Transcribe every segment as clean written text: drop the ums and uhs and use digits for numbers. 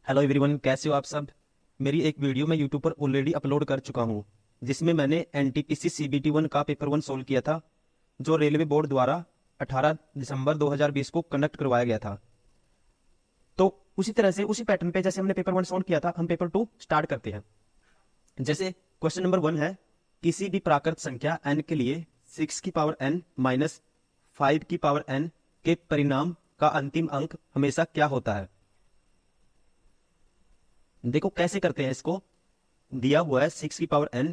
Hello everyone, कैसे हो आप सब। मेरी एक वीडियो मैं यूट्यूब पर ऑलरेडी अपलोड कर चुका हूँ, जिसमें मैंने एनटीपीसी सीबीटी 1 का पेपर 1 सोल्व किया था, जो रेलवे बोर्ड द्वारा 18 दिसंबर 2020 को कंडक्ट करवाया गया था। तो उसी तरह से उसी पैटर्न पे जैसे हमने पेपर 1 सोल्व किया था, हम पेपर 2 स्टार्ट करते हैं। जैसे क्वेश्चन नंबर 1 है, किसी भी प्राकृत संख्या n के लिए 6 की पावर n माइनस 5 की पावर n के परिणाम का अंतिम अंक हमेशा क्या होता है। देखो कैसे करते हैं इसको। दिया हुआ है 6 की पावर n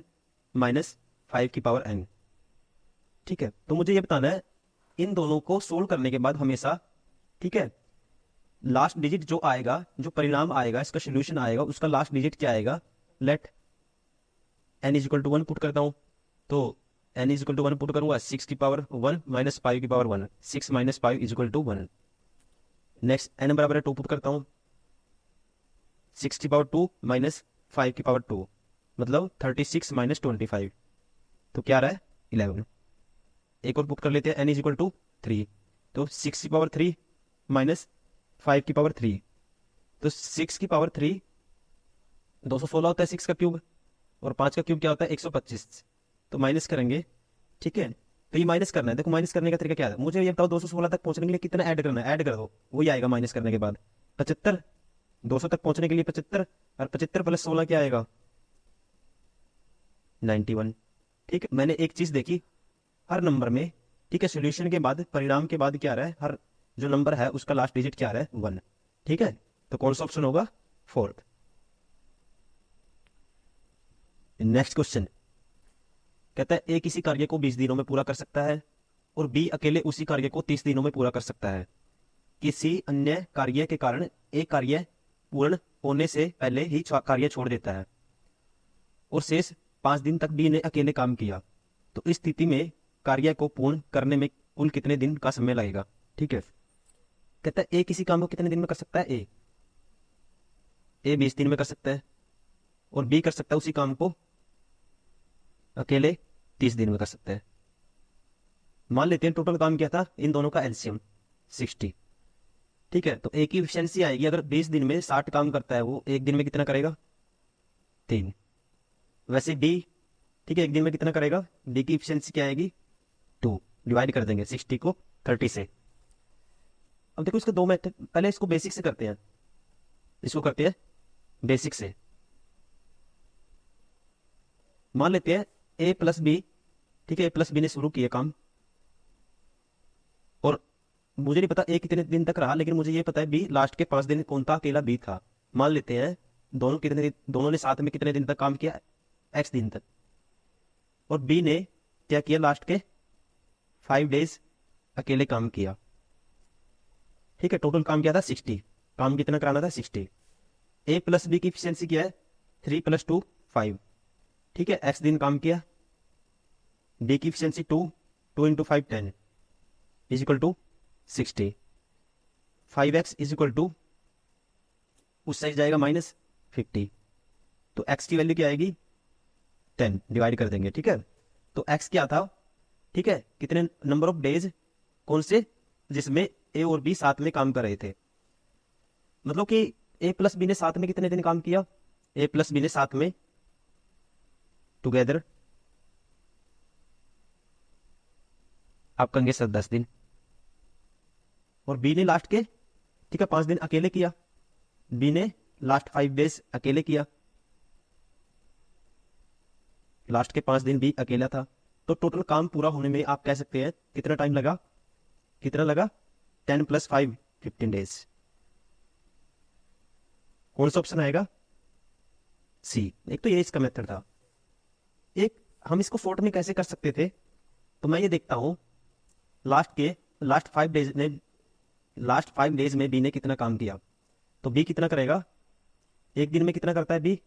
माइनस 5 की पावर n। ठीक है, तो मुझे ये बताना है इन दोनों को सोल्व करने के बाद हमेशा, ठीक है, लास्ट डिजिट जो आएगा, जो परिणाम आएगा, इसका सोल्यूशन आएगा, उसका लास्ट डिजिट क्या आएगा। Let n is equal to 1 put करता हूं, तो n is equal to 1 put करूंगा, 6 की पावर 1 माइनस 5 की power 1, 6 minus 5 is equal to 1। Next n बराबर है 2 पुट करता हूं, 6 की पावर 2 माइनस 5 की पावर 2, मतलब 36 माइनस 25, तो क्या आ रहा है 11। एक और पुट कर लेते हैं, n इज इक्वल टू 3, तो 6 की पावर 3 माइनस 5 की पावर 3, तो 6 की पावर 3 216 होता है 6 का क्यूब, और 5 का क्यूब क्या होता है 125, तो माइनस करेंगे। ठीक है, तो ये माइनस करना है। देखो माइनस करने का तरीका क्या है, मुझे ये बताओ 216 तक पहुंचने के लिए कितना ऐड करना है, ऐड कर दो, वही आएगा माइनस करने के बाद 75। 200 तक पहुंचने के लिए 75, और 75 प्लस 16 क्या आएगा 91। ठीक है, मैंने एक चीज देखी, हर नंबर में, ठीक है, सोल्यूशन के बाद, परिणाम के बाद क्या आ रहा है, हर जो नंबर है उसका लास्ट डिजिट क्या आ रहा है 1। ठीक है, तो कौन सा ऑप्शन होगा, फोर्थ। नेक्स्ट क्वेश्चन कहता है ए किसी कार्य को 20 दिनों में पूरा कर सकता है और बी अकेले उसी कार्य को 30 दिनों में पूरा कर सकता है। किसी अन्य कार्य के कारण ए कार्य पूर्ण होने से पहले ही कार्य छोड़ देता है और शेष 5 दिन तक बी ने अकेले काम किया, तो इस स्थिति में कार्य को पूर्ण करने में कुल कितने दिन का समय लगेगा। ठीक है, कहता है ए किसी काम को कितने दिन में कर सकता है, ए 20 दिन में कर सकता है और बी कर सकता है उसी काम को अकेले 30 दिन में कर सकता है। मान लेते हैं टोटल काम क्या था, इन दोनों का एलसीएम 60। ठीक है, तो ए की एफिशिएंसी आएगी, अगर 20 दिन में 60 काम करता है, वो एक दिन में कितना करेगा 3। वैसे डी, ठीक है, एक दिन में कितना करेगा, डी की एफिशिएंसी क्या आएगी 2, डिवाइड कर देंगे 60 को 30 से। अब देखो इसके दो मेथड, पहले इसको बेसिक से करते हैं, इसको करते हैं बेसिक से। मान लेते हैं ए प्लस बी, ठीक है, ए प्लस बी ने शुरू किया काम, और मुझे नहीं पता ए कितने दिन तक रहा, लेकिन मुझे ये पता है बी लास्ट के 5 दिन कौन था, अकेला बी था। मान लेते हैं दोनों ने साथ में कितने दिन तक काम किया, x दिन तक, और बी ने क्या किया, लास्ट के 5 डेज अकेले काम किया। ठीक है, टोटल काम क्या था 60, काम कितना कराना था 60। ए प्लस बी की एफिशिएंसी क्या है 3 + 2 5। ठीक है, x दिन काम किया, डी की efficiency 2, 2 × 5 10 is equal to 60। 5x is equal to, उस साइड जाएगा -50, तो x की वैल्यू क्या आएगी 10, डिवाइड कर देंगे। ठीक है, तो x क्या था, ठीक है, कितने नंबर ऑफ डेज, कौन से, जिसमें ए और बी साथ में काम कर रहे थे, मतलब कि ए प्लस बी ने साथ में कितने दिन काम किया, ए प्लस बी ने साथ में टुगेदर आप कहेंगे सर 10 दिन, और बी ने लास्ट के, ठीक है, 5 दिन अकेले किया, बी ने लास्ट 5 डेज अकेले किया, लास्ट के 5 दिन बी अकेला था, तो टोटल काम पूरा होने में आप कह सकते हैं कितना टाइम लगा, कितना लगा 10 + 5 15 डेज। कौन सा ऑप्शन आएगा, सी। एक तो ये इसका मेथड था। एक हम इसको फोर्थ में कैसे कर सकते थे, तो मैं ये देखता हूं लास्ट 5 डेज में बी ने कितना काम किया, तो बी कितना करेगा, एक दिन में कितना करता है बी,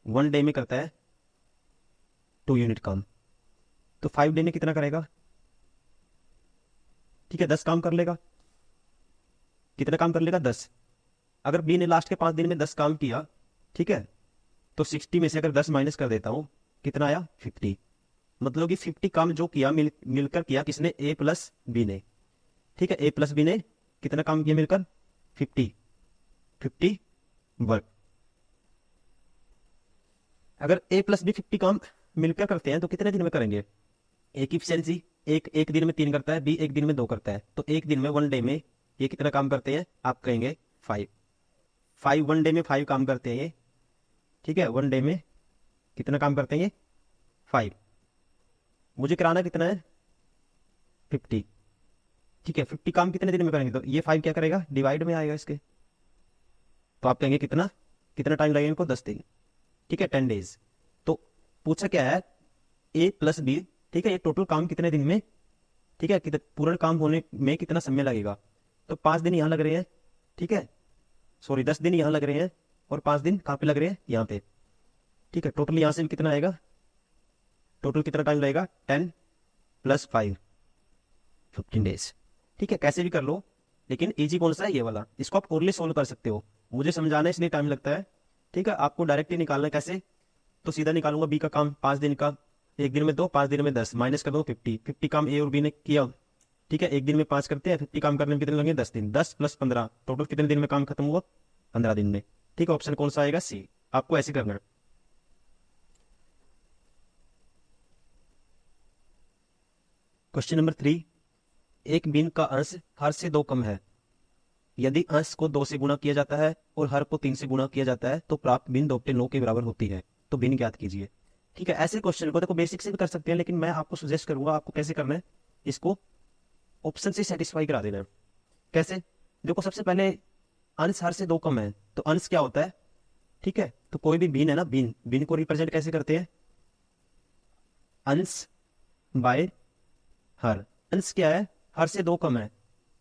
1 डे में करता है 2 यूनिट काम, तो 5 डे में कितना करेगा, ठीक है, 10 काम कर लेगा। कितना काम कर लेगा 10। अगर बी ने लास्ट के 5 दिन में 10 काम किया, ठीक है, तो 60 में से अगर 10 माइनस कर देता हूं, कितना आया 50, मतलब कि 50 काम जो किया मिलकर किया किसने, ए प्लस बी ने। ठीक है, ए प्लस बी ने कितना काम किया मिलकर 50, 50 वर्क। अगर ए प्लस बी 50 काम मिलकर करते हैं तो कितने दिन में करेंगे? एक इफिशियंसी, एक एक दिन में 3 करता है, बी एक दिन में 2 करता है, तो एक दिन में 1 डे में ये कितना काम करते हैं? आप कहेंगे 5। 1 डे में 5 काम करते हैं ये, ठीक है। 1 डे में कितना काम करते हैं ये? 5। मुझे कराना कितना है? 50, ठीक है। 50 काम कितने दिन में करेंगे? तो ये 5 क्या करेगा? डिवाइड में आएगा इसके। तो आप कहेंगे कितना कितना टाइम लगेगा इनको? 10 दिन, ठीक है, 10 डेज। तो पूछा क्या है? ए प्लस बी, ठीक है, ये टोटल काम कितने दिन में, ठीक है, पूरा काम होने में कितना समय लगेगा? तो 5 दिन यहाँ लग रहे हैं, ठीक है, सॉरी 10 दिन यहाँ लग रहे हैं और 5 दिन कहाँ पे लग रहे हैं? यहाँ पे, ठीक है। टोटल यहाँ से कितना आएगा? टोटल कितना टाइम लगेगा? 10 + 5, 15 डेज, ठीक है। कैसे भी कर लो, लेकिन इजी कौन सा है? ये वाला। इसको आप ओरली सोल्व कर सकते हो, मुझे समझाना इसलिए टाइम लगता है, ठीक है। आपको डायरेक्ट ही निकालना है। कैसे? तो सीधा निकालूंगा बी का काम 5 दिन का, एक दिन में 2, 5 दिन में 10, माइनस कर दो 50। 50 काम ए और बी ने किया, ठीक है। एक दिन में 5 करते हैं, 50 काम करने में कितने लगेंगे? 10 दिन। 10 + 15, टोटल कितने दिन में काम खत्म हुआ? 15 दिन में, ठीक है। ऑप्शन कौन सा आएगा? सी। आपको ऐसे करना है। क्वेश्चन नंबर 3, एक बिन का अंश हर से 2 कम है। यदि अंश को 2 से गुणा किया जाता है और हर को 3 से गुणा किया जाता है तो प्राप्त बिन 2/9 के बराबर होती है। तो बिन ज्ञात कीजिए, ठीक है। ऐसे क्वेश्चन को देखो बेसिक से भी कर सकते हैं, लेकिन मैं आपको सजेस्ट करूंगा आपको कैसे करना है, इसको ऑप्शन से सेटिस्फाई करा देना है। कैसे? देखो सबसे पहले अंश हर से 2 कम है, तो अंश क्या होता है, ठीक है। तो कोई भी बिन है ना, बिन, बिन को रिप्रेजेंट कैसे करते हैं? अंश बाय हर। अंश क्या है? हर से 2 कम है,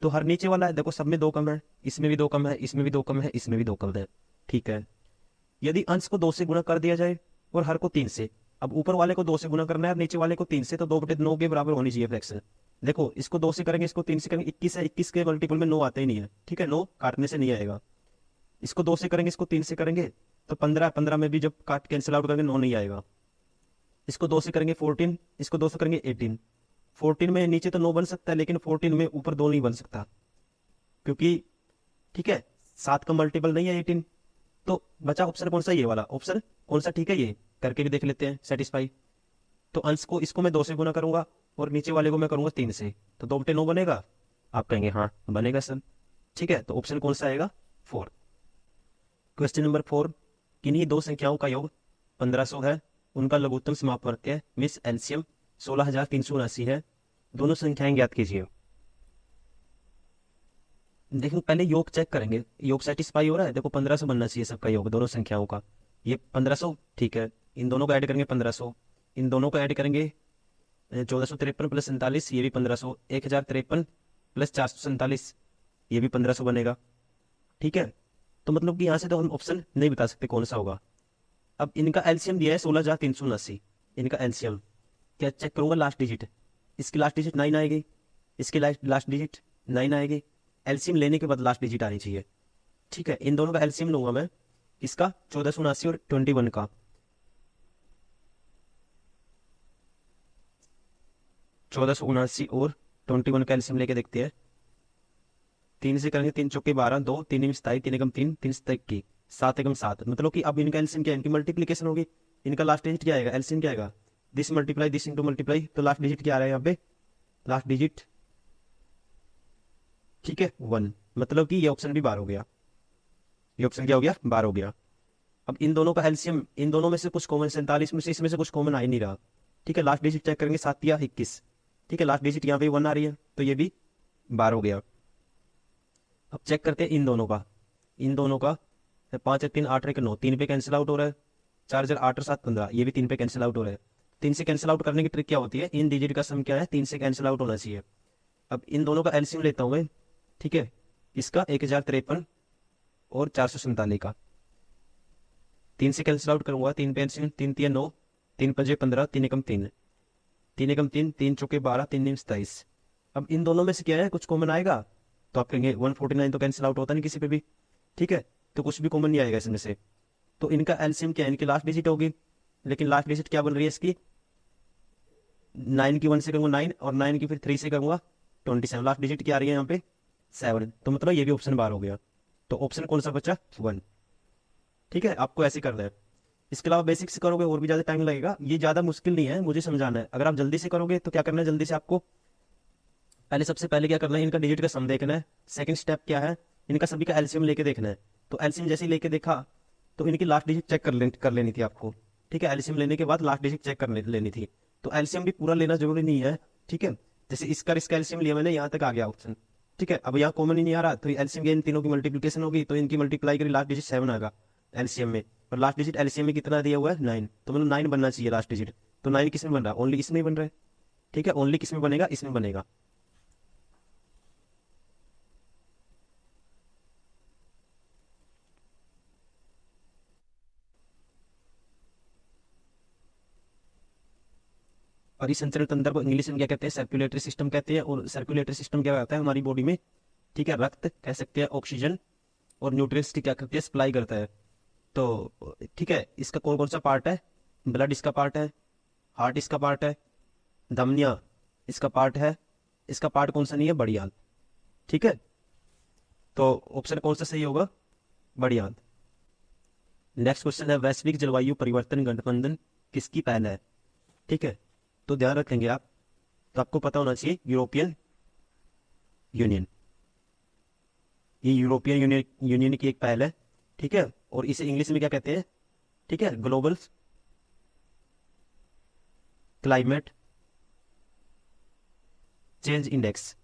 तो हर नीचे वाला है, देखो सब में 2 कम है, इसमें भी 2 कम है, इसमें भी 2 कम है, इसमें भी 2 कम है, ठीक है। यदि अंश को 2 से गुणा कर दिया जाए और हर को 3 से, अब ऊपर वाले को 2 से गुणा करना है और नीचे वाले को 3 से, तो 2/9 के बराबर होनी चाहिए फ्रैक्शन। देखो इसको 2 से करेंगे, इसको 3 से करेंगे, 21 है, 21 के मल्टीपल में 9 आते ही नहीं है, ठीक है, 9 काटने से नहीं आएगा। इसको 2 से करेंगे, इसको 3 से करेंगे तो 15, 15 में भी जब काट कैंसिल आउट करेंगे 9 नहीं आएगा। इसको 2 से करेंगे 14, इसको 2 से करेंगे 18। 14 में नीचे तो 9 बन सकता है, लेकिन 14 में ऊपर 2 नहीं बन सकता, क्योंकि ठीक है 7 का मल्टीपल नहीं है 18। तो बचा ऑप्शन कौन सा? ये वाला ऑप्शन कौन सा? ठीक है, ये करके भी देख लेते हैं सेटिस्फाई। तो अंश को इसको मैं 2 से गुना करूंगा और नीचे वाले को मैं करूंगा 3 से, तो 2/9 बनेगा। आप कहेंगे हाँ बनेगा सर, ठीक है। तो ऑप्शन कौन सा आएगा? 4। क्वेश्चन नंबर 4, किन्हीं 2 संख्याओं का योग 1500 है, उनका लघुत्तम समापवर्त्य मिस एलसीएम 16379 है, दोनों संख्याएं ज्ञात कीजिए। देखो पहले योग चेक करेंगे, योग सेटिस्फाई हो रहा है। देखो 1500 बनना चाहिए सबका योग दोनों संख्याओं का, ये 1500, ठीक है। इन दोनों को ऐड करेंगे 1500, इन दोनों को ऐड करेंगे 1453 + 47, ये भी 1500, 1053 + 447, ये भी 1500 बनेगा, ठीक है। तो मतलब कि यहाँ से तो हम ऑप्शन नहीं बता सकते कौन सा होगा। अब इनका एलसीएम दिया है 16,379, इनका एलसीएम क्या चेक करूंगा? लास्ट डिजिट, इसकी लास्ट डिजिट 9 आएगी, इसकी लास्ट डिजिट 9 आएगी। एलसीएम लेने के बाद लास्ट डिजिट आनी चाहिए, ठीक है। इन दोनों का एलसीएम लूंगा मैं, इसका 1479 और 21 का, 1479 और 21 का एलसीएम लेके देखते हैं। 3 से करेंगे, 3 चौके 12, 2 3 27, 3 एकम 3, 3 21, 7 एकम 7, मतलब कि अब इनका एलसीएम क्या है? इनकी मल्टीप्लीकेशन होगी। इनका लास्ट डिजिट क्या आएगा? एलसीएम क्या आएगा? This multiply this into multiply, तो लास्ट डिजिट क्या आ रहा है यहाँ पे? लास्ट डिजिट, ठीक है 1, मतलब कि ये ऑप्शन भी 12 हो गया। ये ऑप्शन क्या हो गया? 12 हो गया। अब इन दोनों का एलसीएम, इन दोनों में से कुछ कॉमन, 47 में से इसमें से कुछ कॉमन आ ही नहीं रहा, ठीक है। लास्ट डिजिट चेक करेंगे 7 या 21, ठीक है। लास्ट डिजिट यहाँ पे 1 आ रही है, तो ये भी 12 हो गया। अब चेक करते हैं इन दोनों का, इन दोनों का 5 3 8 1 9, 3 पे कैंसिल आउट हो रहा है, 4 4 8 और 7 15, ये भी 3 पे कैंसिल आउट हो रहा है। 3 से कैंसिल आउट करने की ट्रिक क्या होती है? इन डिजिट का सम क्या है? 3 से कैंसिल आउट होना चाहिए। अब इन दोनों का एलसीएम लेता हूं मैं, ठीक है। इसका 1053 और 447 का 3 से कैंसिल आउट करूंगा, 3 पे एलसीएम, 3 3 9, 3 5 15, 3 एकम 3, 3 एकम 3, 3 चौके 12, 3 9 27। अब इन दोनों में से क्या है? कुछ कॉमन आएगा, तो आप कहेंगे 149 तो कैंसिल आउट होता नहीं किसी पे भी, ठीक है। तो कुछ भी कॉमन नहीं आएगा इसमें से, तो इनका एलसीएम क्या है? इनकी लास्ट डिजिट होगी, लेकिन लास्ट डिजिट क्या बन रही है इसकी? 9 की 1 से करूंगा 9, और 9 की फिर 3 से करूंगा 27, लास्ट डिजिट क्या आ रही है यहाँ पे? 7, तो मतलब ये भी ऑप्शन 12 हो गया, तो ऑप्शन कौन सा बचा? 1। ठीक है, आपको ऐसे करना है। इसके अलावा बेसिक से करोगे और भी ज्यादा टाइम लगेगा, ये ज्यादा मुश्किल नहीं है, मुझे समझाना है। अगर आप जल्दी से करोगे तो क्या करना है, जल्दी से आपको पहले सबसे पहले क्या करना है, इनका डिजिट का सम देखना है। सेकंड स्टेप क्या है, इनका सभी का एलसीएम लेके देखना है। तो एलसीएम जैसे ही लेके देखा तो इनकी लास्ट डिजिट चेक कर लेनी थी आपको। ठीक है, एलसीएम लेने के बाद लास्ट डिजिट चेक लेनी थी। तो एलसीएम भी पूरा लेना जरूरी नहीं है। ठीक है, जैसे इसका एलसीएम लिया मैंने, यहाँ तक आ गया ऑप्शन। ठीक है, अब यहाँ कॉमन ही नहीं आ रहा, तो एलसीएम इन तीनों की मल्टीप्लीकेशन होगी, तो इनकी मल्टीप्लाई करी, लास्ट डिजिट 7 आएगा एलसीएम में। और लास्ट डिजिट एलसीएम में कितना दिया हुआ है? 9। तो मतलब 9 बनना चाहिए लास्ट डिजिट। तो 9 किस में बन रहा है? ओनली इसमें बन रहा है। ठीक है, ओनली किस में बनेगा? इसमें बनेगा। परिसंचरण तंत्र को इंग्लिश में क्या कहते हैं? सर्कुलेटरी सिस्टम कहते हैं। और सर्कुलेटरी सिस्टम क्या करता है हमारी बॉडी में? ठीक है, रक्त कह सकते हैं, ऑक्सीजन और न्यूट्रिएंट्स की क्या करती है? सप्लाई करता है। तो ठीक है, इसका कौन कौन सा पार्ट है? ब्लड इसका पार्ट है, हार्ट इसका पार्ट है, धमनियां इसका पार्ट है। इसका पार्ट कौन सा नहीं है? बड़ी आंत। ठीक है, तो ऑप्शन कौन सा सही होगा? बड़ी आंत। नेक्स्ट क्वेश्चन है, वैश्विक जलवायु परिवर्तन गठबंधन किसकी पहल है? ठीक है, तो ध्यान रखेंगे आप, तो आपको पता होना चाहिए यूरोपियन यूनियन। ये यूरोपियन यूनियन की एक पहल है। ठीक है, और इसे इंग्लिश में क्या कहते हैं? ठीक है, global climate change index.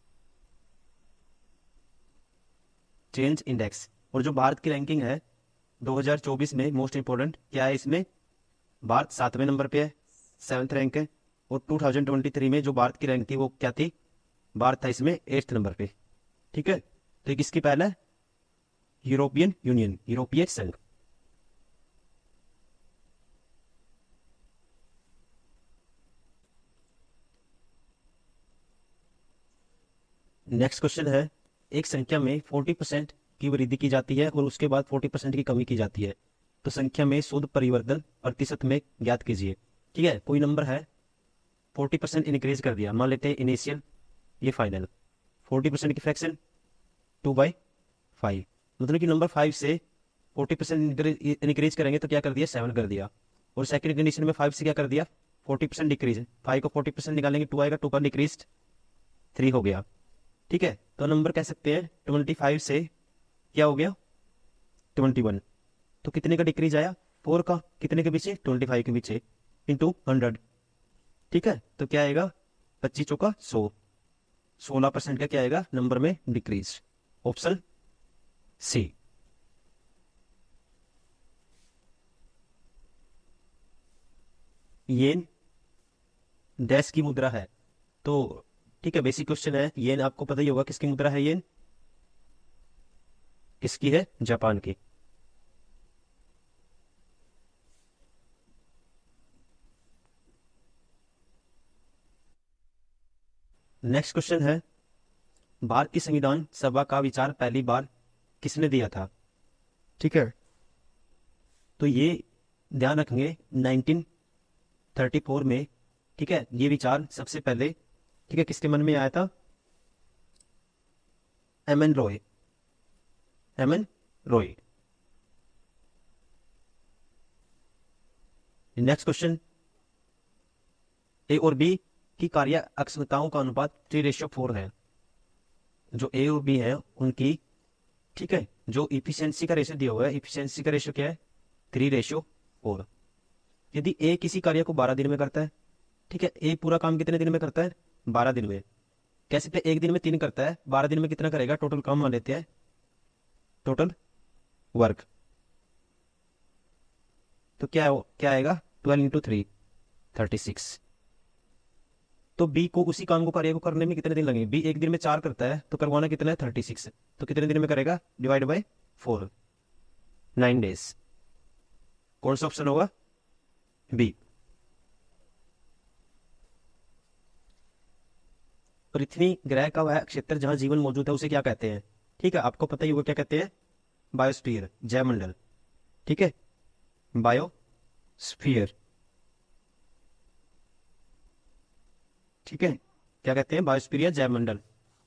Change index. और जो भारत की रैंकिंग है 2024 में, मोस्ट इंपोर्टेंट क्या है इसमें? भारत 7वें नंबर पे है, 7th रैंक है। और 2023 में जो भारत की रैंक थी वो क्या थी? भारत था इसमें 8th नंबर पे। ठीक है, तो ये किसकी पहल है? यूरोपियन यूनियन, यूरोपीय संघ। नेक्स्ट क्वेश्चन है, एक संख्या में 40% की वृद्धि की जाती है और उसके बाद 40% की कमी की जाती है, तो संख्या में शुद्ध परिवर्तन प्रतिशत में ज्ञात कीजिए। ठीक है, कोई नंबर है 40% इंक्रीज कर दिया, मान लेते हैं इनिशियल, ये फाइनल। 40% की फ्रैक्शन 2/5, मतलब कि नंबर 5 से 40% इंक्रीज करेंगे तो क्या कर दिया? 7 कर दिया। और सेकंड कंडीशन में 5 से क्या कर दिया? 40% डिक्रीज। 5 को 40% निकालेंगे 2 आएगा, 2 का डिक्रीज 3 हो गया। ठीक है, तो नंबर कह सकते हैं 25 से क्या हो गया? 21। तो कितने का डिक्रीज आया? 4 का। कितने के पीछे? 25 के पीछे, इंटू 100। ठीक है, तो क्या आएगा? 25 चौका 100, 16% का क्या आएगा नंबर में? डिक्रीज। Option C. येन देश की मुद्रा है, तो ठीक है, बेसिक क्वेश्चन है। येन आपको पता ही होगा किसकी मुद्रा है? येन किसकी है? जापान की। नेक्स्ट क्वेश्चन है, भारत की संविधान सभा का विचार पहली बार किसने दिया था? ठीक है, तो ये ध्यान रखेंगे 1934 में। ठीक है, ये विचार सबसे पहले, ठीक है, किसके मन में आया था? M N Roy. M N Roy. Next question, A और बी की कार्य अक्षमताओं का अनुपात 3:4 है। जो ए और बी है उनकी, ठीक है, जो इफिशियंसी का रेशियो दिया हुआ है, इफिशियंसी का रेशियो क्या है? 3:4। यदि ए किसी कार्य को 12 दिन में करता है, ठीक है, ए पूरा काम कितने दिन में करता है? 12 दिन में। कह सकते हैं एक दिन में 3 करता है, 12 दिन में कितना करेगा? टोटल काम मान लेते हैं, टोटल वर्क। तो क्या आएगा? 12 इंटू 3, 36। तो बी को, उसी काम को, कार्य को करने में कितने दिन लगेंगे? बी एक दिन में 4 करता है, तो करवाना कितना है? 36। तो कितने दिन में करेगा? Divide by 4, 9 days. कौन सा ऑप्शन होगा? बी। पृथ्वी ग्रह का वह क्षेत्र जहां जीवन मौजूद है उसे क्या कहते हैं? ठीक है, आपको पता ही होगा क्या कहते हैं? बायोस्फीयर, जयमंडल। ठीक है, बायोस्फीयर। ठीक है, क्या कहते हैं? बायोस्फीयर या जैवमंडल,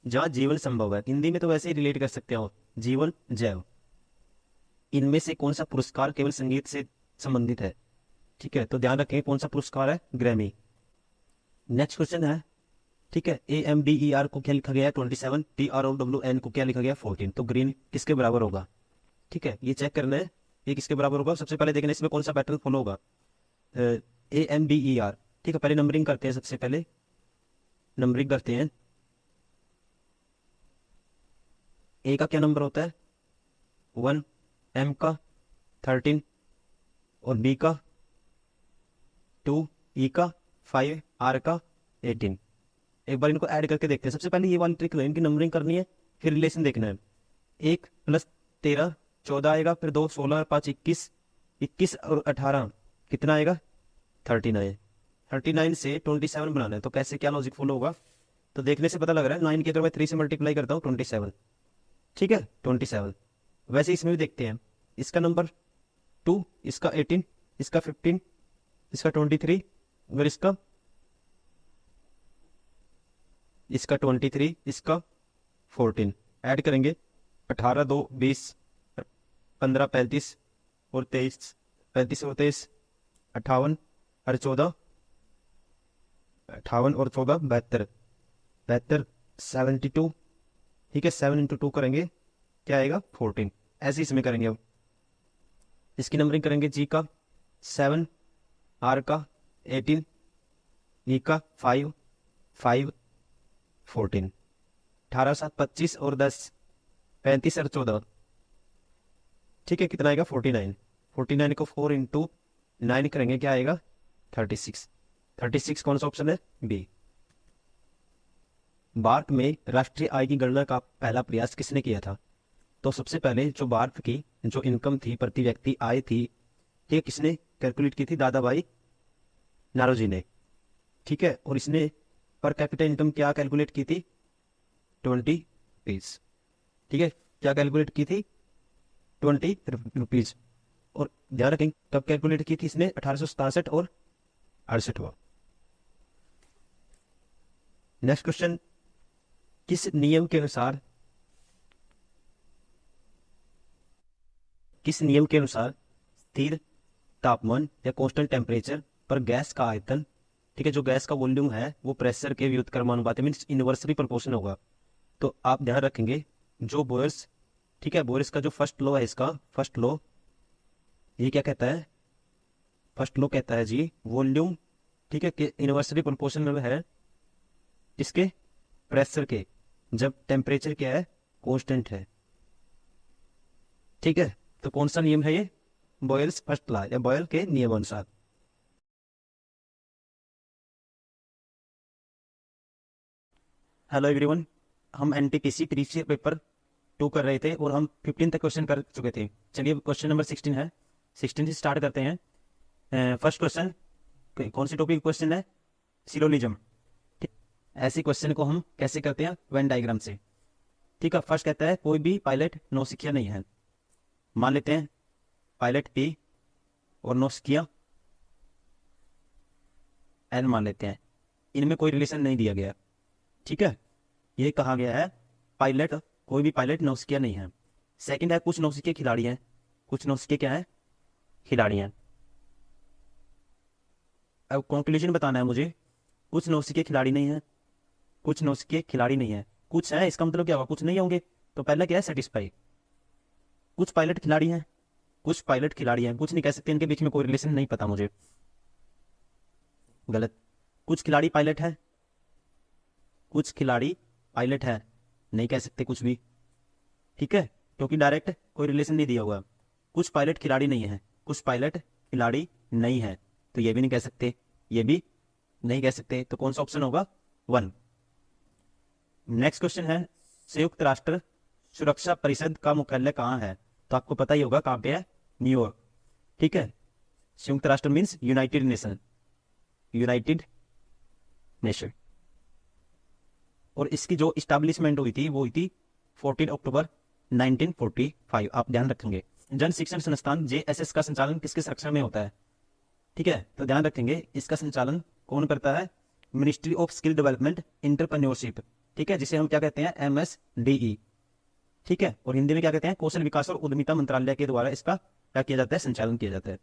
जहां जीवन संभव है। हिंदी में तो वैसे ही रिलेट कर सकते हो, जीवन जैव। इनमें से कौन सा पुरस्कार केवल संगीत से संबंधित है? ठीक है, तो ध्यान रखें कौन सा पुरस्कार है, ग्रैमी। नेक्स्ट क्वेश्चन है, ठीक है, AMDER को क्या लिखा गया है 27, TROWN को क्या लिखा गया 14, तो ग्रीन किसके बराबर होगा? ठीक है, ये चेक करना है ये किसके बराबर होगा। सबसे पहले देखना है इसमें कौन सा पैटर्न फॉलो होगा। AMDER, ठीक है, पहले नंबरिंग करते हैं। सबसे पहले नंबरिंग करते हैं। ए का क्या नंबर होता है 1, M का 13 और B का 2, E का 5, R का 18। एक बार इनको ऐड करके देखते हैं। सबसे पहले ये वाली ट्रिक लो, इनकी नंबरिंग करनी है, फिर रिलेशन देखना है। 1 + 13 14 आएगा, फिर 2 16 और 5 21, 21 और 18 कितना आएगा 39। 39 से 27 बनाना है, तो कैसे क्या लॉजिक फॉलो होगा? तो देखने से पता लग रहा है 9 की अगर मैं 3 से मल्टीप्लाई करता हूँ 27, ठीक है 27। वैसे इसमें भी देखते हैं, इसका नंबर 2, इसका 18, इसका 15, इसका 23 और इसका 23, इसका 14 ऐड करेंगे। 18 2 20, 15 35 और 23, 35 और 23 58 और 14, 58 और 14 72, 72 72, ठीक है 7 × 2 करेंगे क्या आएगा 14। ऐसे इसमें करेंगे। अब इसकी नंबरिंग करेंगे, G का 7, R का 18, E का 5 5 14, 18 7 25 और 10 35 और 14, ठीक है कितना आएगा 49। 49 को 4 × 9 करेंगे क्या आएगा 36। 36 कौन सा ऑप्शन है, बी। भारत में राष्ट्रीय आय की गणना का पहला प्रयास किसने किया था? तो सबसे पहले जो भारत की जो इनकम थी, प्रति व्यक्ति आय थी, ये किसने कैलकुलेट की थी? दादा भाई नारोजी ने, ठीक है। और इसने पर कैपिटा इनकम क्या कैलकुलेट की थी 20 रुपीज, ठीक है क्या कैलकुलेट की थी 20 रुपीज। और ध्यान रखें कब कैलकुलेट की थी इसने 1867 और 68। नेक्स्ट क्वेश्चन, किस नियम के अनुसार स्थिर तापमान या कांस्टेंट टेम्परेचर पर गैस का आयतन, ठीक है जो गैस का वॉल्यूम है वो प्रेशर के व्युत्क्रमानुपाती मींस इनवर्सली प्रोपोर्शन होगा। तो आप ध्यान रखेंगे जो बोयर्स, ठीक है बोयर्स का जो फर्स्ट लॉ है, इसका फर्स्ट लॉ ये क्या कहता है? फर्स्ट लॉ कहता है जी वॉल्यूम, ठीक है कि इनवर्सली प्रोपोर्शनल है इसके प्रेशर के, जब टेम्परेचर क्या है कांस्टेंट है, ठीक है। तो कौन सा नियम है ये? बॉयल्स फर्स्ट लॉ या बॉयल के नियम अनुसार। हेलो एवरीवन, हम एनटीपीसी प्रीवियस पेपर 2 कर रहे थे और हम 15 तक क्वेश्चन कर चुके थे। चलिए क्वेश्चन नंबर 16 है, 16 से स्टार्ट करते हैं। फर्स्ट क्वेश्चन कौन सी टॉपिक क्वेश्चन है? सिलोनिज्म। ऐसे क्वेश्चन को हम कैसे करते हैं? वेन डायग्राम से, ठीक है। फर्स्ट कहता है कोई भी पायलट नौसिखिया नहीं है। मान लेते हैं पायलट P और नौसिखिया N मान लेते हैं, इनमें कोई रिलेशन नहीं दिया गया, ठीक है। ये कहा गया है पायलट, कोई भी पायलट नौसिखिया नहीं है। सेकंड है कुछ नौसिखिया खिलाड़ी हैं, कुछ नौसिखिया क्या है खिलाड़ी हैं। अब कंक्लूजन बताना है मुझे, कुछ नौसिखिया खिलाड़ी नहीं है, कुछ नौसिखिया खिलाड़ी नहीं है, कुछ है इसका मतलब क्या होगा कुछ नहीं होंगे। तो पहला क्या है सेटिस्फाई, कुछ पायलट खिलाड़ी हैं, कुछ पायलट खिलाड़ी हैं, कुछ नहीं कह सकते, इनके बीच में कोई रिलेशन नहीं पता मुझे, गलत। कुछ खिलाड़ी पायलट है, कुछ खिलाड़ी पायलट है, नहीं कह सकते कुछ भी, ठीक है क्योंकि डायरेक्ट कोई रिलेशन नहीं दिया हुआ। कुछ पायलट खिलाड़ी नहीं है, कुछ पायलट खिलाड़ी नहीं है, तो ये भी नहीं कह सकते, ये भी नहीं कह सकते, तो कौन सा ऑप्शन होगा 1। नेक्स्ट क्वेश्चन है संयुक्त राष्ट्र सुरक्षा परिषद का मुख्यालय कहाँ है? तो आपको पता ही होगा कहाँ पे है, न्यूयॉर्क, ठीक है। संयुक्त राष्ट्र means United nation, United nation. और इसकी जो इस्टेब्लिशमेंट हुई थी वो हुई थी 14 अक्टूबर 1945। आप ध्यान रखेंगे जन शिक्षण संस्थान JSS का संचालन किसके संरक्षण में होता है? ठीक है तो ध्यान रखेंगे इसका संचालन कौन करता है? Ministry of skill development entrepreneurship, ठीक है जिसे हम क्या कहते हैं MSDE, ठीक है, और हिंदी में क्या कहते हैं, कौशल विकास और उद्यमिता मंत्रालय के द्वारा इसका क्या किया जाता है, संचालन किया जाता है।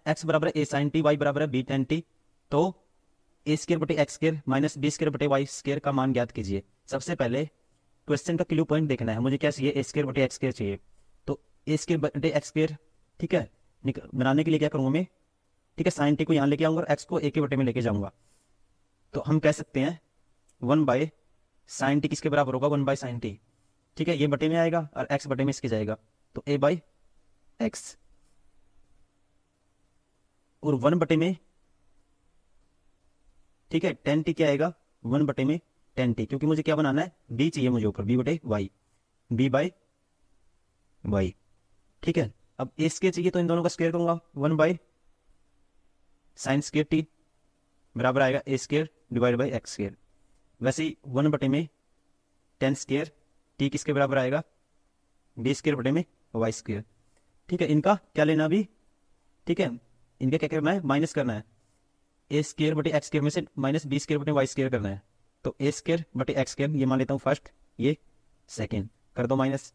एक्स बराबर है ए साइन टी, वाई बराबर है बी टेन टी, तो ए स्क्र बटे x square minus b square बटे वाई स्क्र का मान ज्ञात कीजिए। सबसे पहले क्वेश्चन का क्लू पॉइंट देखना है, मुझे क्या चाहिए, ए स्क्र बटे एक्स स्क्र चाहिए, तो ए स्क्र बटे एक्स स्क्र, ठीक है, बनाने के लिए क्या करूंगा मैं, ठीक है, साइन टी को यहाँ लेके आऊंगा और एक्स को ए के बटे में लेके जाऊंगा, तो हम कह सकते हैं 1 बाय साइन टी किसके बराबर होगा, 1 बाय साइन टी, ठीक है, ये बटे में आएगा और एक्स बटे में इसके जाएगा, तो ए बाई एक्स, और 1 बटे में, ठीक है, 10t क्या आएगा, 1 बटे में 10t, क्योंकि मुझे क्या बनाना है, b चाहिए मुझे ऊपर, b बटे वाई, b बाई वाई, ठीक है। अब ए स्क्वायर चाहिए तो इन दोनों का स्क्वायर करूंगा, 1 बाई साइन स्क्वायर टी बराबर आएगा A square divide by X square. वैसे ही 1 बटे में 10 स्क्वायर टी किसके बराबर आएगा, बी स्क्वायर बटे में वाई स्क्वायर, ठीक है। इनका क्या लेना अभी, ठीक है, इनका क्या करना है, माइनस करना है, ए स्क्वायर बटे एक्स स्क्वायर में से माइनस बी स्क्वायर बटे वाई स्क्वायर करना है, तो ए स्क्वायर बटे एक्स स्क्वायर ये मान लेता हूँ फर्स्ट, ये सेकेंड, कर दो माइनस,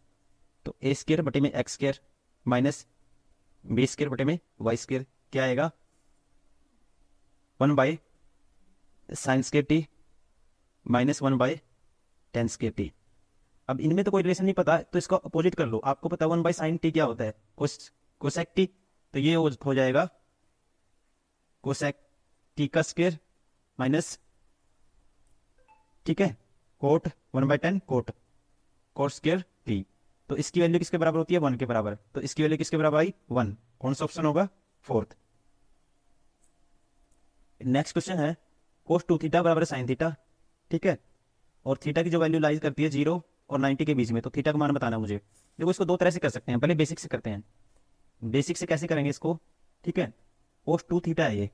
तो ए स्क्वायर बटे में x square minus b square बटे में वाई स्क्वायर क्या आएगा, 1 by sine square t minus 1 by tan square t. अब इनमें तो कोई रिलेशन नहीं पता तो इसका अपोजिट कर लो, आपको पता है 1 बाई साइन टी क्या होता है, कोसेक टी, तो ये हो जाएगा कोसेक टी का स्क्वायर माइनस, ठीक है, कोट 1/10 कोट स्क्वायर टी, तो इसकी वैल्यू किसके बराबर होती है, 1 के बराबर, तो इसकी वैल्यू किसके बराबर आई 1, कौन सा ऑप्शन होगा, फोर्थ। नेक्स्ट क्वेश्चन है कोस 2 थीटा बराबर साइन थीटा, ठीक है, और थीटा की जो वैल्यू लाइज करती है 0 और 90 के बीच में, तो थीटा का मान बताना मुझे। देखो इसको दो तरह से कर सकते हैं, पहले बेसिक से करते हैं, बेसिक से कैसे करेंगे इसको, ठीक है, कोस 2 थीटा है, ये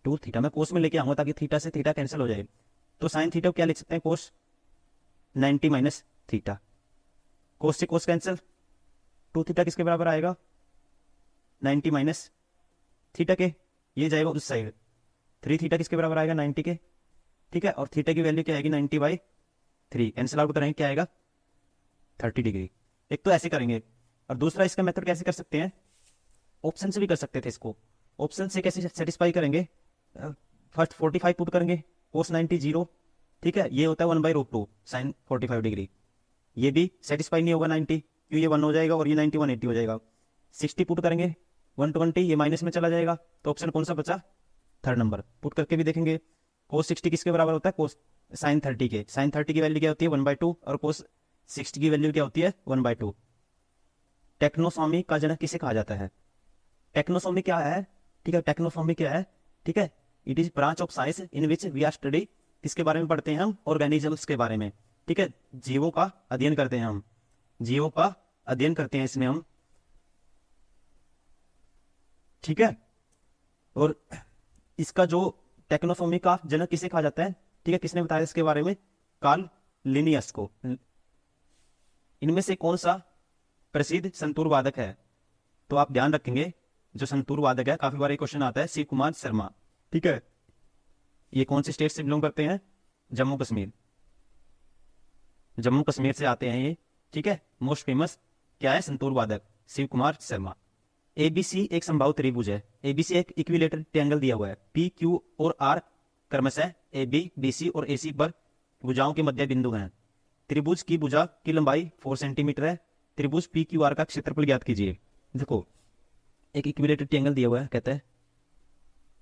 2 थीटा मैं कोस में लेके आऊंगा ताकि थीटा से थीटा कैंसिल हो जाए, तो साइन थीटा को क्या लिख सकते हैं, कोस 90 माइनस थीटा, कोस से कोस कैंसिल, 2 थीटा किसके बराबर आएगा, 90 माइनस थीटा के, ये जाएगा उस साइड, 3 थीटा किसके बराबर आएगा 90 के, ठीक है, और थीटा की वैल्यू क्या आएगी 90/3, कैंसिल आउट करेंगे क्या आएगा 30 डिग्री। एक तो ऐसे करेंगे, और दूसरा इसका मेथड कैसे कर सकते हैं, ऑप्शन से भी कर सकते थे इसको, ऑप्शन से कैसे सेटिस्फाई करेंगे, फर्स्ट 45 पुट करेंगे, कोस 90 0, ठीक है, ये होता है 1/√2 साइन 45 डिग्री, ये भी सेटिस्फाई नहीं होगा 90, क्यों, ये 1 हो जाएगा और ये 90 180 हो जाएगा, 60 पुट करेंगे 120, ये माइनस में चला जाएगा, तो ऑप्शन कौन सा बचा, थर्ड नंबर, पुट करके भी देखेंगे, कोस 60 किसके बराबर होता है, कोस साइन 30 के, साइन 30 की वैल्यू क्या होती है 1/2 और कोस 60 की वैल्यू क्या होती है 1/2। टेक्नोसॉमी का जनक किसे कहा जाता है, टेक्नोसॉमी क्या है, ठीक है, टेक्नोसॉमी क्या है, ठीक है, it is branch of science in which we are study, किसके बारे में पढ़ते हैं हम, ऑर्गेनिजम्स के बारे में, ठीक है, जीवों का अध्ययन करते हैं हम, जीवों का अध्ययन करते हैं इसमें हम, ठीक है, और इसका जो टेक्नोसॉमी का जनक किसे कहा जाता है, ठीक है, किसने बताया इसके बारे में, कार्ल लिनियस को। इनमें से कौन सा प्रसिद्ध संतूर वादक है, तो आप ध्यान रखेंगे जो संतूर वादक है, काफी बार क्वेश्चन आता है, शिव कुमार शर्मा, ठीक है, ये कौन से स्टेट से बिलोंग करते हैं, जम्मू कश्मीर, जम्मू कश्मीर से आते हैं ये, ठीक है, मोस्ट फेमस क्या है संतूर वादक शिव कुमार शर्मा। एबीसी एक संभावित त्रिभुज है, एबीसी एक इक्विलेटरल ट्रायंगल दिया हुआ है, पी क्यू और आर क्रमशः ए बी बी सी और ए सी पर भुजाओं के मध्य बिंदु हैं, त्रिभुज की भुजा की लंबाई 4 सेंटीमीटर है, त्रिभुज पी क्यू आर का क्षेत्रफल ज्ञात कीजिए। देखो एक इक्विलेटरल ट्रायंगल दिया हुआ है, कहते हैं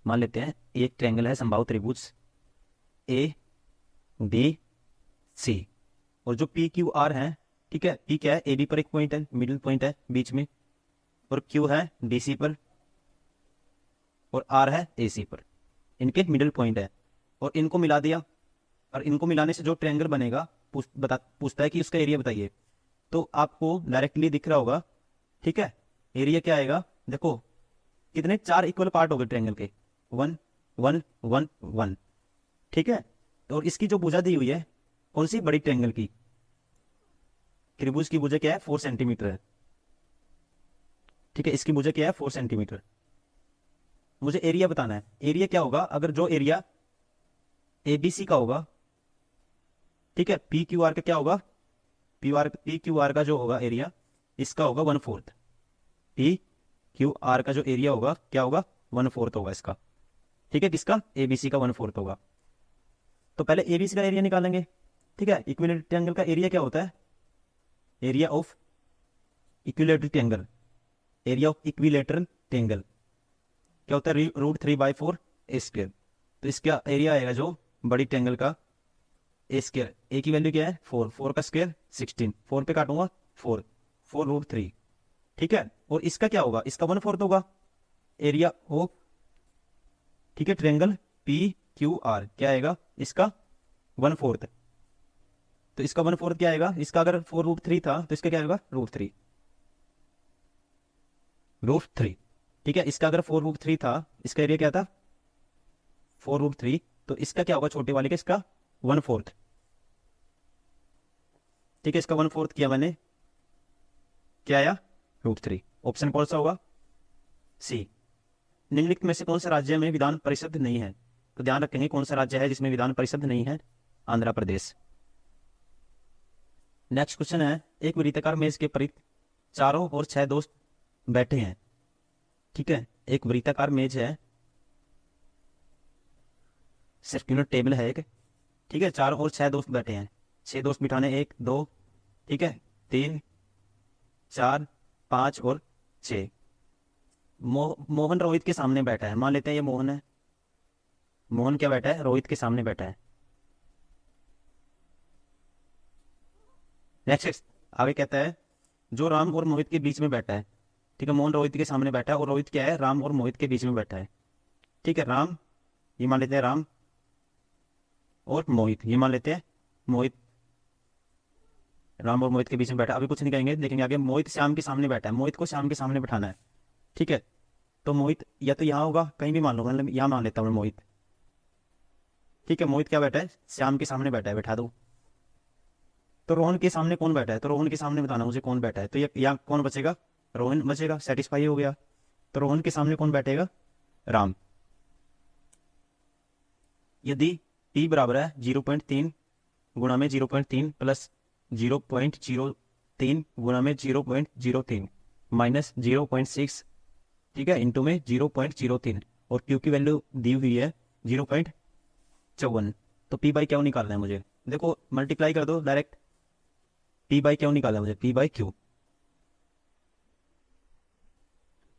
मान लेते हैं एक ट्रायंगल है संभावित त्रिभुज ए बी सी, और जो पी क्यू आर है, ठीक है, पी क्या है, ए बी पर एक पॉइंट है, मिडिल पॉइंट है बीच में, और क्यू है डीसी पर, और आर है एसी पर, इनके मिडिल पॉइंट है, और इनको मिला दिया, और इनको मिलाने से जो ट्रायंगल बनेगा पूछता है कि उसका एरिया बताइए, तो आपको डायरेक्टली दिख रहा होगा, ठीक है, एरिया क्या आएगा, देखो कितने 4 इक्वल पार्ट हो गए ट्रायंगल के, 1 1 1 1, ठीक है, और इसकी जो भुजा दी हुई है कौन सी, बड़ी ट्रायंगल की, त्रिभुज की भुजा क्या है 4 सेंटीमीटर है, ठीक है, इसकी भुजा क्या है 4 सेंटीमीटर, मुझे एरिया बताना है, एरिया क्या होगा, अगर जो एरिया एबीसी का होगा, ठीक है, पी क्यू आर का क्या होगा पी क्यू आर का जो होगा एरिया, इसका होगा 1/4। पी क्यू आर का जो एरिया होगा क्या होगा, 1/4 होगा इसका। ठीक है, किसका, एबीसी का 1/4 होगा। तो पहले एबीसी का एरिया निकालेंगे। ठीक है, इक्विलेटरल ट्रायंगल का एरिया क्या होता है, area of equilateral triangle, area of equilateral triangle क्या होता है, √3/4 ए स्क्वायर। तो इसका एरिया आएगा जो बड़ी ट्रायंगल का, ए स्क्वायर, ए की वैल्यू क्या है 4, 4 का स्क्वायर 16, 4 पे काटूंगा 4, 4√3। ठीक है, और इसका क्या होगा, इसका 1/4 होगा एरिया ऑफ, ठीक है, ट्रायंगल पी क्यू आर क्या आएगा, इसका 1/4। तो इसका 1/4 क्या आएगा, इसका अगर 4√3 था तो इसका क्या आएगा, √3। ठीक है, इसका अगर 4√3 था, इसका एरिया क्या था 4√3, तो इसका क्या होगा छोटे वाले का, इसका 1/4। ठीक है, इसका 1/4 किया मैंने, क्या आया, √3। ऑप्शन कौन सा होगा, सी। निम्नलिखित में से कौन सा राज्य में विधान परिषद नहीं है, तो ध्यान रखेंगे कौन सा राज्य है जिसमें विधान परिषद नहीं है, आंध्र प्रदेश। नेक्स्ट क्वेश्चन है, एक वृत्ताकार मेज के परित चारों और 6 दोस्त बैठे हैं। ठीक है, एक वृत्ताकार मेज है, सर्कुलर टेबल है एक। ठीक है, 4 और 6 दोस्त बैठे हैं, 6 दोस्त बिठाने 1 2, ठीक है, 3 4 5 और 6। मोहन रोहित के सामने बैठा है, मान लेते हैं ये मोहन है, मोहन क्या बैठा है, रोहित के सामने बैठा है। नेक्स्ट आगे कहता है, जो राम और मोहित के बीच में बैठा है। ठीक है, मोहन रोहित के सामने बैठा है और रोहित क्या है, राम और मोहित के बीच में बैठा है। ठीक है, राम ये मान लेते हैं राम, और मोहित ये मान लेते हैं मोहित, राम और मोहित के बीच में बैठा। अभी कुछ नहीं कहेंगे, देखेंगे आगे। मोहित श्याम के सामने बैठा है, मोहित को श्याम के सामने बैठाना है। ठीक है, तो मोहित या तो यहाँ होगा, कहीं भी मान लो, मतलब यहाँ मान लेता हूँ मोहित। ठीक है, मोहित क्या बैठा है, श्याम के सामने बैठा है, बैठा दो। तो रोहन के सामने कौन बैठा है, तो रोहन के सामने बताना मुझे कौन बैठा है। तो ये यहाँ कौन बचेगा, रोहन बचेगा, सेटिस्फाई हो गया। तो रोहन के सामने कौन बैठेगा, राम। यदि p बराबर है 0.3 गुणा में 0.3 प्लस 0.03 गुणा में 0.03 माइनस 0.6, ठीक है, इंटू में 0.03, और q की वैल्यू दी हुई है 0.54। तो p बाई क्यू निकालना है मुझे। देखो मल्टीप्लाई कर दो डायरेक्ट, p बाई क्यू निकालना है मुझे, p बाई क्यू।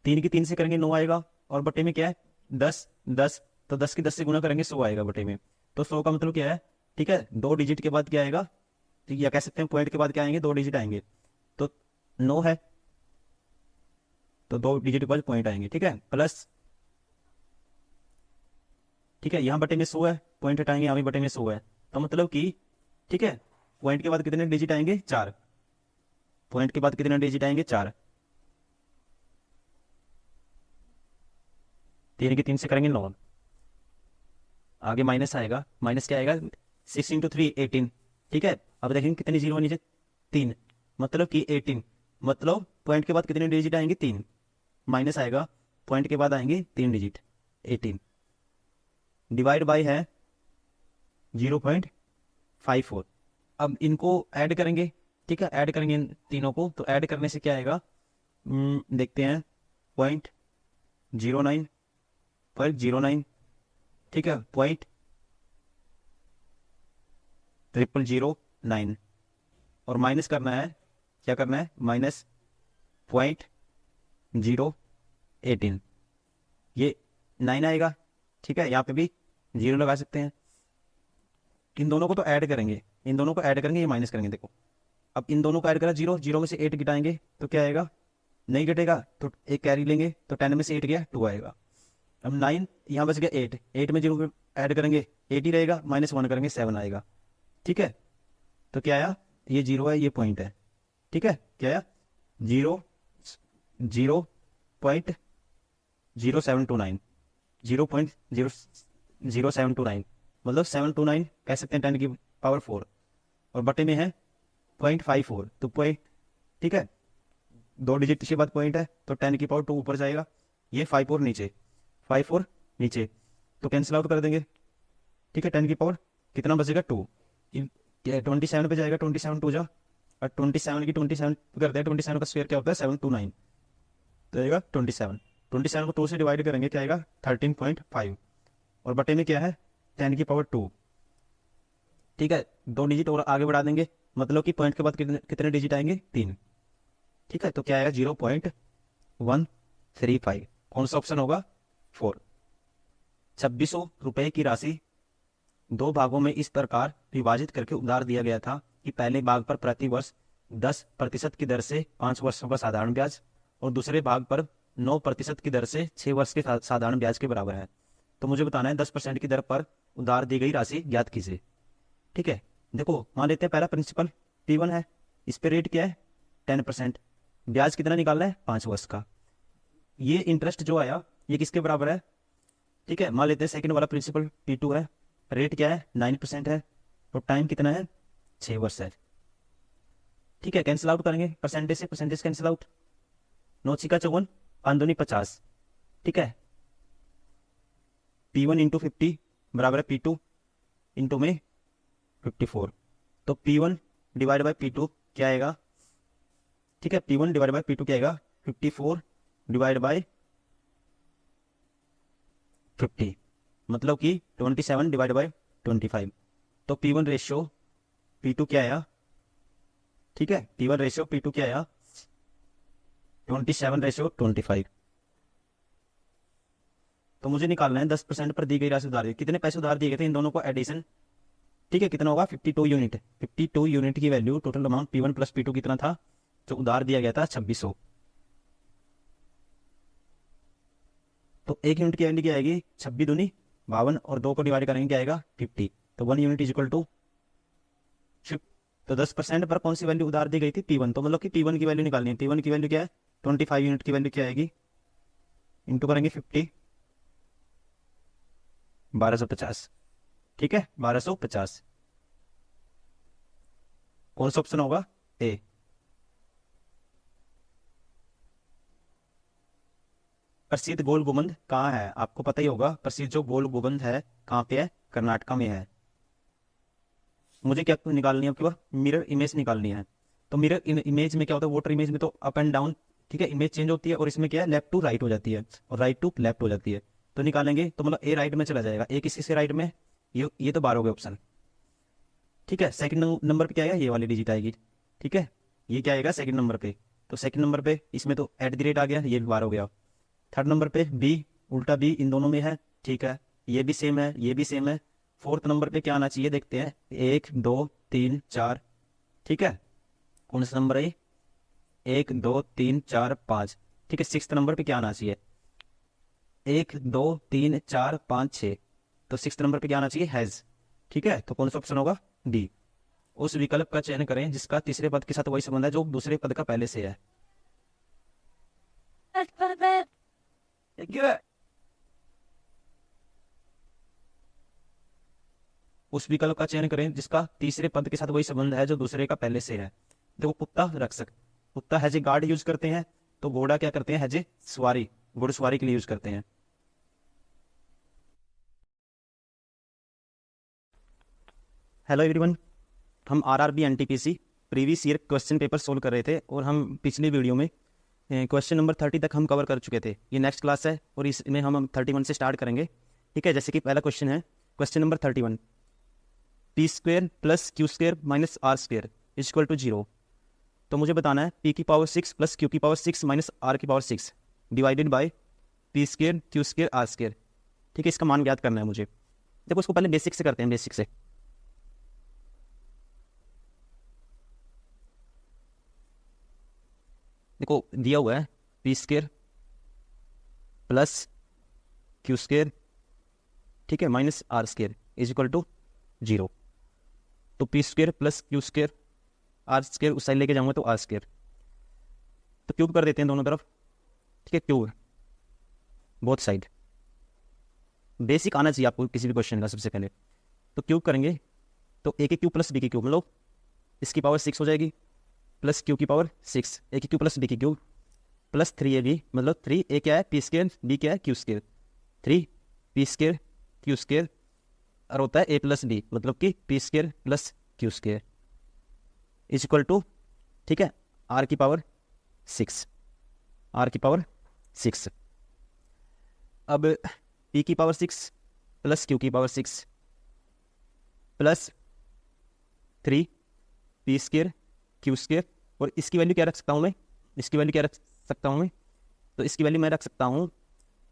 3 की 3 से करेंगे 9 आएगा, और बटे में क्या है 10, 10, तो 10 की 10 से गुणा करेंगे 100 आएगा बटे में। तो 100 का मतलब क्या है, ठीक है, 2 डिजिट के बाद क्या आएगा, ठीक है, या कह सकते हैं पॉइंट के बाद क्या आएंगे, 2 डिजिट आएंगे। तो 9 है, तो 2 डिजिट के बाद पॉइंट आएंगे। ठीक है, प्लस, ठीक है, यहाँ बटे में 100 है, पॉइंट हटाएंगे, यहाँ भी बटे में 100 है, तो मतलब कि, ठीक है, पॉइंट के बाद कितने डिजिट आएंगे, 4। पॉइंट के बाद कितने डिजिट आएंगे, 4। 3 की 3 से करेंगे 9, आगे माइनस आएगा, माइनस क्या आएगा, 6 × 3 18। ठीक है, अब देखेंगे कितनी जीरो नीचे, 3, मतलब कि 18, मतलब पॉइंट के बाद कितने डिजिट आएंगे, 3, माइनस आएगा, पॉइंट के बाद आएंगे 3 डिजिट, 18, डिवाइड बाय है 0.54। अब इनको ऐड करेंगे, ठीक है, ऐड करेंगे इन तीनों को, तो ऐड करने से क्या आएगा, देखते हैं, 0.09, 0.09, ठीक है, 0.0009, और माइनस करना है, क्या करना है, माइनस 0.018, ये 9 आएगा। ठीक है, यहाँ पे भी 0 लगा सकते हैं। इन दोनों को तो ऐड करेंगे, इन दोनों को ऐड करेंगे, ये माइनस करेंगे। देखो अब इन दोनों को ऐड करा, 0, 0 में से 8 घटाएंगे तो क्या आएगा, नहीं घटेगा तो एक कैरी लेंगे, तो 10 में से 8 गया 2 आएगा। अब 9 यहाँ बच गया 8, 8 में 0 ऐड करेंगे 8 ही रहेगा, -1 करेंगे 7 आएगा। ठीक है, तो क्या आया, ये 0 है, ये पॉइंट है। ठीक है, क्या आया, 0.0729, 0.0729, मतलब 729 कह सकते हैं 10 की पावर 4, और बटे में है 0.54, तो पॉइंट, ठीक है, 2 डिजिट के बाद पॉइंट है, तो 10 की पावर 2 ऊपर जाएगा, ये 54 नीचे, 54 नीचे, तो कैंसिल आउट कर देंगे। ठीक है, 10 की पावर कितना बचेगा, 2, 27 पे जाएगा, 27 2 जा और 27 की 27 करते हैं, 27 का स्क्वायर क्या होता है 729, तो आएगा 27। 27 को 2 से डिवाइड करेंगे क्या आएगा 13.5, और बटे में क्या है 10 की पावर 2। ठीक है, 2 डिजिट और आगे बढ़ा देंगे, मतलब कि पॉइंट के बाद कितने डिजिट आएंगे 3। ठीक है, तो क्या आएगा 0.135। कौन सा ऑप्शन होगा 4। 2600 रुपए की राशि 2 भागों में इस प्रकार विभाजित करके उधार दिया गया था कि पहले भाग पर प्रति वर्ष 10% की दर से 5 वर्षों का साधारण ब्याज और दूसरे भाग पर 9% की दर से 6 वर्ष के साधारण ब्याज के बराबर है। तो मुझे बताना है 10% की दर पर उधार दी गई राशि ज्ञात कीजिए। ठीक है, देखो मान लेते हैं पहला प्रिंसिपल P1 है, इस पे रेट क्या है 10%, ब्याज कितना निकालना है 5 वर्ष का। ये इंटरेस्ट जो आया ये किसके बराबर है। ठीक है, मान लेते हैं सेकंड वाला प्रिंसिपल P2 है, रेट क्या है 9% है, और टाइम कितना है 6 वर्ष है। ठीक है, कैंसिल आउट करेंगे, परसेंटेज से परसेंटेज कैंसिल आउट, 9 छिका 54, 5 दूनी 50। ठीक है, P1 इंटू 50 बराबर है P2 इंटू में 54, तो P1 डिवाइड बाई P2 क्या आएगा। ठीक है, P1 डिवाइड बाई P2 क्या आएगा 54 डिवाइड बाई 50, मतलब कि 27 डिवाइड बाई 25। तो P1 रेशियो P2 क्या आया। ठीक है, P1 रेशियो P2 क्या आया 27 रेशियो 25। तो मुझे निकालना है 10% पर दी गई राशि उधार, कितने पैसे उधार दिए गए थे इन दोनों को एडिशन। ठीक है, कितना होगा 52 यूनिट। 52 यूनिट की value total amount P1 plus P2 कितना था जो उधार दिया गया था 2600। तो 1 यूनिट की वैल्यू क्या आएगी 26 दूनी 52, और 2 को डिवाइड करेंगे क्या आएगा 50, तो 1 यूनिट इज इक्वल टू। तो 10% पर कौन सी वैल्यू उधार दी गई थी P1, तो मतलब कि P1 की वैल्यू निकालनी है। P1 की वैल्यू क्या है 25 यूनिट की वैल्यू क्या आएगी, इंटू करेंगे 50, 1250। ठीक है, 1250। कौन सा ऑप्शन होगा ए। प्रसिद्ध गोल गुंबद कहाँ है, आपको पता ही होगा प्रसिद्ध जो गोल गुंबद है कहाँ पे है, कर्नाटका में है। मुझे क्या निकालनी है आपके पास मिरर इमेज निकालनी है। तो मिरर इमेज में क्या होता है, वाटर इमेज में तो अप एंड डाउन, ठीक है, इमेज चेंज होती है, और इसमें क्या है लेफ्ट टू राइट हो जाती है और राइट टू लेफ्ट हो जाती है। तो निकालेंगे तो मतलब ए राइट में चला जाएगा, ए किसी से राइट में, ये तो 12 हो गए ऑप्शन। ठीक है, सेकंड नंबर पे क्या आएगा ये वाली डिजिट आएगी। ठीक है, ये क्या आएगा सेकंड नंबर पे, तो सेकंड नंबर पे इसमें तो एट द रेट आ गया, ये भी 12 हो गया। थर्ड नंबर पे बी, उल्टा बी इन दोनों में है। ठीक है, ये भी सेम है, ये भी सेम है। फोर्थ नंबर पे क्या आना चाहिए देखते हैं, 1 2 3 4। ठीक है, कौन सा नंबर है 1 2 3 4 5। ठीक है, सिक्स नंबर पे क्या आना चाहिए 1 2 3 4 5 6, तो सिक्स नंबर पे क्या आना चाहिए हैज। ठीक है, तो कौन सा ऑप्शन होगा डी। उस विकल्प का चयन करें जिसका तीसरे पद के साथ वही संबंध है जो दूसरे पद का पहले से है। उस विकल्प का चयन करें जिसका तीसरे पद के साथ वही संबंध है जो दूसरे का पहले से है। देखो कुत्ता रख सकते, कुत्ता हैज ए गार्ड यूज करते हैं, तो घोड़ा क्या करते हैं हैज ए सवारी, घुड़सवारी के लिए यूज करते हैं। हेलो एवरीवन, हम RRB NTPC previous year question paper solve कर रहे थे, और हम पिछली वीडियो में क्वेश्चन नंबर 30 तक हम कवर कर चुके थे। ये नेक्स्ट क्लास है और इसमें हम 31 से स्टार्ट करेंगे। ठीक है, जैसे कि पहला क्वेश्चन है question number 31, p square plus q square minus r square is equal to 0। तो मुझे बताना है पी की पावर 6 प्लस क्यू की पावर 6 माइनस आर की power 6 divided by p square q square r square. ठीक है, इसका मान ज्ञात करना है मुझे। देखो उसको पहले बेसिक से करते हैं, बेसिक से। देखो दिया हुआ है p square plus q square, ठीक है, minus r square is equal to 0। तो p square plus q square r square उस साइड लेके जाऊंगा तो आर स्क्वेयर, तो क्यूब कर देते हैं दोनों तरफ। ठीक है, क्यूब बोथ साइड, बेसिक आना चाहिए आपको किसी भी क्वेश्चन का सबसे पहले। तो क्यूब करेंगे तो ए की क्यूब प्लस बी की क्यूब, मतलब इसकी पावर 6 हो जाएगी, प्लस क्यू की पावर 6, ए की क्यूब प्लस बी की क्यूब प्लस 3ab, मतलब 3 ए क्या है पी स्क्वेयर, बी क्या है q square, 3 p square q square, और होता है ए प्लस बी, मतलब कि p square plus q square is equal to ठीक है, आर की पावर 6, आर की पावर 6। अब पी की पावर 6 प्लस क्यू की power 6 plus 3 p square q square, और इसकी वैल्यू क्या रख सकता हूँ मैं, इसकी वैल्यू क्या रख सकता हूँ मैं, तो इसकी वैल्यू मैं रख सकता हूँ,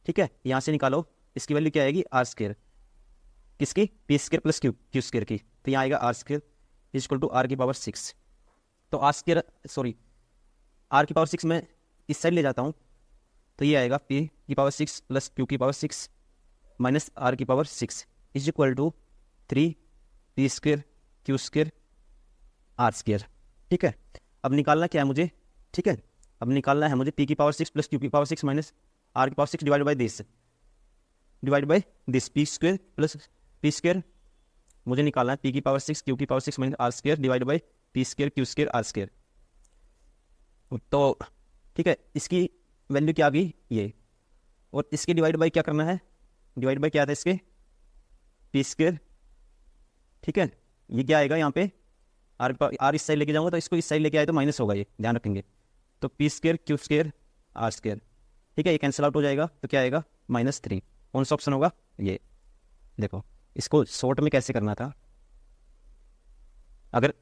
ठीक है, यहाँ से निकालो, इसकी वैल्यू क्या आएगी, आर स्क्र, किसकी, p square plus q square की, तो यहाँ आएगा r square is equal to r की पावर 6। तो आर स्क्र सॉरी आर की पावर 6 मैं इस साइड ले जाता हूँ, तो ये आएगा पी की पावर 6 प्लस क्यू की पावर 6 माइनस आर की power 6 is equal to 3 p square q square r square. ठीक है, अब निकालना क्या है मुझे, ठीक है, अब निकालना है मुझे पी की पावर 6 प्लस क्यू की पावर 6 माइनस आर की power 6 divide by this p square plus p square, मुझे निकालना है पी की पावर 6 क्यू की power 6 minus r square divide by p square q square r square. तो ठीक है, इसकी वैल्यू क्या आ गई ये, और इसके डिवाइड बाई क्या करना है, डिवाइड बाई क्या था इसके, पी स्क्र, ठीक है, ये क्या आएगा यहाँ पे, आर इस साइड लेके जाऊंगा तो इसको इस साइड लेके आए तो माइनस होगा, ये ध्यान रखेंगे, तो P square q square r square, ठीक है, ये कैंसिल आउट हो जाएगा, तो क्या आएगा -3। कौन सा ऑप्शन होगा, ये देखो, इसको शॉर्ट में कैसे करना था, अगर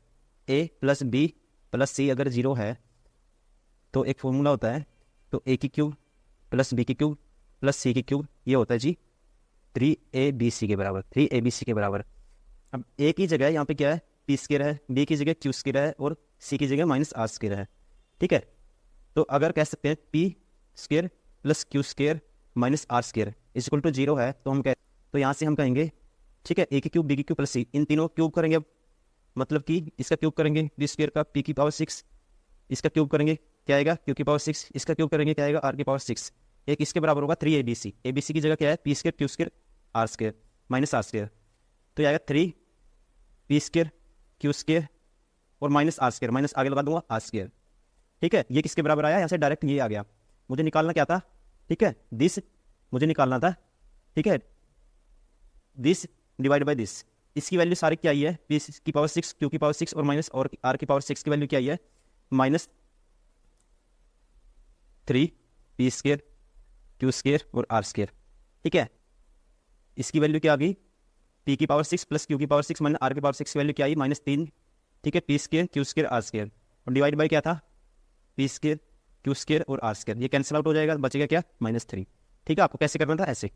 a प्लस बी प्लस सी अगर 0 है तो एक फॉर्मूला होता है, तो a की क्यूब प्लस बी की क्यूब प्लस सी की क्यूब, ये होता है जी 3abc के बराबर, 3abc के बराबर। अब a की जगह यहाँ पे क्या है, पी स्क्र है, b की जगह क्यू स्क्र है, और c की जगह माइनस आर स्क्र है, ठीक है, तो अगर कह सकते हैं p square plus q square minus r square is equal to 0 है, तो हम कह, तो यहाँ से हम कहेंगे, ठीक है, a की क्यूब बी की क्यूब प्लस सी, इन तीनों क्यूब करेंगे, अब मतलब कि इसका क्यूब करेंगे बी स्क्र का पी की पावर 6, इसका क्यूब करेंगे क्या आएगा क्यू की पावर 6, इसका क्यूब करेंगे क्या आएगा आर की पावर 6, एक इसके बराबर होगा 3abc, abc की जगह क्या है p square q square r square minus r square, तो ये आएगा 3 पी स्क्र क्यू स्क्र और माइनस आर स्क्र, माइनस आगे लगा दूंगा आर स्क्र, ठीक है, ये किसके बराबर आया, यहाँ से डायरेक्ट ये आ गया, मुझे निकालना क्या था, ठीक है, दिस मुझे निकालना था, ठीक है, दिस डिवाइड बाई दिस, इसकी वैल्यू सारी क्या आई है, पी की पावर 6 क्यू की पावर 6 और माइनस और आर की पावर 6 की वैल्यू क्या आई है, -3 पी स्क्र क्यू स्क्र और आर स्क्र, ठीक है, इसकी वैल्यू क्या आ गई, पी की पावर 6 प्लस क्यू की पावर 6 माइनस आर की पावर 6 की वैल्यू क्या आई -3, ठीक है, p square q square r square, और डिवाइड बाई क्या था, पी स्क्र क्यू स्क्र और आर स्क्र, ये कैंसिल आउट हो जाएगा, बचेगा क्या -3, ठीक है, आपको कैसे करना था, ऐसे,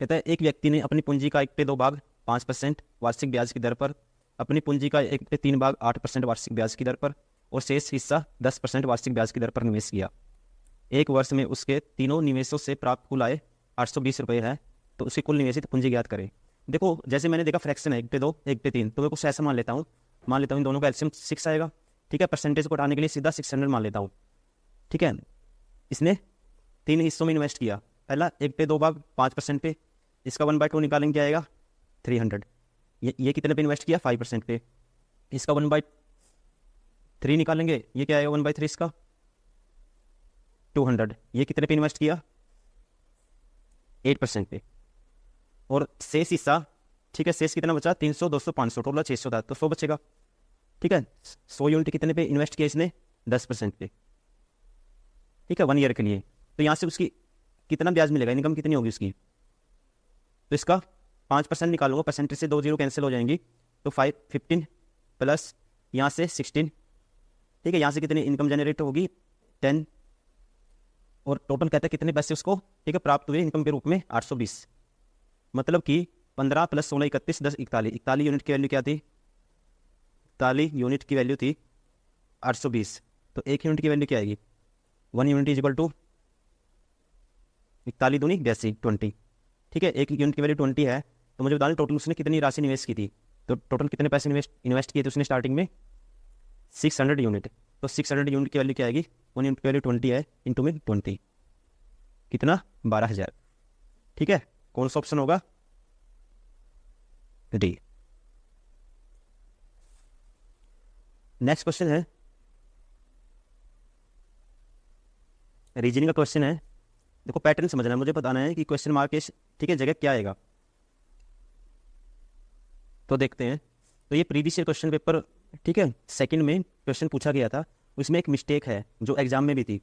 कहता है एक व्यक्ति ने अपनी पूंजी का 1/2 भाग 5% वार्षिक ब्याज की दर पर, अपनी पूंजी का 1/3 भाग 8% वार्षिक ब्याज की दर पर और शेष हिस्सा 10% वार्षिक ब्याज की दर पर निवेश किया। एक वर्ष में उसके तीनों निवेशों से प्राप्त कुल आय 820 रुपये है, तो उसकी कुल निवेशित पूंजी ज्ञात करें। देखो जैसे मैंने देखा फ्रैक्शन है 1/2 1/3, तो मैं कुछ ऐसा मान लेता हूँ इन दोनों का एलसीएम 6 आएगा, ठीक है, परसेंटेज को हटाने के लिए सीधा 600 मान लेता हूँ, ठीक है, इसने 3 हिस्सों में इन्वेस्ट किया, पहला 1/2 भाग 5% पे, इसका 1/2 निकालेंगे क्या आएगा 300, ये कितने पे इन्वेस्ट किया 5% पे, इसका 1/3 निकालेंगे, ये क्या आएगा 1/3 इसका 200, ये कितने पे इन्वेस्ट किया 8% पे, और शेष हिस्सा, ठीक है, शेष कितना बचा 300 200 500 टोटल 600 था, तो 100 बचेगा, ठीक है, 100 यूनिट कितने पे इन्वेस्ट किया इसने 10% पे, ठीक है, 1 ईयर के लिए, तो यहाँ से उसकी कितना ब्याज मिलेगा, इनकम कितनी होगी उसकी, तो इसका 5% निकालूंगा, परसेंटेज से 2 0 कैंसिल हो जाएंगी, तो 15 प्लस यहाँ से 16, ठीक है, यहाँ से कितनी इनकम जनरेट होगी 10, और टोटल कहते हैं कितने पैसे उसको, ठीक है, प्राप्त हुए इनकम के रूप में 820, मतलब कि 15 + 16 31 10 41 यूनिट की वैल्यू क्या थी, 41 यूनिट की वैल्यू थी 820, तो 1 यूनिट की वैल्यू क्या आएगी 1 यूनिट इज इक्वल टू 41 दूनी 82 20, ठीक है, 1 यूनिट की वैल्यू 20 है, तो मुझे बताना टोटल उसने कितनी राशि निवेश की थी, तो टोटल कितने पैसे इन्वेस्ट किए थे उसने स्टार्टिंग में 600 यूनिट, तो 600 यूनिट की वैल्यू क्या आएगी 1 यूनिट की वैल्यू 20 है, इंटू में 20 कितना 12,000, ठीक है, कौन सा ऑप्शन होगा डी। नेक्स्ट क्वेश्चन है रीजनिंग का क्वेश्चन है, देखो पैटर्न समझना है, मुझे बताना है कि क्वेश्चन मार्क के, ठीक है, जगह क्या आएगा, तो देखते हैं। तो ये प्रीवियस ईयर क्वेश्चन पेपर, ठीक है, सेकंड में क्वेश्चन पूछा गया था, उसमें एक मिस्टेक है जो एग्जाम में भी थी,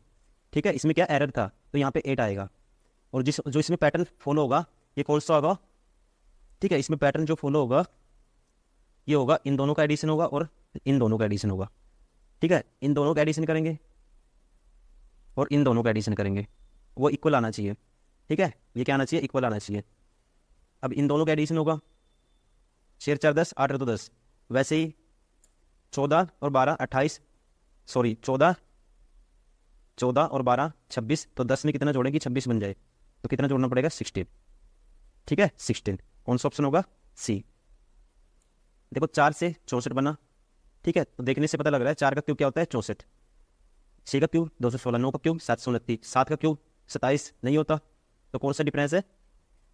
ठीक है। इसमें क्या एरर था, तो यहाँ पे 8 आएगा। और जो इसमें पैटर्न फॉलो होगा ये कौन सा होगा, ठीक है। इसमें पैटर्न जो फॉलो होगा ये होगा, इन दोनों का एडिशन होगा और इन दोनों का एडिशन होगा, ठीक है। इन दोनों का एडिशन करेंगे और इन दोनों का एडिशन करेंगे, वो इक्वल आना चाहिए, ठीक है। ये क्या आना चाहिए, इक्वल आना चाहिए। अब इन दोनों का एडिशन होगा, 6 4 10, 8 2 10, वैसे ही 14 और 12 28, सॉरी 14 और 12 26, तो 10 में कितना जोड़ेंगे, 26 बन जाए, तो कितना जोड़ना पड़ेगा, 16, ठीक है। 16 कौन सा ऑप्शन होगा, सी। देखो 4 से 64 बना, ठीक है। तो देखने से पता लग रहा है 4 का क्यूब क्या होता है, 64, 6 का क्यूब 216, 9 का क्यूब 729, 7 का क्यूब 27 नहीं होता। तो कौन सा डिफरेंस है,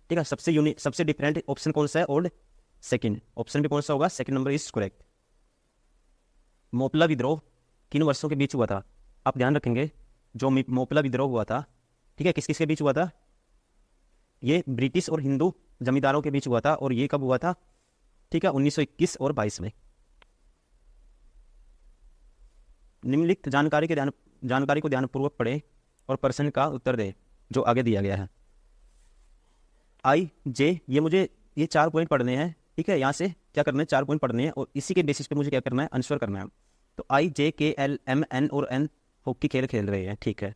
ठीक है। सबसे डिफरेंट ऑप्शन कौन सा है, ओल्ड सेकंड ऑप्शन भी कौन सा होगा, second number is correct. Moplah विद्रोह किन वर्षों के बीच हुआ था, आप ध्यान रखेंगे। जो मोपला विद्रोह हुआ था, ठीक है, किस किस के बीच हुआ था, ये ब्रिटिश और हिंदू जमींदारों के बीच हुआ था। और ये कब हुआ था, ठीक है, 1921 और 22 में। निम्नलिखित जानकारी को ध्यानपूर्वक पढ़े और प्रश्न का उत्तर दे जो आगे दिया गया है। आई जे, ये 4 पॉइंट पढ़ने हैं, ठीक है। यहाँ से क्या करना है, 4 पॉइंट पढ़ने हैं और इसी के बेसिस पे मुझे क्या करना है, आंसर करना है। तो आई जे के एल एम एन और एन हॉकी खेल खेल रहे हैं, ठीक है।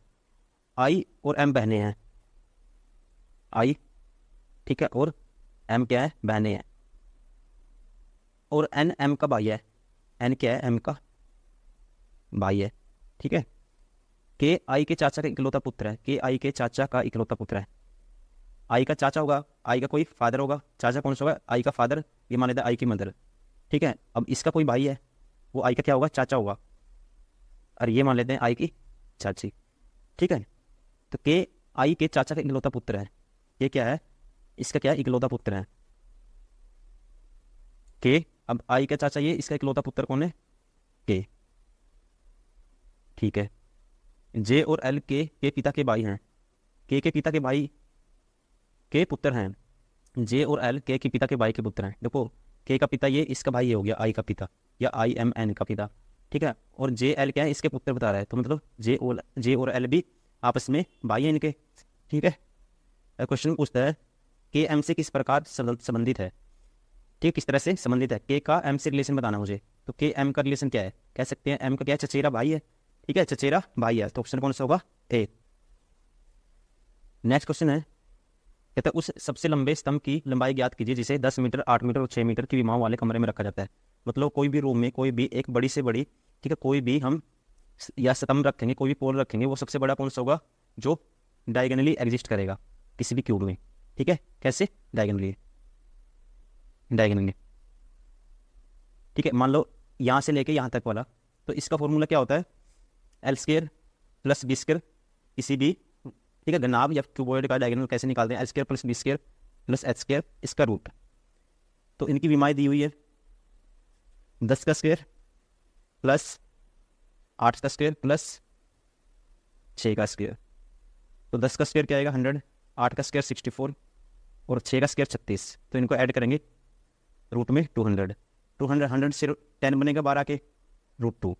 आई और एम बहने हैं, आई, ठीक है, और एम क्या है, बहने हैं। और एन एम का भाई है, एन क्या है, एम का भाई है, ठीक है। के आई के चाचा का इकलौता पुत्र है, के आई के चाचा का इकलौता पुत्र है। आई का चाचा होगा, आई का कोई फादर होगा, चाचा कौन सा होगा, आई का फादर, ये मान लेते हैं आई की मदर, ठीक है। अब इसका कोई भाई है, वो आई का क्या होगा, चाचा होगा, और ये मान लेते हैं आई की चाची, ठीक है। तो के आई के चाचा का इकलौता पुत्र है, ये क्या है, इसका क्या है, इकलौता पुत्र है के। अब आई का चाचा ये, इसका इकलौता पुत्र कौन है, के, ठीक है। जे और एल के पिता के भाई हैं, के पिता के भाई के पुत्र हैं। जे और एल के पिता के भाई के पुत्र हैं। देखो के का पिता ये, इसका भाई ये हो गया आई का पिता, या आई एम एन का पिता, ठीक है। और जे एल क्या है, इसके पुत्र बता रहा है, तो मतलब जे और एल भी आपस में भाई है इनके, ठीक है। क्वेश्चन पूछता है के एम से किस प्रकार संबंधित है, ठीक, किस तरह से संबंधित है। के का एम से रिलेशन बताना मुझे, तो के एम का रिलेशन क्या है, कह सकते हैं एम का क्या है, चचेरा भाई है, ठीक है, चचेरा भाई है। तो ऑप्शन कौन सा होगा, ए। नेक्स्ट क्वेश्चन है, कहता है उस सबसे लंबे स्तंभ की लंबाई ज्ञात कीजिए जिसे 10 मीटर, 8 मीटर और 6 मीटर की विमाओं वाले कमरे में रखा जाता है। मतलब कोई भी रूम में कोई भी एक बड़ी से बड़ी, ठीक है, कोई भी हम या स्तंभ रखेंगे, कोई भी पोल रखेंगे, वो सबसे बड़ा कौन सा होगा, जो डायगोनली एग्जिस्ट करेगा किसी भी क्यूब में, ठीक है। कैसे, डायगोनली, ठीक है। मान लो यहाँ से लेके यहाँ तक वाला, तो इसका फॉर्मूला क्या होता है, l square plus b square, किसी भी, ठीक है, घनाभ या क्यूबॉइड का डायगोनल कैसे निकालते हैं, l square plus b square plus h square, इसका रूट। तो इनकी विमाएं दी हुई है, 10 का स्क्वायर प्लस 8 का स्क्वायर प्लस 6 का स्क्वायर। तो 10 का स्क्वायर क्या आएगा, 100, 8 का स्क्वायर 64 और 6 का स्क्वायर 36। तो इनको ऐड करेंगे, रूट में 200, 100 से 10 बनेगा 12 के, रूट 2,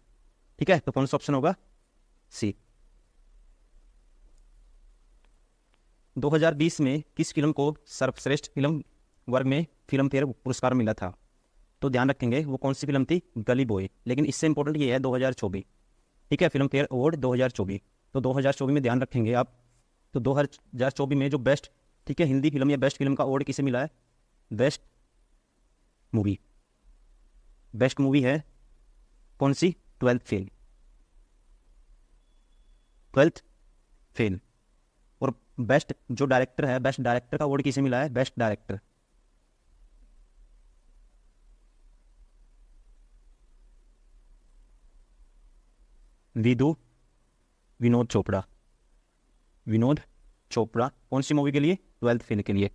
ठीक है। तो कौन सा ऑप्शन होगा, सी। 2020 में किस फिल्म को सर्वश्रेष्ठ फिल्म वर्ग में फिल्म फेयर पुरस्कार मिला था, तो ध्यान रखेंगे वो कौन सी फिल्म थी, गली बॉय। लेकिन इससे इंपॉर्टेंट ये है 2024, ठीक है, फिल्म फेयर अवार्ड 2024। तो 2024 में ध्यान रखेंगे आप, तो 2024 में जो बेस्ट, ठीक है, हिंदी फिल्म या बेस्ट फिल्म का अवार्ड किसे मिला है, बेस्ट मूवी, बेस्ट मूवी है कौन सी, 12th फेल, 12th फेल। और बेस्ट जो डायरेक्टर है, बेस्ट डायरेक्टर का अवार्ड किसे मिला है, बेस्ट डायरेक्टर, विनोद चोपड़ा, विनोद चोपड़ा कौन सी मूवी के लिए, 12th फेल के लिए।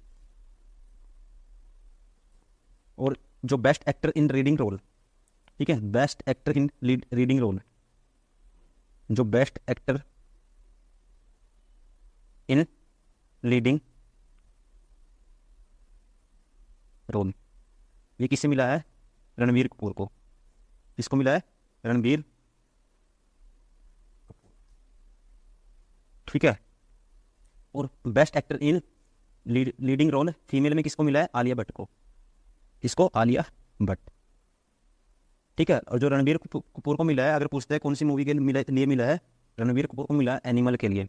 और जो best actor in reading role, ठीक है, best actor in reading role, जो best actor in leading role, ये किससे मिला है? रणबीर कपूर को। किसको मिला है? रणबीर, ठीक है। और best actor in leading role female में किसको मिला है? आलिया भट्ट को। किसको? आलिया भट्ट, ठीक है। और जो रणबीर कपूर को मिला है, अगर पूछते हैं कौन सी मूवी के लिए मिला है, रणबीर कपूर को मिला है एनिमल के लिए,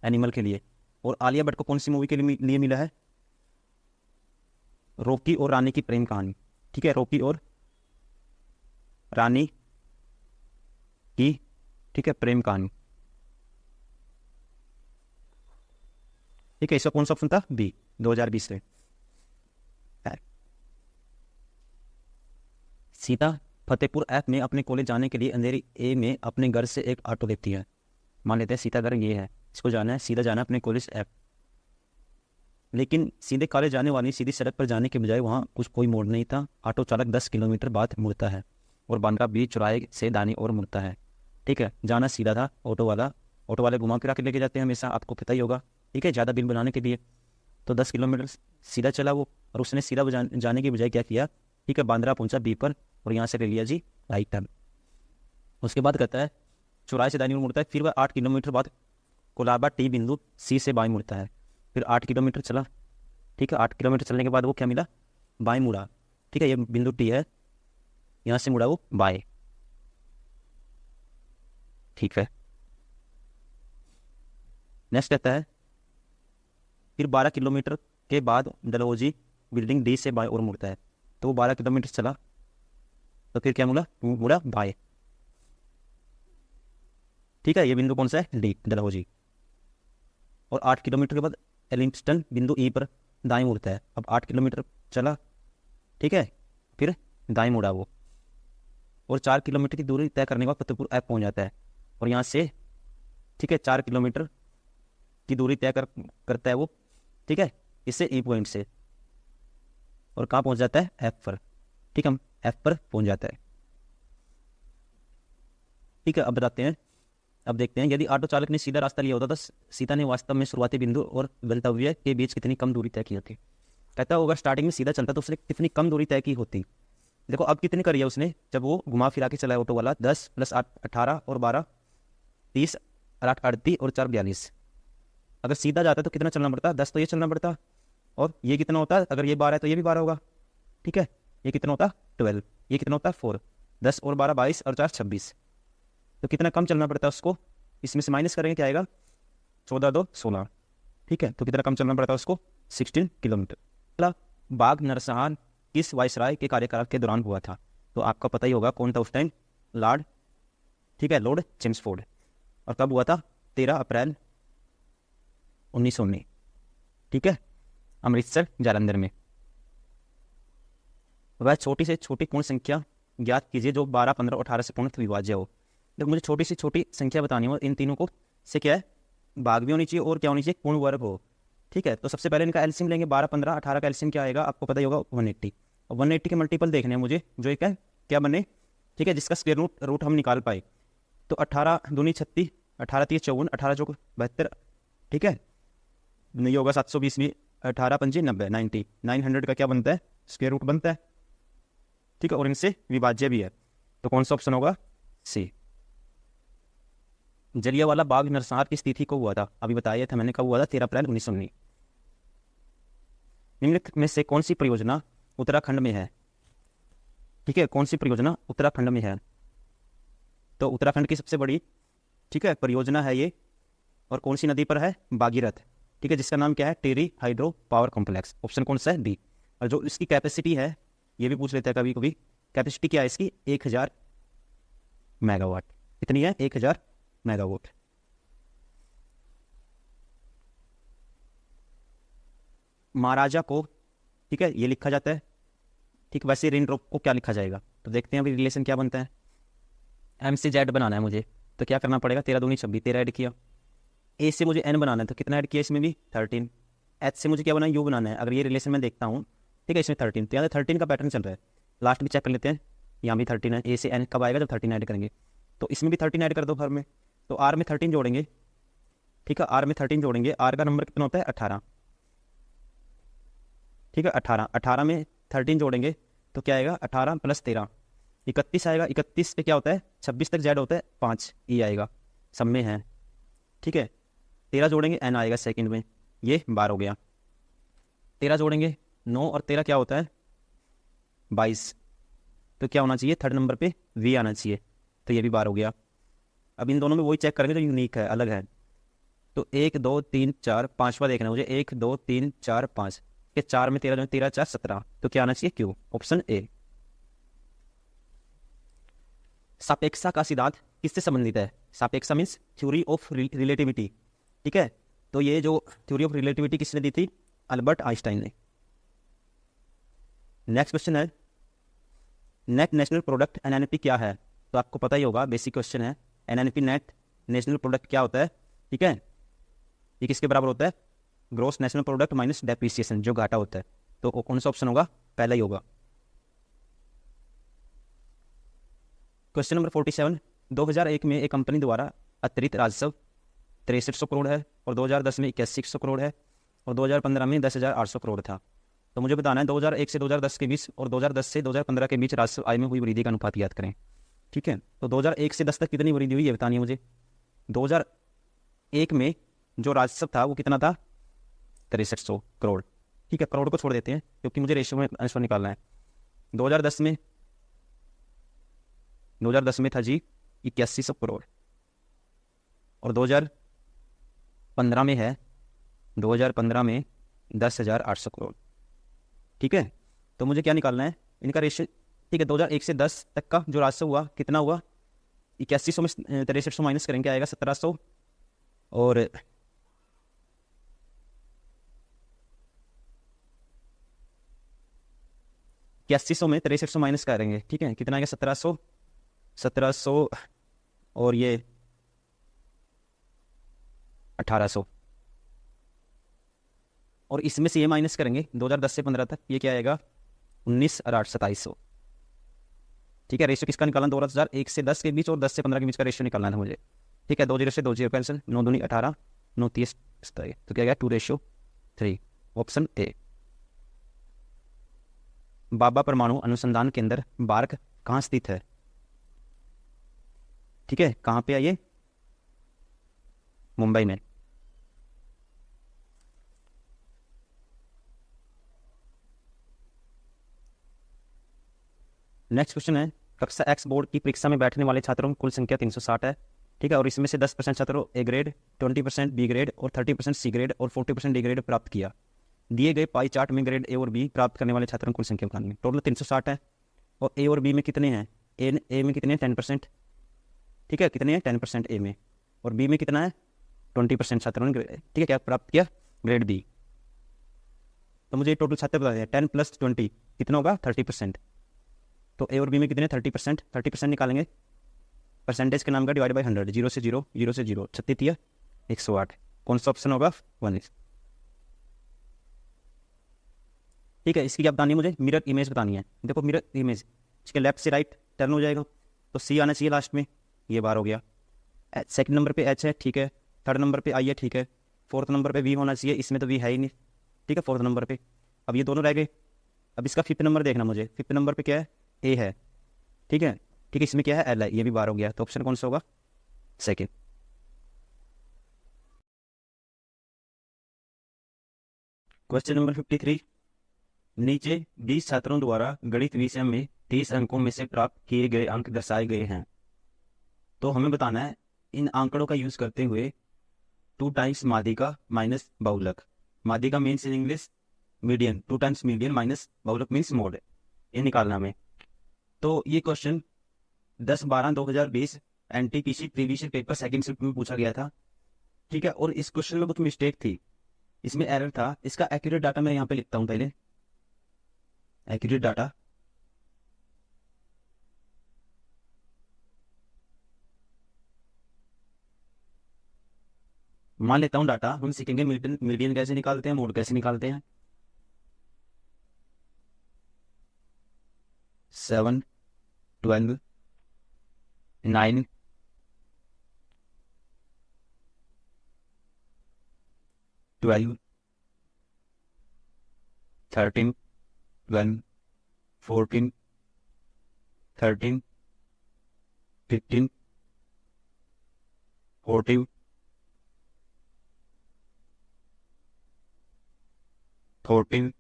एनिमल के लिए। और आलिया भट्ट को कौन सी मूवी के लिए मिला है? रॉकी और रानी की प्रेम कहानी, ठीक है। रॉकी और रानी की, ठीक है, प्रेम कहानी, ठीक है। इसका कौन सा ऑप्शन था? बी, 2020 से। सीता फतेहपुर ऐप में अपने कॉलेज जाने के लिए अंधेरी ए में अपने घर से एक ऑटो लेती है। मान लेते हैं सीता घर ये है, इसको जाना है, सीधा जाना है अपने कॉलेज ऐप। लेकिन सीधे कॉलेज जाने वाली सीधी सड़क पर जाने के बजाय वहाँ कुछ कोई मोड़ नहीं था। ऑटो चालक 10 किलोमीटर बाद मुड़ता है और बांद्रा बीच चौराहे से दानी और मुड़ता है, ठीक है। जाना सीधा था। ऑटो वाले घुमा फिरा के लेके जाते हैं हमेशा, आपको पता ही होगा, ठीक है, ज़्यादा बिल बनाने के लिए। तो 10 किलोमीटर सीधा चला वो, और उसने सीधा जाने की बजाय क्या किया, ठीक है, बांद्रा पहुंचा बी पर, और यहाँ से ले लिया जी राइट टर्न। उसके बाद कहता है चौराहे से दाईं ओर मुड़ता है। फिर वह 8 किलोमीटर बाद कोलाबा टी बिंदु सी से बाईं मुड़ता है। फिर 8 किलोमीटर चला, ठीक है। 8 किलोमीटर चलने के बाद वो क्या मिला? बाईं मुड़ा, ठीक है। ये बिंदु टी है, यहाँ से मुड़ा वो बाएं, ठीक है। नेक्स्ट कहता है फिर 12 किलोमीटर के बाद डलहौजी बिल्डिंग डी से बाएं ओर मुड़ता है। तो वो 12 किलोमीटर चला, तो फिर क्या मुड़ा बाएं, ठीक है। ये बिंदु कौन सा है? डी, डलहौजी। और 8 किलोमीटर के बाद एलिम्पस्टन बिंदु ई पर दाएं मुड़ता है। अब 8 किलोमीटर चला, ठीक है, फिर दाएं मुड़ा वो, और 4 किलोमीटर की दूरी तय करने के बाद फतेहपुर ऐप पहुंच जाता है। और यहाँ से, ठीक है, 4 किलोमीटर की दूरी तय करता है वो, ठीक है, इससे ई पॉइंट से। और कहाँ पहुंच जाता है? एफ पर, ठीक है, हम एफ पर पहुंच जाता है, ठीक है। अब बताते हैं, अब देखते हैं यदि ऑटो चालक ने सीधा रास्ता लिया होता तो सीता ने वास्तव में शुरुआती बिंदु और गंतव्य के बीच कितनी कम दूरी तय की होती। कहता होगा स्टार्टिंग में सीधा चलता तो उसने कितनी कम दूरी तय की होती। देखो अब कितनी करी है उसने, जब वो घुमा फिरा के चला ऑटो वाला, 10 + 8 18 और 12 30 और 8 38 और 4 42। अगर सीधा जाता तो कितना चलना पड़ता? 10 तो ये चलना पड़ता, और ये कितना होता है? अगर ये 12 है तो ये भी 12 होगा, ठीक है। ये कितना होता? 12। ये कितना होता? 4। 10 और 12 22 और 4 26। तो कितना कम चलना पड़ता है उसको? इसमें से माइनस करेंगे क्या आएगा? 14 2 16, ठीक है। तो कितना कम चलना पड़ता है उसको? 16 किलोमीटर। बाघ नरसंहार किस वायसराय के कार्यकाल के दौरान हुआ था? तो आपका पता ही होगा कौन था उस टाइम, लॉर्ड, ठीक है, लॉर्ड चेम्सफोर्ड। और कब हुआ था? 13 अप्रैल 1919, ठीक है, अमृतसर जालंधर में। वह छोटी से छोटी पूर्ण संख्या ज्ञात कीजिए जो 12 15 18 से पूर्ण विभाज्य हो। जब मुझे छोटी से छोटी संख्या बतानी हो, इन तीनों को से क्या है, भाग भी होनी चाहिए और क्या होनी चाहिए, पूर्ण वर्ग हो, ठीक है। तो सबसे पहले इनका एलसीएम लेंगे, 12 15 18 का एलसीएम क्या आएगा, आपको पता ही होगा 180। और 180 के मल्टीपल देखने हैं मुझे, जो एक है क्या बने, ठीक है, जिसका स्क्वायर रूट हम निकाल पाए। तो 18 दूनी 36, 18 3 54, 18 चौक 72, ठीक है, नहीं होगा 720 में, 18 5 90, 90 900 का क्या बनता है, स्क्वायर रूट बनता है, ठीक है। और इनसे विभाज्य भी है, तो कौन सा ऑप्शन होगा? सी। जलियांवाला बाग नरसंहार की तिथि को हुआ था? अभी बताया था मैंने, कब हुआ था? 13 अप्रैल 1919। निम्नलिखित में से कौन सी परियोजना उत्तराखंड में है? ठीक है, कौन सी परियोजना उत्तराखंड में है? तो उत्तराखंड की सबसे बड़ी, ठीक है, परियोजना है ये, और कौन सी नदी पर है? भागीरथ, ठीक है, जिसका नाम क्या है? टेरी हाइड्रो पावर कॉम्प्लेक्स। ऑप्शन कौन सा है? डी। और जो इसकी कैपेसिटी है, ये भी पूछ लेता है कभी कभी, कैपेसिटी क्या है इसकी? 1000 मेगावाट। कितनी है? 1000 मेगावाट। महाराजा को, ठीक है, ये लिखा जाता है, ठीक, वैसे रेन ड्रॉप को क्या लिखा जाएगा? तो देखते हैं अभी रिलेशन क्या बनता है। एम से जेड बनाना है मुझे, तो क्या करना पड़ेगा? 13 दूनी 26, 13 ऐड किया। ए से मुझे एन बनाना है, तो कितना ऐड किया इसमें भी? 13। एच से मुझे क्या बनाना है? यू बनाना है। अगर ये रिलेशन मैं देखता हूँ, ठीक है, इसमें 13, तो यहाँ 13 का पैटर्न चल रहा है। लास्ट भी चेक कर लेते हैं, यहाँ भी 13 है। ए से एन कब आएगा? जब 13 ऐड करेंगे। तो इसमें भी 13 ऐड कर दो हर में, तो आर में 13 जोड़ेंगे, ठीक है, आर में 13 जोड़ेंगे। आर का नंबर कितना होता है? 18, ठीक है, 18 में 13 जोड़ेंगे तो क्या आएगा 18 + 13 31 आएगा। 31 पे क्या होता है 26 तक Z होता है 5 E आएगा, सब में है, ठीक है। 13 जोड़ेंगे N आएगा सेकंड में, ये बार हो गया। 13 जोड़ेंगे 9 और 13 क्या होता है 22, तो क्या होना चाहिए थर्ड नंबर पे V आना चाहिए, तो ये भी बार हो गया। अब इन दोनों में वही चेक करेंगे जो यूनिक है, अलग है। तो 1 2 3 4 5वां देखना है मुझे, 1 2 3 4 5 के 4 में 13 जो 13 4 17, तो क्या आना चाहिए Q, ऑप्शन ए। सापेक्षा का सिद्धांत किससे संबंधित है? सापेक्षा मीन्स थ्योरी ऑफ रिलेटिविटी, ठीक है। तो ये जो थ्योरी ऑफ रिलेटिविटी किसने दी थी? अल्बर्ट आइंस्टाइन ने। नेक्स्ट क्वेश्चन है नेट नेशनल प्रोडक्ट एनएनपी क्या है? तो आपको पता ही होगा, बेसिक क्वेश्चन है। एनएनपी नेट नेशनल प्रोडक्ट क्या होता है, ठीक है। ये किसके बराबर होता है? Gross national product minus depreciation, जो घाटा होता है। तो कौन सा ऑप्शन होगा? पहला ही होगा। क्वेश्चन नंबर 47, 2001 में एक कंपनी द्वारा अतिरिक्त राजस्व 6300 करोड़ है, और 2010 में 8100 करोड़ है, और 2015 में 10,800 करोड़ था। तो मुझे बताना है 2001 से 2010 के बीच और 2010 से 2015 के बीच राजस्व आय में हुई वृद्धि का अनुपात याद करें, ठीक है। तो 2001 से 10 तक कितनी वृद्धि हुई ये बतानी है मुझे। 2001 में जो राजस्व था वो कितना था? 6300 करोड़, ठीक है। करोड़ को छोड़ देते हैं क्योंकि मुझे रेशियो में आंसर निकालना है। 2010 में था जी 8100 करोड़, और 2015 में है 2015 में 10,800 करोड़, ठीक है। तो मुझे क्या निकालना है इनका रेशियो, ठीक है। 2001 से 10 तक का जो राजस्व हुआ कितना हुआ? 8100 में 6300 माइनस करेंगे आएगा 1700, और 8100 में 6300 माइनस करेंगे, ठीक है। कितना आएगा? 1700 और ये 1800, और इसमें से ये माइनस करेंगे 2010 से 15 तक, ये क्या आएगा? 19 और 8 2700, ठीक है। रेशियो किसका निकालना? 2001 से 10 के बीच और 10 से 15 के बीच का रेशियो निकालना है मुझे, ठीक है। 2 0 से 2 0 कैंसिल, 9 दूनी 18, 9 30, तो क्या गया 2:3, ऑप्शन ए। बाबा परमाणु अनुसंधान केंद्र बार्क कहाँ स्थित है? ठीक है, कहाँ पे है ये? मुंबई में। नेक्स्ट क्वेश्चन है, कक्षा एक्स बोर्ड की परीक्षा में बैठने वाले छात्रों की कुल संख्या 360 है, ठीक है। और इसमें से 10% छात्रों ए ग्रेड, 20% बी ग्रेड और 30% सी ग्रेड और 40% डी ग्रेड प्राप्त किया। दिए गए पाई चार्ट में ग्रेड ए और बी प्राप्त करने वाले छात्रों की कुल संख्या बतानी है। टोटल 360 है, और ए और बी में कितने हैं? ए में कितने हैं? 10%, ठीक है। कितने हैं? 10% ए में, और बी में कितना है? 20% छात्रों ने, ठीक है, क्या प्राप्त किया? Grade B. तो मुझे टोटल छात्र बता दें, 10 + 20 कितना होगा? 30%। तो ए और बी में कितने? 30%। 30% निकालेंगे, परसेंटेज के नाम का डिवाइड बाई 100, 0 से 0, 0 से 0, 36 108। कौन सा ऑप्शन होगा? 1। ठीक है, इसकी क्या बतानी है मुझे? मिरर इमेज बतानी है। देखो मिरर इमेज, इसके लेफ्ट से राइट टर्न हो जाएगा, तो सी आना चाहिए लास्ट में, ये बार हो गया। सेकंड नंबर पे एच है, ठीक है। थर्ड नंबर पे आई है, ठीक है। फोर्थ नंबर पे वी होना चाहिए, इसमें तो वी है ही नहीं, ठीक है, फोर्थ नंबर पे। अब ये दोनों रह गए। अब इसका फिफ्थ नंबर देखना मुझे, फिफ्थ नंबर पे क्या है? ए है, ठीक है, ठीक है। इसमें क्या है? एल है, ये भी बार हो गया। तो ऑप्शन कौन सा होगा? सेकेंड। क्वेश्चन नंबर 53, नीचे 20 छात्रों द्वारा गणित विषय में 30 अंकों में से प्राप्त किए गए अंक दर्शाए गए हैं। तो हमें बताना है इन आंकड़ों का यूज करते हुए 2 टाइम्स माध्यिका माइनस बहुलक, माध्यिका means in English median, 2 times median minus बहुलक मीन्स मोड, ये निकालना हमें। तो ये question 10/12/2020 NTPC previous paper second shift में पूछा गया था, ठीक है। और इस क्वेश्चन में कुछ मिस्टेक थी, इसमें एरर था। इसका एक्यूरेट डाटा मैं यहाँ पे लिखता हूँ पहले। एक्यूरेट डाटा, मान लेता हूँ डाटा। हम सीखेंगे मीडियन, मीडियन कैसे निकालते हैं, मोड कैसे निकालते हैं। 7 12 9 12 13 12 14, 13, 15, 14, 14,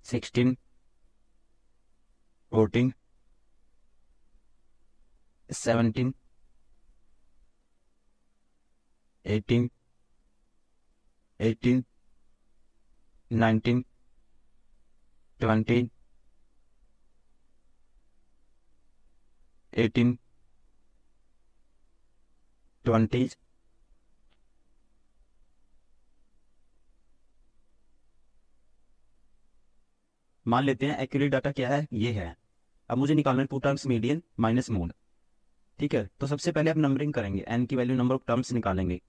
16, 14, 17, 18, 18, 19, 20, 18, 20, मान लेते हैं एक्यूरेट डाटा क्या है, ये है। अब मुझे निकालना है two terms median minus mode. ठीक है, तो सबसे पहले आप नंबरिंग करेंगे, एन की वैल्यू नंबर ऑफ टर्म्स निकालेंगे।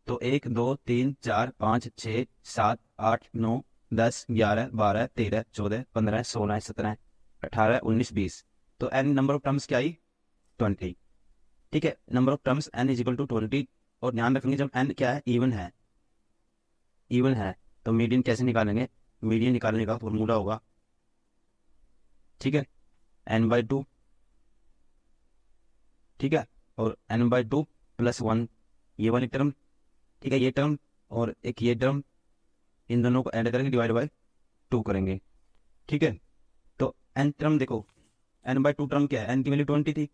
तो 1 2 3 4 5 6 7 8 9 10 11 12 13 14 15 16 17 18 19 20। तो एन नंबर ऑफ टर्म्स क्या आई? 20। ठीक है, number of terms n is equal to 20। और ध्यान रखेंगे जब एन क्या है, इवन है, इवन है, तो मीडियन कैसे निकालेंगे? मीडियन निकालने का फॉर्मूला होगा, ठीक है, एन बाई 2, ठीक है, और एन बाई 2 प्लस 1, ये वाली टर्म, ठीक है, ये टर्म और एक ये टर्म, इन दोनों को ऐड करेंगे, डिवाइड बाय 2 करेंगे। ठीक है, तो एन टर्म देखो, एन बाई 2 टर्म क्या है, एन की वैल्यू 20 थी,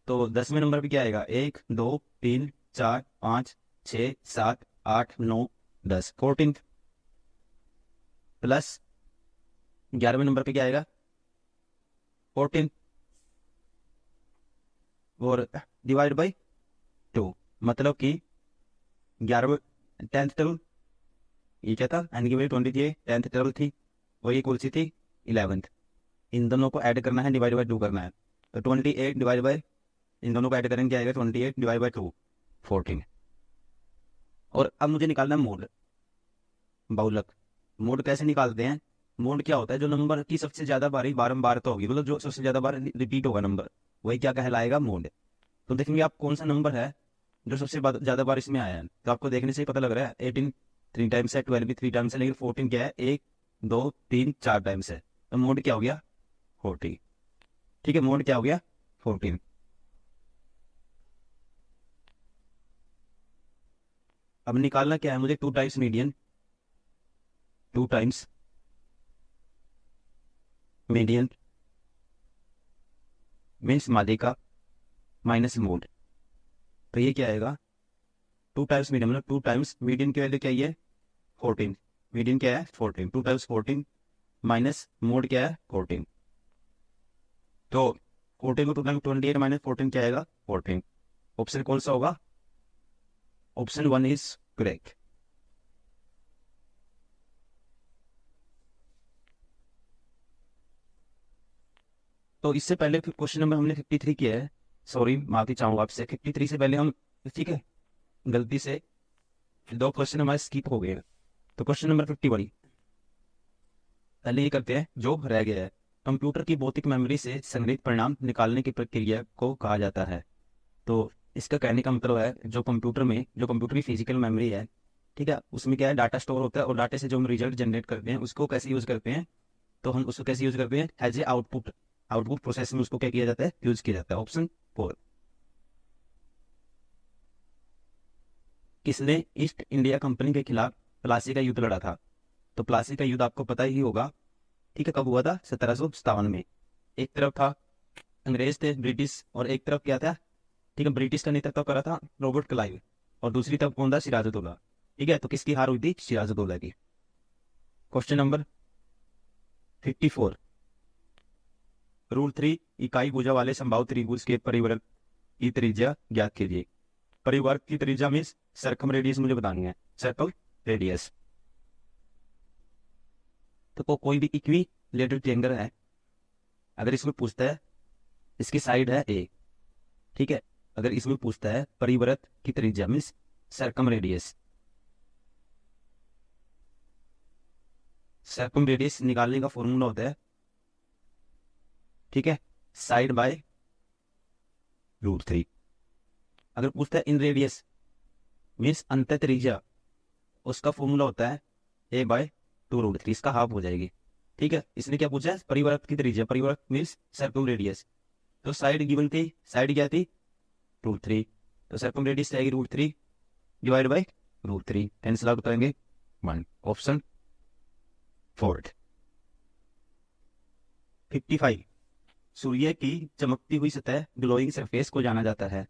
तो 10वें नंबर पे क्या आएगा? 1 2 3 4 5 6 7 8 9 10, 14 प्लस 11वें नंबर पे क्या आएगा? 14 और डिवाइड बाई 2, मतलब कि 11वें 10th टर्म, ये क्या था, एन की वैल्यू 20 थी, 10th टर्म थी, और ये कौन सी थी? 11th। इन दोनों को ऐड करना है, डिवाइड बाई 2 करना है, तो 28 डिवाइड बाई, इन दोनों को ऐड करेंगे क्या आएगा? 28 डिवाइड बाई 2, 14। और अब मुझे निकालना है मोड, बहुलक। मोड कैसे निकालते हैं? मोड क्या होता है? जो नंबर की सबसे ज्यादा बारी बारंबार तो होगी, मतलब जो सबसे ज्यादा बार रिपीट होगा नंबर, वही क्या कहलाएगा? मोड। तो देखेंगे आप कौन सा नंबर है जो सबसे ज्यादा बार इसमें आया है, तो आपको देखने से ही पता लग रहा है 18 3 टाइम्स है, 12 भी 3 टाइम्स है, लेकिन 14 क्या है? 1 2 3 4 टाइम्स है, तो मोड क्या हो गया? 14। ठीक है, मोड क्या हो गया? 14। अब निकालना क्या है मुझे? 2 times median, 2 times median means माध्यिका माइनस मोड। तो ये क्या आएगा? 2 टाइम्स मीडियन, मतलब 2 टाइम्स मीडियन की वैल्यू क्या है? 14। मीडियन क्या है? 14, 2 टाइम्स 14 माइनस मोड क्या है? 14। तो 14 को 2 टाइम्स 28 माइनस 14 क्या आएगा? 14। ऑप्शन कौन सा होगा? Option 1 is correct. तो इससे पहले क्वेश्चन नंबर हमने 53 किया है, सॉरी माफी चाहूंगा आपसे, 53 से पहले हम, ठीक है, गलती से 2 क्वेश्चन हमारे स्किप हो गए। तो क्वेश्चन नंबर 51 पहले ये करते हैं जो रह गया है। कंप्यूटर की भौतिक मेमोरी से संग्रहित परिणाम निकालने की प्रक्रिया को कहा जाता है। तो इसका कहने का मतलब है जो कंप्यूटर में, जो कंप्यूटर की फिजिकल मेमोरी है, ठीक है, उसमें क्या है? डाटा स्टोर होता है, और डाटे से जो हम रिजल्ट जनरेट करते हैं उसको कैसे यूज करते हैं? तो हम उसको कैसे यूज करते हैं? As a output, output process में उसको क्या किया जाता है? यूज किया जाता है। ऑप्शन 4। किसने ईस्ट इंडिया कंपनी के खिलाफ प्लासी का युद्ध लड़ा था? तो प्लासी का युद्ध आपको पता ही होगा, ठीक है, कब हुआ था? 1757 में। एक तरफ था अंग्रेज थे, ब्रिटिश, और एक तरफ क्या था? ठीक है, ब्रिटिश का नेतृत्व करा था रॉबर्ट क्लाइव, और दूसरी तरफ कौन था? सिराजुद्दौला। ठीक है, तो किसकी हार हुई थी? सिराजुद्दौला की। क्वेश्चन नंबर 54, रूल 3, इकाई भुजा वाले समबाहु त्रिभुज के परिवर्त की त्रिज्या ज्ञात कीजिए। परिवर्त की त्रिज्या मीन्स सर्कम रेडियस मुझे बतानी है, सर्कम रेडियस। तो कोई भी इक्विलेटरल ट्रायंगल है, अगर इसमें पूछता है, इसकी साइड है ए, ठीक है, अगर इसमें पूछता है परिवर्त की त्रिज्या means circum radius, circum radius निकालने का फॉर्मूला होता है, ठीक है, साइड बाय रूट 3। अगर पूछता है इन रेडियस मीन्स अंत त्रिज्या, उसका फॉर्मूला होता है ए बाय 2 रूट 3, इसका हाफ हो जाएगी। ठीक है, इसने क्या पूछा है, परिवर्त की त्रिज्या, परिवर्त मीन्स सर्कम रेडियस। तो साइड गिवन थी, साइड क्या थी, √3, तो सर्कम रेडियस आएगी √3 डिवाइड बाई √3, कैंसिल आउट करेंगे 1, ऑप्शन 4। 55, सूर्य की चमकती हुई सतह ग्लोइंग सरफेस को जाना जाता है।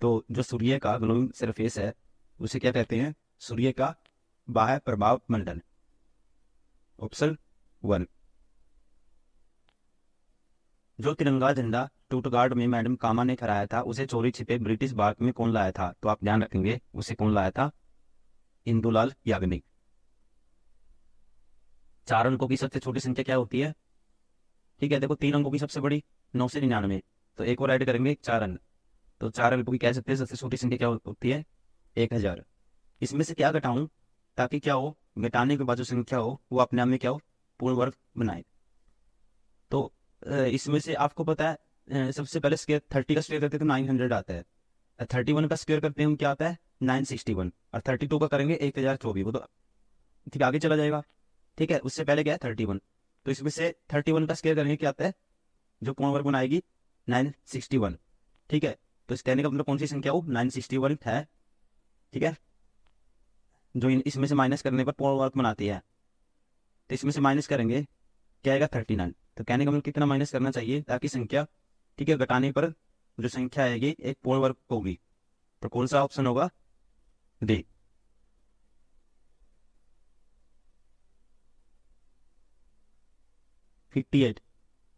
तो जो सूर्य का ग्लोइंग सरफेस है उसे क्या कहते हैं, सूर्य का बाह्य प्रभाव मंडल, ऑप्शन 1। जो तिरंगा झंडा स्टुटगार्ट में मैडम कामा ने फहराया था उसे चोरी छिपे ब्रिटिश भारत में कौन लाया था, तो आप ध्यान रखेंगे उसे कौन लाया था, इंदुलाल याग्निक। 4 अंकों की सबसे छोटी संख्या क्या होती है, ठीक है, देखो 3 अंकों की सबसे बड़ी 9 से 99, तो एक और ऐड करेंगे 4 अंक, तो 4 अंकों की कह सकते हैं सबसे छोटी संख्या क्या होती है, 1000। इसमें से क्या घटाऊं ताकि क्या हो, घटाने के बाद जो संख्या हो वो अपने आप में क्या हो, पूर्ण वर्ग बनाए। तो इसमें से आपको पता है सबसे पहले स्क्वायर 30 का स्क्वायर करते हैं तो 900 आता है, 31 का स्क्वायर करते हैं क्या आता है 961, और 32 का करेंगे 1024, वो तो ठीक आगे चला जाएगा। ठीक है, उससे पहले क्या है 31, तो इसमें से 31 का स्क्वायर करेंगे क्या आता है, जो पूर्ण वर्ग बनाएगी 961। ठीक है, तो इस कहने का मतलब कौन सी संख्या हो, 961 है। ठीक है, जो इसमें से माइनस करने पर पूर्ण वर्ग बनाती है, तो इसमें से माइनस करेंगे क्या आएगा 39। तो कहने का मतलब कितना माइनस करना चाहिए ताकि संख्या, ठीक है, घटाने पर जो संख्या आएगी एक पूर्ण वर्ग होगी, तो कौन सा ऑप्शन होगा, डी।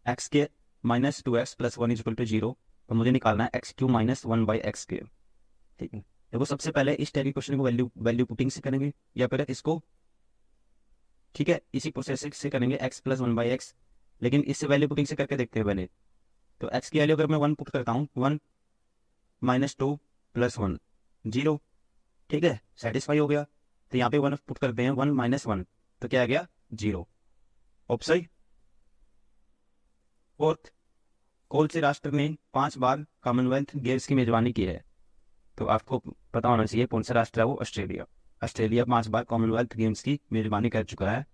एक्स के माइनस 2x प्लस 1 इज 0, तो मुझे निकालना है x³ - 1/x²। ठीक है, देखो सबसे पहले इस टाइप के क्वेश्चन को वैल्यू वैल्यू पुटिंग से करेंगे या फिर इसको, ठीक है, इसी प्रोसेस से करेंगे x + 1/x, लेकिन इससे वैल्यू पुटिंग से करके देखते हैं पहले। तो x की वैल्यू अगर मैं 1 पुट करता हूँ, 1 - 2 + 1 0, ठीक है, सेटिस्फाई हो गया। तो यहाँ पे 1 पुट करते हैं, 1 - 1, तो क्या आ गया 0, ऑप्शन 4। कौन से राष्ट्र ने 5 बार कॉमनवेल्थ गेम्स की मेजबानी की है, तो आपको पता होना चाहिए कौन सा राष्ट्र है वो, ऑस्ट्रेलिया। ऑस्ट्रेलिया 5 बार कॉमनवेल्थ गेम्स की मेजबानी कर चुका है,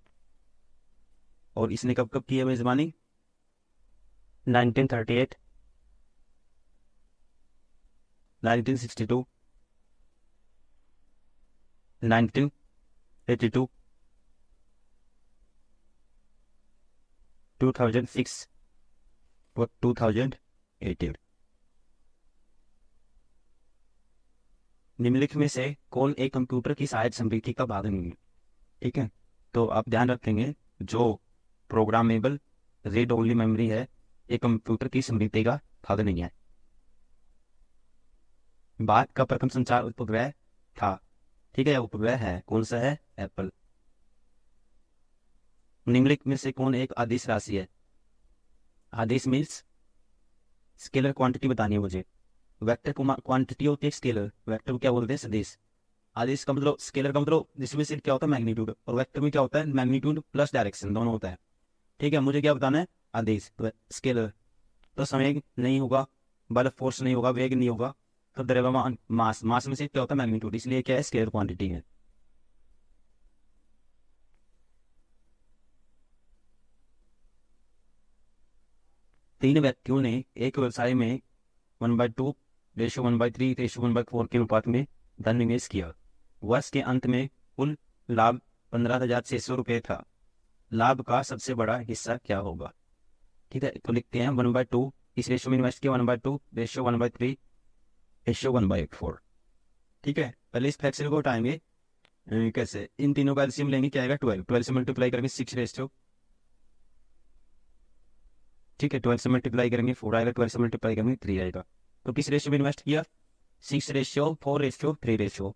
और इसने कब कब की है मेजबानी, 1938, 1962, 1982, 2006 और 2018। निम्नलिखित में से कौन एक कंप्यूटर की सहायक समृद्धि का भाग नहीं है, ठीक है, तो आप ध्यान रखेंगे जो प्रोग्रामेबल रीड ओनली मेमोरी है ये कंप्यूटर की समृद्धि का भाग नहीं है। भारत का प्रथम संचार उपग्रह था, ठीक है, उपग्रह है, कौन सा है, एप्पल। निम्नलिखित में से कौन एक आदेश राशि है, आदेश मीन्स स्केलर क्वांटिटी बतानी है मुझे, वेक्टर क्वांटिटी होती है स्केलर, वेक्टर को क्या बोलते हैं सदिश। आदेश का मतलब, स्केलर का मतलब जिसमें से क्या होता है मैग्नीट्यूड, और वेक्टर में क्या होता है मैग्नीट्यूड प्लस डायरेक्शन दोनों होता है। ठीक है, मुझे क्या बताना है, आदेश, तो स्केलर, तो समय नहीं होगा, बल फोर्स नहीं होगा, वेग नहीं होगा, तो द्रव्यमान मास, मास में से क्या होता है मैग्नीट्यूड, इसलिए क्या है स्केलर क्वांटिटी है। तीन व्यक्तियों ने एक व्यवसाय में 1/2 रेशो 1/3 रेशो 1/4 के अनुपात में धन निवेश किया। वर्ष के अंत में कुल लाभ 15,600 रुपये था। लाभ का सबसे बड़ा हिस्सा क्या होगा, ठीक है, तो लिखते हैं 1/2, इस रेशो में इन्वेस्ट किया 1/2 रेशो 1/3 रेशो 1/4। ठीक है, पहले इस फ्रैक्शन को उठाएंगे, कैसे, इन तीनों का एलसीएम लेंगे, क्या आएगा 12, 12 से मल्टीप्लाई करेंगे 6 रेशो, ठीक है, 12 से मल्टीप्लाई करेंगे 4 आएगा, 12 से मल्टीप्लाई करेंगे 3 आएगा। तो किस रेशियो में इन्वेस्ट किया, 6:4 रेशियो।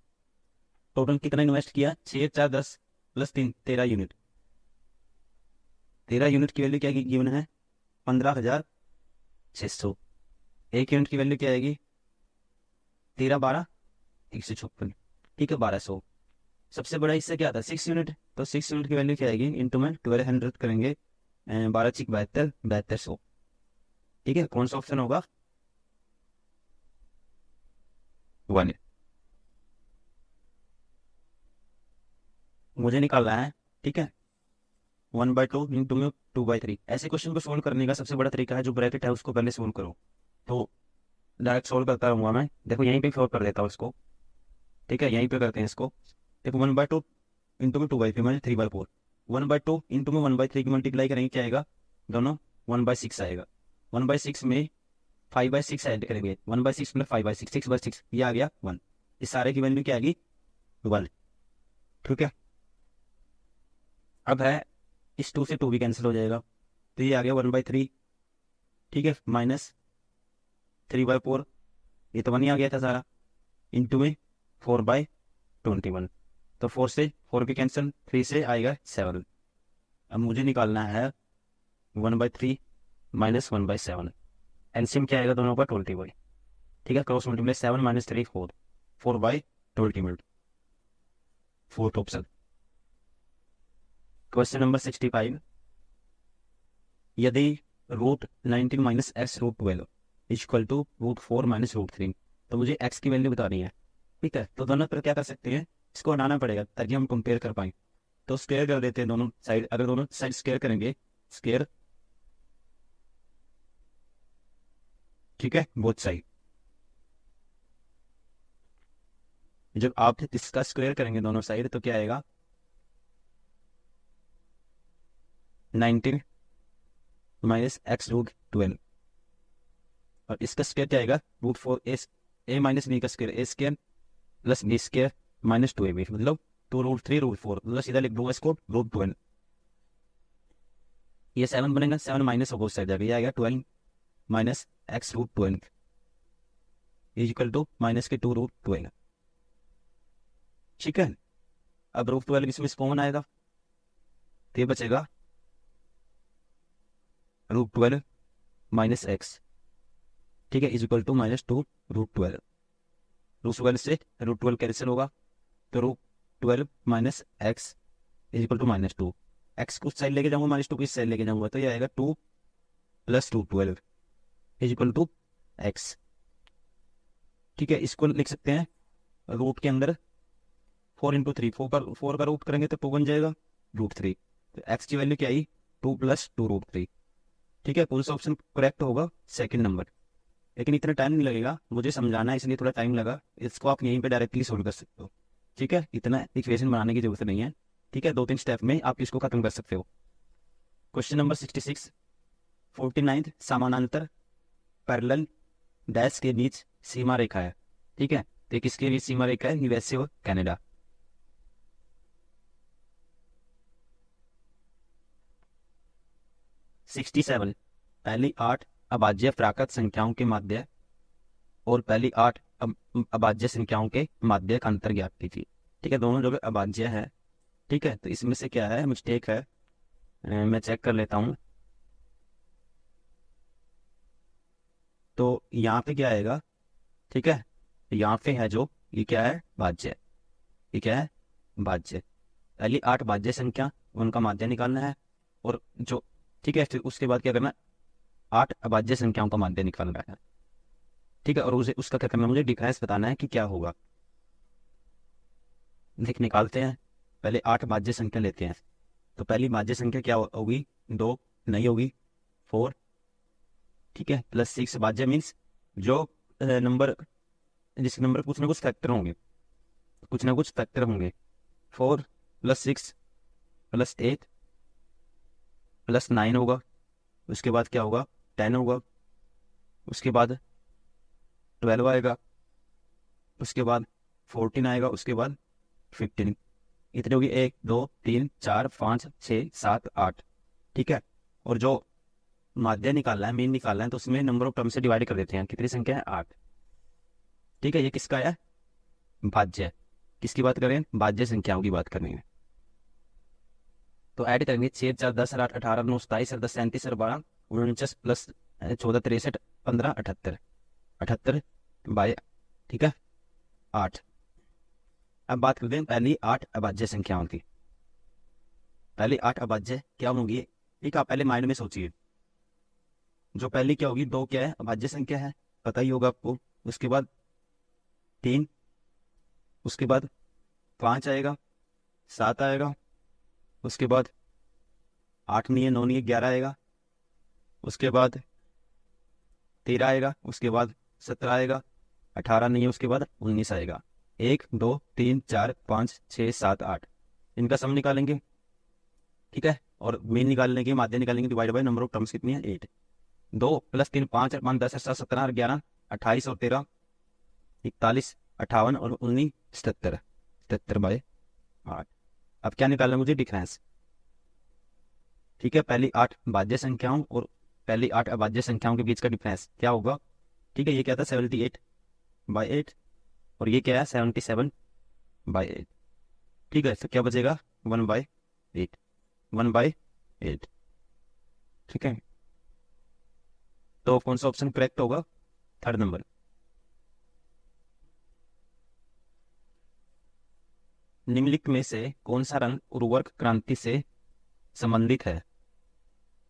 टोटल कितना इन्वेस्ट किया, 6 4 10 प्लस 3 13 यूनिट। 13 यूनिट की वैल्यू क्या गिवन है, 15,600। एक यूनिट की वैल्यू क्या आएगी, 13 12 156, ठीक है, 1200। सबसे बड़ा हिस्सा क्या था 6 यूनिट, तो 6 यूनिट की वैल्यू क्या आएगी, इंटू में 1200 करेंगे, 12 6 72 7200। ठीक है, कौन सा ऑप्शन होगा, 1। मुझे निकालना है, ठीक है, 1/2 इंटू में 2/3। ऐसे क्वेश्चन को सोल्व करने का सबसे बड़ा तरीका है, जो ब्रैकेट है उसको पहले सोल्व करो। तो डायरेक्ट सोल्व करता रहूँगा मैं, देखो यहीं पे सोल्व कर देता हूँ इसको, ठीक है, यहीं पे करते हैं इसको। देखो 1/2 इंटू में 2/3 माइनस 3/4, 1/2 इंटू में 1/3 की मल्टीप्लाई करेंगे क्या आएगा, दोनों 1/6 आएगा। 1/6 में 5/6 ऐड करेंगे, 1/6 प्लस 5/6, 6/6, ये आ गया 1। इस सारे की वैल्यू क्या आएगी, 1, ठीक है। अब है इस 2 से 2 भी कैंसिल हो जाएगा, तो ये आ गया 1/3, ठीक है, माइनस 3/4, ये तो 1 ही आ गया था सारा, इंटू में 4/21। तो 4 से 4 भी कैंसिल, 3 से आएगा 7। अब मुझे निकालना है 1/3 माइनस 1/7, एलसीएम क्या आएगा दोनों का, 20, ठीक है। Cross multiply 7 minus 3 4, 4/20, fourth option. Question number 65, यदि √19 minus x√12 equal to √4 minus √3, तो मुझे x की वैल्यू बतानी है, ठीक है। तो दोनों पर क्या कर सकते हैं, इसको हटाना पड़ेगा ताकि हम कंपेयर कर पाए। तो स्क्वायर कर देते हैं दोनों साइड, अगर दोनों साइड स्क्वायर करेंगे, स्क्वायर, ठीक है, बोथ साइड। जब आप इसका स्क्वायर करेंगे दोनों साइड तो क्या आएगा, 19 माइनस x√12, और इसका स्क्वायर क्या आएगा, √4 a माइनस b का square, a square plus b square minus 2ab, मतलब 2√3 √4, मतलब सीधा लिख दूंगा इसको √12। ये 7 बनेगा, 7 माइनस ऑफ बोथ साइड जाएगा, ये आएगा 12 minus x√12 equal to minus के 2√12, ठीक है। अब √12 इसमें कॉमन आएगा, तो ये बचेगा √12 माइनस x, ठीक है, इज इक्वल टू माइनस 2√12। √12 से √12 कैंसिल होगा, तो √12 minus x is equal to minus 2। x कुछ साइड लेके जाऊंगा, माइनस 2 को इस साइड लेके जाऊंगा, तो ये आएगा 2 plus 2/12 is equal to x, ठीक है। इसको लिख सकते हैं रूट के अंदर 4 इंटू 3, 4 का रूट करेंगे तो 2 बन जाएगा √3, तो x की वैल्यू क्या आई, 2 प्लस 2√3, ठीक है। कौन सा ऑप्शन करेक्ट होगा, सेकंड नंबर। लेकिन इतना टाइम नहीं लगेगा, मुझे समझाना है इसलिए थोड़ा टाइम लगा, इसको आप यहीं पे डायरेक्टली सोल्व कर सकते हो, ठीक है। इतना इक्वेशन बनाने की जरूरत नहीं है, ठीक है, 2-3 स्टेप में आप इसको खत्म कर सकते हो। क्वेश्चन नंबर 66, 49 समानांतर पैरेलल डैश के बीच सीमा रेखा है, ठीक है। तो किसके बीच सीमा रेखा है, यूएसए और कनाडा। सिक्सटी सेवन, पहली 8 अभाज्य प्राकृत संख्याओं के माध्य और पहली 8 अभाज्य संख्याओं के माध्य का अंतर ज्ञात कीजिए, ठीक है। दोनों जो अभाज्य है, ठीक है, तो इसमें से क्या है, मिस्टेक है, मैं चेक कर लेता हूं। तो यहाँ पे क्या आएगा, ठीक है, यहाँ पे है जो, ये क्या है, भाज्य, ये क्या है, भाज्य। पहली 8 भाज्य संख्या, उनका माध्य निकालना है, और जो, ठीक है, फिर उसके बाद क्या करना है, 8 अभाज्य संख्याओं का माध्य निकालना है, ठीक है। और उसे उसका क्या करना है, मुझे डिफरेंस बताना है कि क्या होगा। देख निकालते हैं, पहले 8 भाज्य संख्या लेते हैं। तो पहली भाज्य संख्या क्या होगी, 2 नहीं होगी, 4, ठीक है, प्लस 6 भाज्य मीन्स जो नंबर, जिस नंबर कुछ ना कुछ फैक्टर होंगे, कुछ ना कुछ फैक्टर होंगे। 4 प्लस 6 प्लस 8 प्लस 9 होगा, उसके बाद क्या होगा, 10 होगा, उसके बाद 12 आएगा, उसके बाद 14 आएगा, उसके बाद 15, इतने होगी 1 2 3 4 5 6 7 8, ठीक है। और जो माध्य निकालना है, मीन निकालना है, तो उसमें नंबर ऑफ टर्म से डिवाइड कर देते हैं, कितनी संख्या है, 8, ठीक है। ये किसका है, भाज्य। किसकी बात करें, भाज्य संख्याओं की बात करेंगे। तो ऐड करेंगे 6 4 10 8 18 9 27 10 37 12 49 प्लस 14 63 15 78 78 बाय, ठीक है, 8। अब बात करते हैं पहली 8 अभाज्य संख्याओं की। पहली 8 अभाज्य क्या होंगी, ठीक है, पहले माइंड में सोचिए। जो पहली क्या होगी, 2 क्या है, अभाज्य संख्या है, पता ही होगा आपको। उसके बाद 3, उसके बाद 5 आएगा, 7 आएगा, उसके बाद 8 नहीं है, 9 नहीं है, 11 आएगा, उसके बाद 13 आएगा, उसके बाद 17 आएगा, 18 नहीं है, उसके बाद 19 आएगा। 1 2 3 4 5 6 7 8 इनका सम निकालेंगे, ठीक है, और मीन निकालने माध्य निकालेंगे, divide by number of terms कितनी है 8। 2 + 3 5 और 5 10 7 17 और 11 28 और 13 41 58 और 19 77 77/8। अब क्या निकालना है मुझे, डिफरेंस, ठीक है, पहली 8 भाज्य संख्याओं और पहली 8 अभाज्य संख्याओं के बीच का डिफरेंस क्या होगा, ठीक है, ये क्या था 78/8 और ये क्या है 77/8, ठीक है, तो क्या बचेगा 1/8, 1/8, ठीक है। तो कौन सा ऑप्शन करेक्ट होगा, थर्ड नंबर। निम्नलिखित में से कौन सा रंग उर्वरक क्रांति से संबंधित है,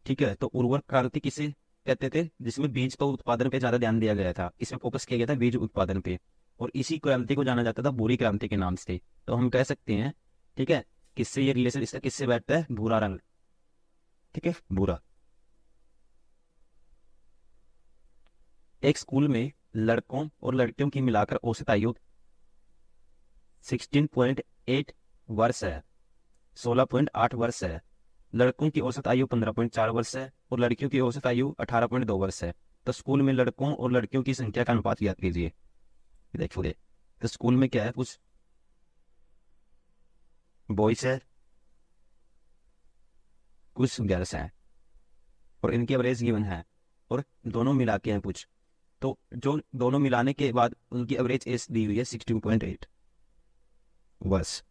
ठीक है, तो उर्वरक क्रांति किसे कहते थे, जिसमें बीज का उत्पादन पे ज्यादा ध्यान दिया गया था, इसमें फोकस किया गया था बीज उत्पादन पे, और इसी क्रांति को जाना जाता था भूरी क्रांति के नाम से। तो हम कह सकते हैं, ठीक है, किससे ये रिलेशन इसका किससे बैठता है, भूरा रंग, ठीक है, भूरा। एक स्कूल में लड़कों और लड़कियों की मिलाकर औसत आयु 16.8 वर्ष है, 16.8 वर्ष है। लड़कों की औसत आयु 15.4 वर्ष है और लड़कियों की औसत आयु 18.2 वर्ष है। तो स्कूल में लड़कों और लड़कियों की संख्या का अनुपात याद कीजिए। देखिए, तो स्कूल में क्या है, कुछ बॉयज है, कुछ गर्ल्स हैं, और इनकी एवरेज गिवन है, और दोनों मिला के हैं कुछ, तो जो दोनों मिलाने के बाद उनकी एवरेज एज दी हुई है 16.8 वर्ष,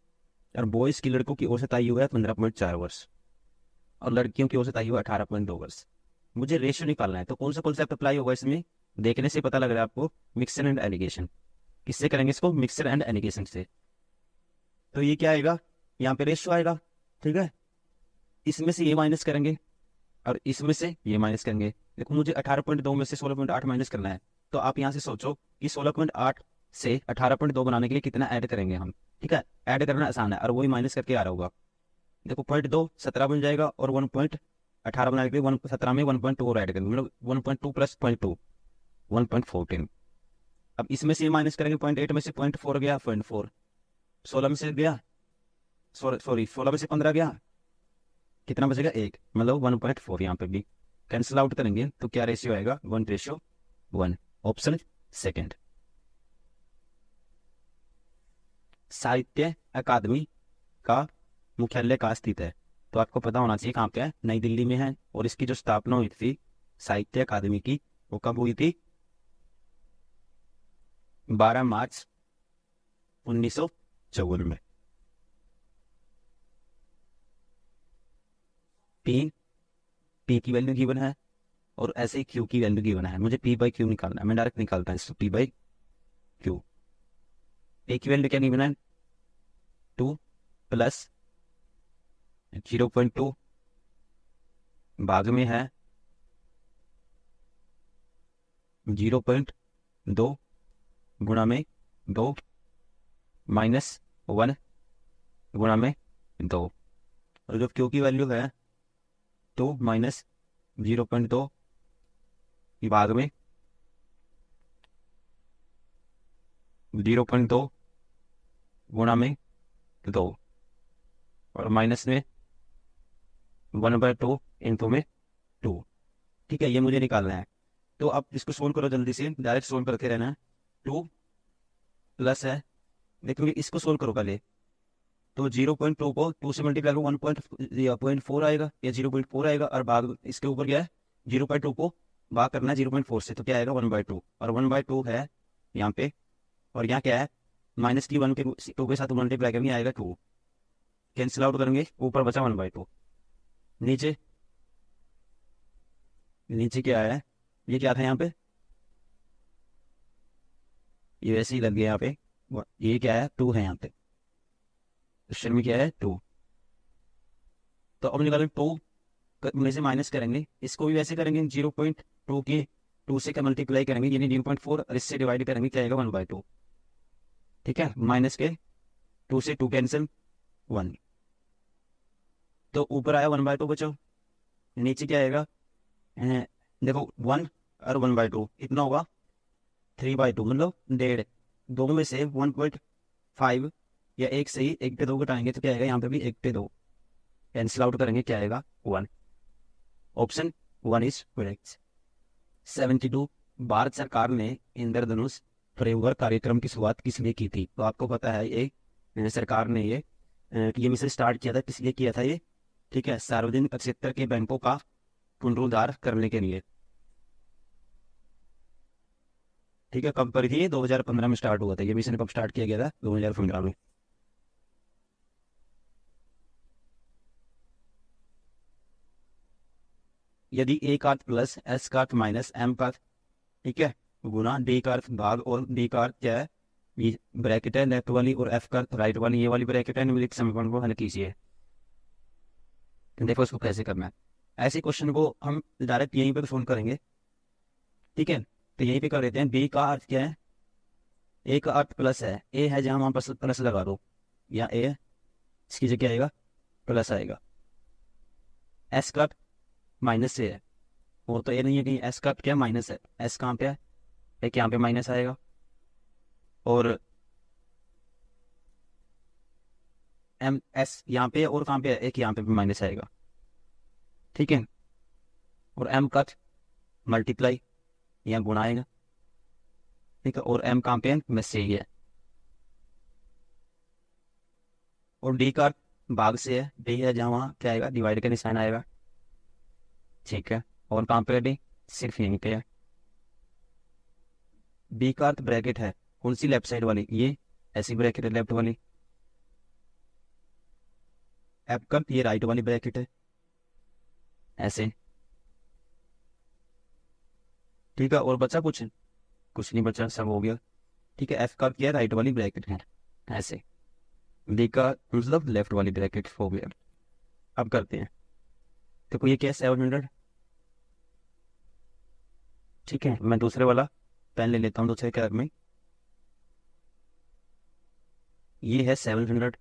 और बॉयज की लड़कों की औसत आयु है 15.4 वर्ष और लड़कियों की औसत आयु 18.2 वर्ष। मुझे रेशियो निकालना है, तो कौन सा कॉन्सेप्ट अप्लाई होगा इसमें, देखने से पता लग रहा है आपको, मिक्सर एंड एलिगेशन। किससे करेंगे इसको, मिक्सर एंड एलिगेशन से। तो ये क्या आएगा, यहाँ पे रेशियो आएगा, ठीक है, इसमें से ये माइनस करेंगे और इसमें से ये माइनस करेंगे। देखो मुझे 18.2 में से 16.8 माइनस करना है, तो आप यहाँ से सोचो कि 16.8 से 18.2 बनाने के लिए कितना ऐड करेंगे हम, ठीक है, ऐड करना आसान है और वही माइनस करके आ रहा होगा। देखो 0.2 17 बन जाएगा और 1.18 बनाने के लिए 17 में 1.2 और ऐड करेंगे, मतलब 1.2 + 0.2 1.14। अब इसमें से माइनस करेंगे, 0.8 में से 0.4 गया, 0.4, 16 में से गया, सॉरी 16 में से 15 गया, कितना बचेगा 1, मतलब 1.4। यहाँ पे भी कैंसिल आउट करेंगे तो क्या रेशियो आएगा, 1:1। Option second. साहित्य अकादमी का मुख्यालय कहाँ स्थित है, तो आपको पता होना चाहिए कहाँ पे है, नई दिल्ली में है, और इसकी जो स्थापना हुई थी साहित्य अकादमी की, वो कब हुई थी, 12 मार्च 1954 में। पी की वैल्यू गिवन है और ऐसे ही क्यू की वैल्यू गिवन है, मुझे P/Q निकालना है, मैं डायरेक्ट निकालता हूँ इसको, P/Q। ए की वैल्यू क्या गिवन है, 2 + 0.2 भाग में है 0.2 गुणा में 2 -1 गुणा में 2, और जो क्यू की वैल्यू है 2 - 0.2 भाग में 0.2 गुणा में 2 और माइनस में 1/2 इंटू में 2, ठीक है, ये मुझे निकालना है। तो अब इसको सोल्व करो जल्दी से, डायरेक्ट सोल्व करते रहना है। 2 प्लस है, देखोगे इसको सोल्व करो पहले, तो 0.2 को 2 से मल्टीप्लाई करो 1.4 आएगा या 0.4 आएगा, और भाग इसके ऊपर क्या है 0.2 को भाग करना है 0.4 से, तो क्या आएगा 1/2, और 1/2 है यहाँ पे, और यहाँ क्या है माइनस की 1 के 2 के साथ मल्टीप्लाई करेंगे आएगा 2, कैंसिल आउट करेंगे, ऊपर बचा 1/2, नीचे नीचे क्या है, ये क्या था यहाँ पे, ये वैसे ही लग गया यहाँ पे, ये क्या है 2 है यहाँ पे, क्वेश्चन में क्या है 2। तो अब निकालें 2 में से माइनस करेंगे, इसको भी वैसे करेंगे 0.2 के 2 से मल्टीप्लाई करेंगे यानी 0.4 और इससे डिवाइड करेंगे, क्या आएगा 1/2, ठीक है, माइनस के 2 से 2 कैंसिल 1, तो ऊपर आया 1/2 बचो, नीचे क्या आएगा, देखो 1 और 1/2 कितना होगा, 3/2, मतलब 1.5। दो में से 1.5 या एक से ही 1/2 घटाएंगे तो क्या आएगा, यहाँ पे भी 1/2 कैंसिल आउट करेंगे, क्या आएगा 1। Option 1 is correct. 72, भारत सरकार ने इंद्रधनुष प्रयोग कार्यक्रम की शुरुआत किस लिए की थी? तो आपको पता है ये सरकार ने ये मिशन स्टार्ट किया था, किस लिए किया था ये, ठीक है, सार्वजनिक क्षेत्र के बैंकों का पुनरुद्धार करने के लिए, ठीक है। कब करी थी ये? 2015 में स्टार्ट हुआ था ये मिशन। कब स्टार्ट किया गया था? 2015 में। यदि ए का अर्थ प्लस, एस का अर्थ माइनस, एम का अर्थ, ठीक है, गुना, डी का अर्थ भाग और डी का अर्थ क्या है, ये ब्रैकेट है लेफ्ट वाली, और एफ का अर्थ राइट वाली, ये वाली ब्रैकेट है, निम्नलिखित समीकरण को हल कीजिए। देखो इसको कैसे करना है। ऐसे क्वेश्चन को हम डायरेक्ट यहीं पर सोल्व करेंगे, ठीक है। तो यहीं पे कर देते हैं। बी का अर्थ क्या है, ए का अर्थ प्लस है, ए है जहां वहां प्लस प्लस लगा दो, या ए है, इसकी जगह आएगा प्लस आएगा। एस का अर्थ माइनस से है, वो तो ए नहीं है कहीं, एस का अर्थ क्या माइनस है, एस कहाँ पे है, एक यहाँ पे माइनस आएगा, और एम एस यहाँ पे, और कहाँ पे है, एक यहाँ पे भी माइनस आएगा, ठीक है। और एम का मल्टीप्लाई, यहाँ गुणा आएगा, ठीक है। और एम कहाँ पे है, में से ही है। और डी का भाग से है, डी है जहाँ वहाँ क्या आएगा, डिवाइड का निशान आएगा, ठीक है। और कहाँ पे है डी, सिर्फ यहीं पे है। बी का अर्थ ब्रैकेट है, कौन सी, लेफ्ट साइड वाली, ये ऐसी ब्रैकेट है लेफ्ट वाली। एफ का ये राइट वाली ब्रैकेट है, ऐसे, ठीक है। और बचा कुछ, कुछ नहीं बचा, सब हो गया, ठीक है। एफ का क्या राइट वाली ब्रैकेट है, ऐसे। डी का मतलब लेफ्ट वाली ब्रैकेट हो गया। अब करते हैं, देखो ये क्या है, 700, ठीक है। मैं दूसरे वाला पेन ले लेता हूँ, दूसरे कलर में। ये है 700,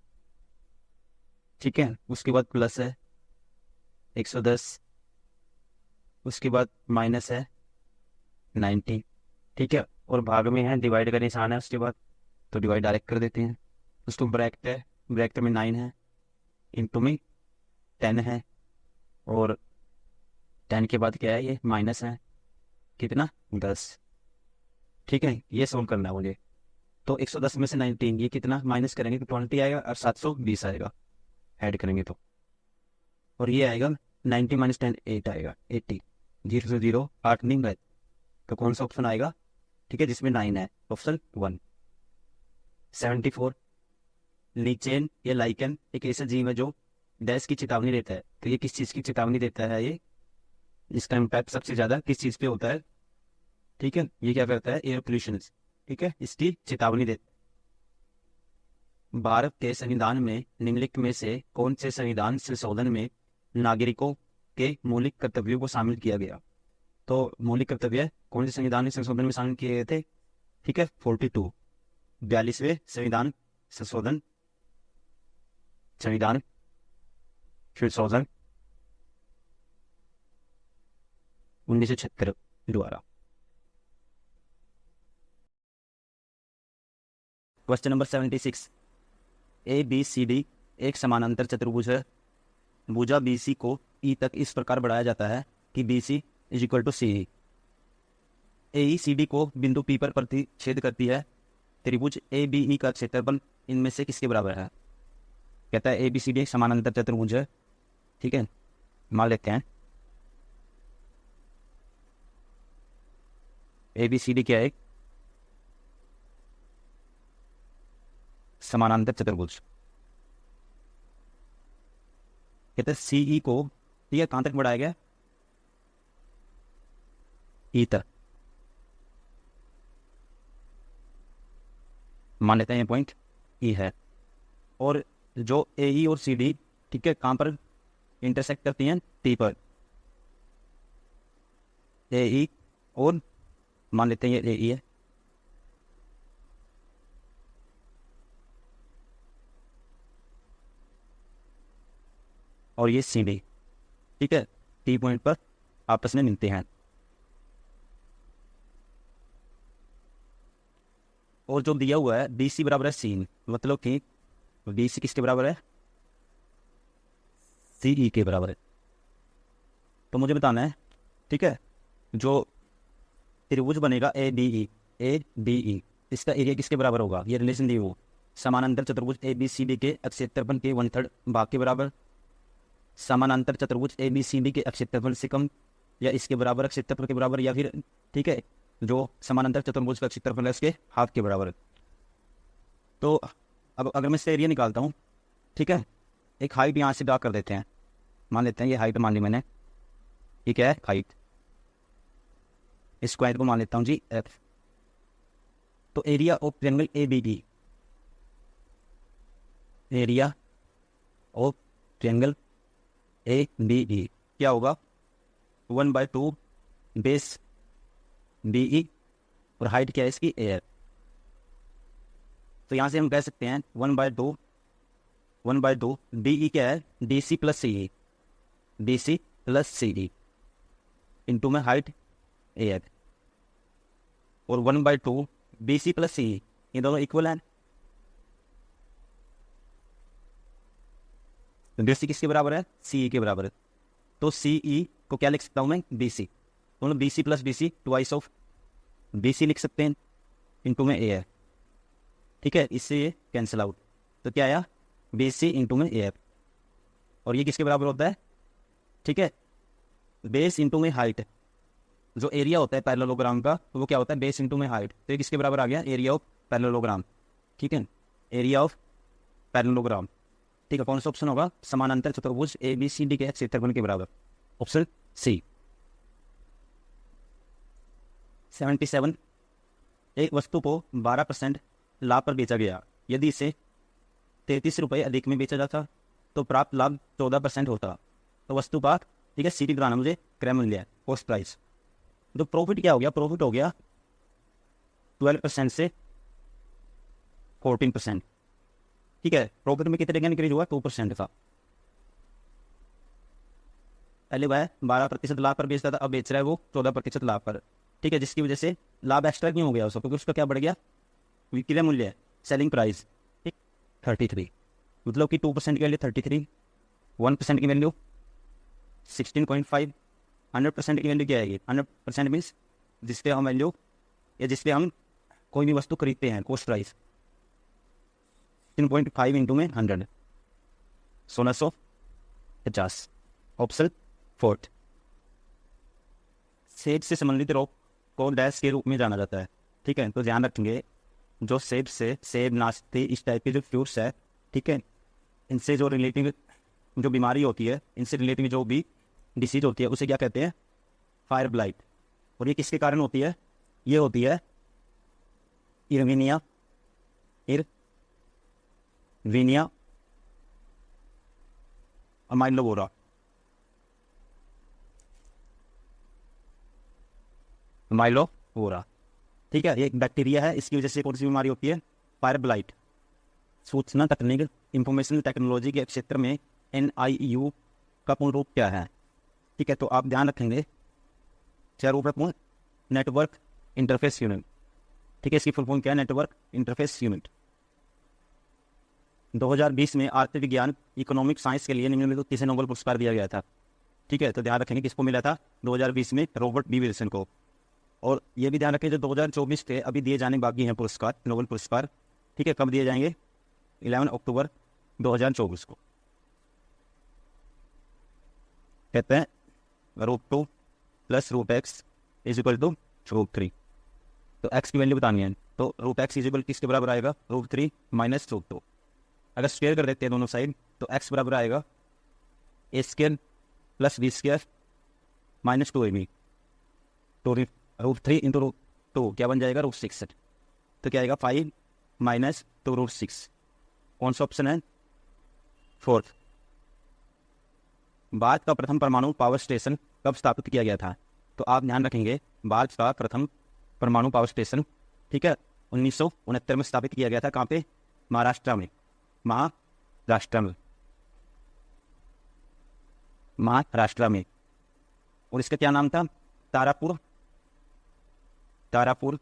ठीक है। उसके बाद प्लस है 110, उसके बाद माइनस है 90, ठीक है। और भाग में है, डिवाइड का निशान है उसके बाद, तो डिवाइड डायरेक्ट कर देते हैं। उसको ब्रैकेट है, ब्रैकेट में 9 है, इंटू में 10 है, और 10 के बाद क्या है, ये माइनस है, कितना, 10, ठीक है। ये सोल्व करना है मुझे। तो 110 में से 19, ये कितना माइनस करेंगे तो 20 आएगा, और 720 आएगा ऐड करेंगे तो। और ये आएगा 90 माइनस 10, 8 आएगा, 80। 0 से 0 8 नहीं गए, तो कौन सा ऑप्शन आएगा, ठीक है, जिसमें 9 है, ऑप्शन 1। 74, लीचेन या लाइकन एक ऐसा जीव है जो डैश की चेतावनी देता है। तो ये किस चीज़ की चेतावनी देता है, ये इसका इम्पैक्ट सबसे ज़्यादा किस चीज़ पे होता है, ठीक है। ये क्या करता है, एयर पोल्यूशन, ठीक है, इसकी चेतावनी देता है। भारत के संविधान में निम्नलिखित में से कौन से संविधान संशोधन में नागरिकों के मौलिक कर्तव्यों को शामिल किया गया? तो मौलिक कर्तव्य कौन से संविधान में संशोधन में शामिल किए गए थे, ठीक है, 42, 42वें संविधान संशोधन, संविधान संशोधन 1976 द्वारा। Question number 76, A B C D एक समानांतर चतुर्भुज है। भुजा बी सी को ई तक इस प्रकार बढ़ाया जाता है कि B C is equal to C E. A E C D को बिंदु पी पर प्रतिच्छेद करती है। त्रिभुज ए बी ई का क्षेत्रफल इनमें से किसके बराबर है? कहता है ए बी सी डी एक समानांतर चतुर्भुज है, ठीक है। मान लेते हैं ए बी सी डी क्या है, समानांतर चतुर्भुज। कहते हैं सी ई को, ठीक है, कहां तक बढ़ाया गया, ई तक। मान लेते हैं ये पॉइंट ई है। और जो ए ई और सी डी, ठीक है, कहां पर इंटरसेक्ट करती हैं, टी पर। ए ई और मान लेते हैं ये ए ई है, और ये सी डी, ठीक है। टी पॉइंट पर आपस में मिलते हैं। और जो दिया हुआ है बी सी बराबर है सी, मतलब कि बी सी किसके बराबर है, सी ई के बराबर है। तो मुझे बताना है, ठीक है, जो त्रिभुज बनेगा ए डी ई, इसका एरिया किसके बराबर होगा, ये रिलेशन दी हो, समानांतर चतुर्भुज ए बी सी डी के क्षेत्रफल के 1/3 भाग के बराबर, समानांतर चतुर्भुज ए बी सी डी के क्षेत्रफल से कम या इसके बराबर क्षेत्रफल के बराबर, या फिर ठीक है जो समानांतर चतुर्भुज का क्षेत्रफल है उसके हाफ के बराबर। तो अब अगर मैं इसका एरिया निकालता हूँ, ठीक है, एक हाइट यहाँ से ड्रा कर देते हैं, मान लेते हैं ये हाइट मान ली मैंने, ये क्या है हाइट, स्क्वायर को मान लेता हूँ जी एफ। तो area of triangle A B D, area of triangle A B D क्या होगा, 1/2 बेस बी ई और हाइट क्या है इसकी ए है। तो यहाँ से हम कह सकते हैं 1/2 डी ई क्या है, डी सी प्लस सी ई, डी सी प्लस सी ई इंटू में हाइट ए है, और 1/2 बी सी प्लस सी ई, ये दोनों इक्वल हैं। डी सी किसके बराबर है, सी ई के बराबर है। तो सी ई को क्या लिख सकता हूँ मैं, बी सी, तो B C plus B C twice of B C लिख सकते हैं, इंटू में ए है, ठीक है, इससे ये कैंसिल आउट। तो क्या आया, बी सी इंटू में ए है, और ये किसके बराबर होता है, ठीक है, बेस इंटू में हाइट, जो एरिया होता है पैरेललोग्राम का तो वो क्या होता है, बेस इंटू में हाइट, तो ये किसके बराबर आ गया, एरिया ऑफ पैरेललोग्राम, ठीक है, एरिया ऑफ पैरेललोग्राम, ठीक है। कौन सा ऑप्शन होगा, समानांतर चतुर्भुज ए बी सी डी के क्षेत्रफल के बराबर, ऑप्शन सी। 77 एक वस्तु को 12% लाभ पर बेचा गया, यदि इसे 33 रुपये अधिक में बेचा जाता तो प्राप्त लाभ 14% होता। तो वस्तु का, ठीक है, सी टी कराना मुझे, क्रय मूल्य कॉस्ट प्राइस। तो प्रॉफिट क्या हो गया, प्रॉफिट हो गया 12% से 14%, ठीक है। प्रॉफिट में कितने का इंक्रीज हुआ, 2% का। पहले वह 12% लाभ पर बेचता था, अब बेच रहा है वो 14% लाभ पर, ठीक है, जिसकी वजह से लाभ एक्स्ट्रा क्यों हो गया उसको, क्योंकि उसका क्या बढ़ गया, विक्रय मूल्य है, सेलिंग प्राइस, ठीक, 33, मतलब कि 2% की वैल्यू 33, 1% की वैल्यू 16.5, 100% की वैल्यू क्या आएगी, 100% मीन्स जिस पे हम वैल्यू या जिस पे हम कोई भी वस्तु खरीदते हैं, कॉस्ट प्राइस 16.5 इंटू में 100, 1650, ऑप्शन 4। सेब से संबंधित रोग को डैश के रूप में जाना जाता है, ठीक है। तो ध्यान रखेंगे, जो सेब नाशपाती इस टाइप के जो फ्रूट्स है, ठीक है, इनसे जो रिलेटिव जो बीमारी होती है, इनसे रिलेटिव जो भी डिसीज होती है उसे क्या कहते हैं, फायर ब्लाइट। और ये किसके कारण होती है, ये होती है इरविनिया अमाइलोवोरा, माइलोवोरा, ठीक है, ये एक बैक्टीरिया है, इसकी वजह से कौन सी बीमारी होती है, फायर ब्लाइट। सूचना तकनीक इंफॉर्मेशन टेक्नोलॉजी के क्षेत्र में NIU का पूर्ण रूप क्या है, ठीक है। तो आप ध्यान रखेंगे, क्या रूप है पूर्ण, नेटवर्क इंटरफेस यूनिट, ठीक है, इसकी फुल फॉर्म क्या है, नेटवर्क इंटरफेस यूनिट। 2020 में आर्थिक विज्ञान इकोनॉमिक साइंस के लिए निम्नलिखित किसे नोबेल पुरस्कार दिया गया था, ठीक है। तो ध्यान रखेंगे किसको मिला था 2020 में, रॉबर्ट बी विल्सन को। और ये भी ध्यान रखें जो 2024 के अभी दिए जाने बाकी हैं पुरस्कार, नोबेल पुरस्कार, ठीक है, कब दिए जाएंगे, 11 अक्टूबर 2024 को। कहते हैं √2 + √x = √3। तो x की वैल्यू बतानी है, तो √x इक्वल किसके बराबर आएगा, √3 - √2। अगर स्क्वायर कर देते हैं दोनों साइड तो x बराबर आएगा a² + b² - 2ab। तो √3 × √2 क्या बन जाएगा, √6। तो क्या आएगा 5 - 2 √6, कौन सा ऑप्शन है, 4th। भारत का प्रथम परमाणु पावर स्टेशन कब स्थापित किया गया था, तो आप ध्यान रखेंगे भारत का प्रथम परमाणु पावर स्टेशन, ठीक है, 1969 में स्थापित किया गया था। कहाँ पे, महाराष्ट्र में, महाराष्ट्र में। और इसका क्या नाम था? तारापुर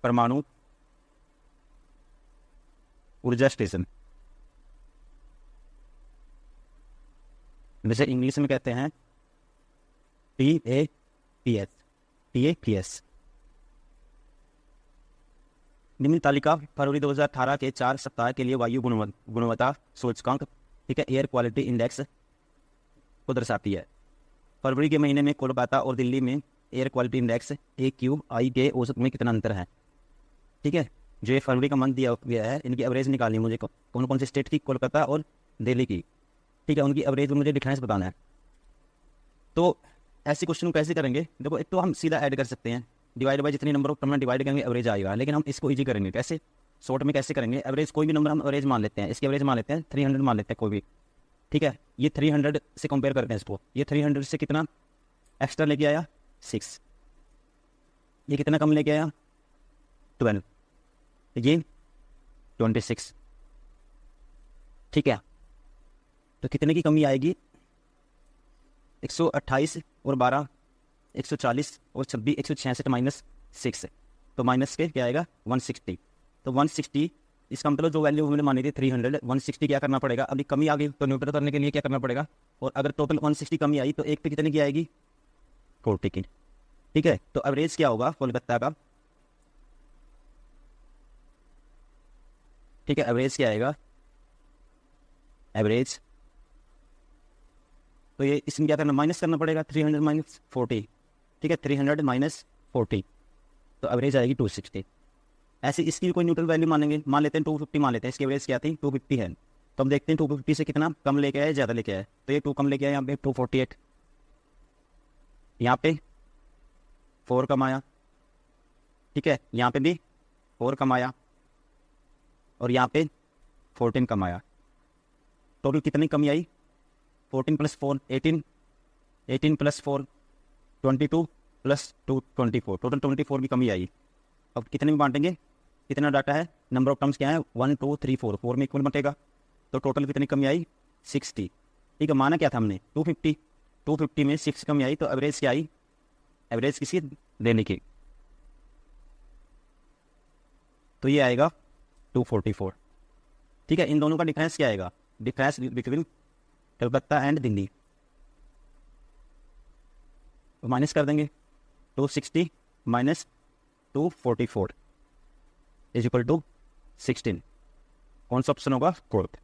परमाणु ऊर्जा स्टेशन, जैसे इंग्लिश में कहते हैं TAPS। निम्न तालिका फरवरी 2018 के 4 सप्ताह के लिए वायु गुणवत्ता सूचकांक, ठीक है, एयर क्वालिटी इंडेक्स को दर्शाती है। फरवरी के महीने में कोलकाता और दिल्ली में एयर क्वालिटी इंडेक्स AQI के औसत में कितना अंतर है? ठीक है, जो ये फरवरी का मंथ दिया गया है, इनकी एवरेज निकालनी है मुझे, कौन कौन से स्टेट की, कोलकाता और दिल्ली की, ठीक है, उनकी एवरेज मुझे डिफरेंस बताना है। तो ऐसे क्वेश्चन को कैसे करेंगे? देखो, एक तो हम सीधा ऐड कर सकते हैं, डिवाइड बाय जितने नंबर ऑफ टर्म में डिवाइड करेंगे एवरेज आएगा, लेकिन हम इसको इजी करेंगे कैसे, शॉर्ट में कैसे करेंगे? एवरेज कोई भी नंबर हम एवरेज मान लेते हैं, इसकी एवरेज मान लेते हैं 300 मान लेते हैं कोई भी, ठीक है। ये 300 से कंपेयर करते हैं इसको, ये 300 से कितना एक्स्ट्रा लेके आया? 6। ये कितना कम लेके आया? 12। ये 26, ठीक है। तो कितने की कमी आएगी? 128 और 12 140 और 26 166 माइनस 6, तो माइनस के क्या आएगा? 160। तो 160, इसका मतलब जो वैल्यू हमने मानी थी 300, 160 क्या करना पड़ेगा? अभी कमी आ गई तो न्यूट्रल करने के लिए क्या करना पड़ेगा? और अगर टोटल 160 कमी आई तो एक पे कितने की आएगी? 40 की, ठीक है। तो एवरेज क्या होगा कोलकाता का? ठीक है, एवरेज क्या आएगा? एवरेज, तो ये इसमें क्या करना? माइनस करना पड़ेगा, 300 माइनस 40, ठीक है, 300 माइनस 40, तो एवरेज आएगी 260। ऐसे इसकी भी कोई न्यूट्रल वैल्यू मानेंगे, मान लेते हैं 250 मान लेते हैं, इसकी एवरेज क्या थी? 250 है। तो हम देखते हैं 250 से कितना कम लेके आए, ज़्यादा लेके आए, तो ये 2 कम लेके आए, यहाँ पे 248, यहाँ पे 4 कम आया, ठीक है, यहाँ पे भी 4 कम आया, और यहाँ पे 14 कम आया। टोटल कितनी कमी आई? 14 प्लस 4 18, 18 प्लस 4 22 प्लस 2 24, टोटल 24 की कमी आई। अब कितने में बांटेंगे? कितना डाटा है? नंबर ऑफ टर्म्स क्या है? 1 2 3 4, 4 में इक्वल बटेगा, तो टोटल कितनी कमी आई? 60, ठीक है। माना क्या था हमने? 250 में 6 कमी आई, तो एवरेज क्या आई? एवरेज किसी देने की, तो ये आएगा 244, ठीक है। इन दोनों का डिफरेंस क्या आएगा? Difference between Calcutta and Delhi, minus कर देंगे, 260 माइनस 244 इज इक्वल टू 16। कौन सा ऑप्शन होगा? फोर्थ।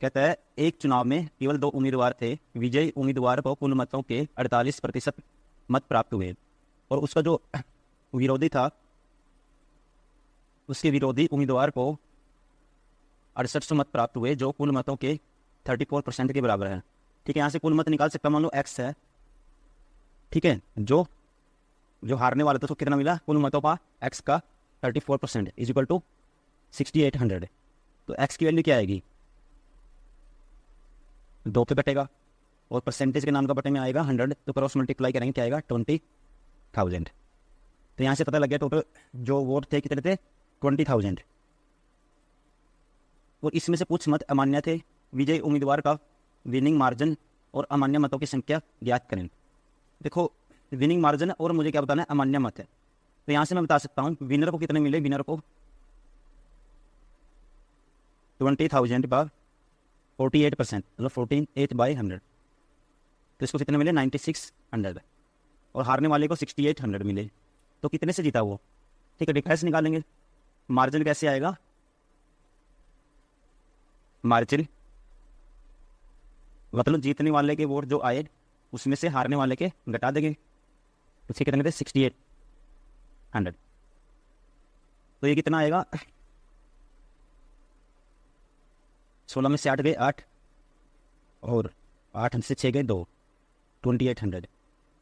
कहता है एक चुनाव में केवल 2 उम्मीदवार थे, विजयी उम्मीदवार को कुल मतों के 48% मत प्राप्त हुए, और उसका जो विरोधी था, उसके विरोधी उम्मीदवार को 68 मत प्राप्त हुए, जो कुल मतों के 34% के बराबर है, ठीक है। यहाँ से कुल मत निकाल सकता, मान लो x है, ठीक है। जो हारने वाला था उसको कितना मिला? कुल मतों का x का 34% इज इक्वल टू 6800, तो x की वैल्यू क्या आएगी? 2 पे कटेगा, और परसेंटेज के नाम का बटे में आएगा 100, तो क्रॉस मल्टीप्लाई करेंगे क्या आएगा? 20,000। तो यहाँ से पता लग गया टोटल जो वोट थे कितने थे? 20,000। और इसमें से कुछ मत अमान्य थे, विजयी उम्मीदवार का विनिंग मार्जिन और अमान्य मतों की संख्या ज्ञात करें। देखो, विनिंग मार्जिन और मुझे क्या बताना है? अमान्य मत है। तो यहाँ से मैं बता सकता हूँ विनर को कितने मिले? विनर को 20,000 का 48%, मतलब 48/100, तो इसको कितने मिले? 9600, और हारने वाले को 6800 मिले। तो कितने से जीता वो? ठीक है, डिफरेंस निकालेंगे। मार्जिन कैसे आएगा? मार्जिन मतलब जीतने वाले के वोट जो आए उसमें से हारने वाले के घटा देंगे, उसके कितने थे? 6800। तो ये कितना आएगा? 16 में से 8 गए 8, और 8 से 6 गए 2, 2800।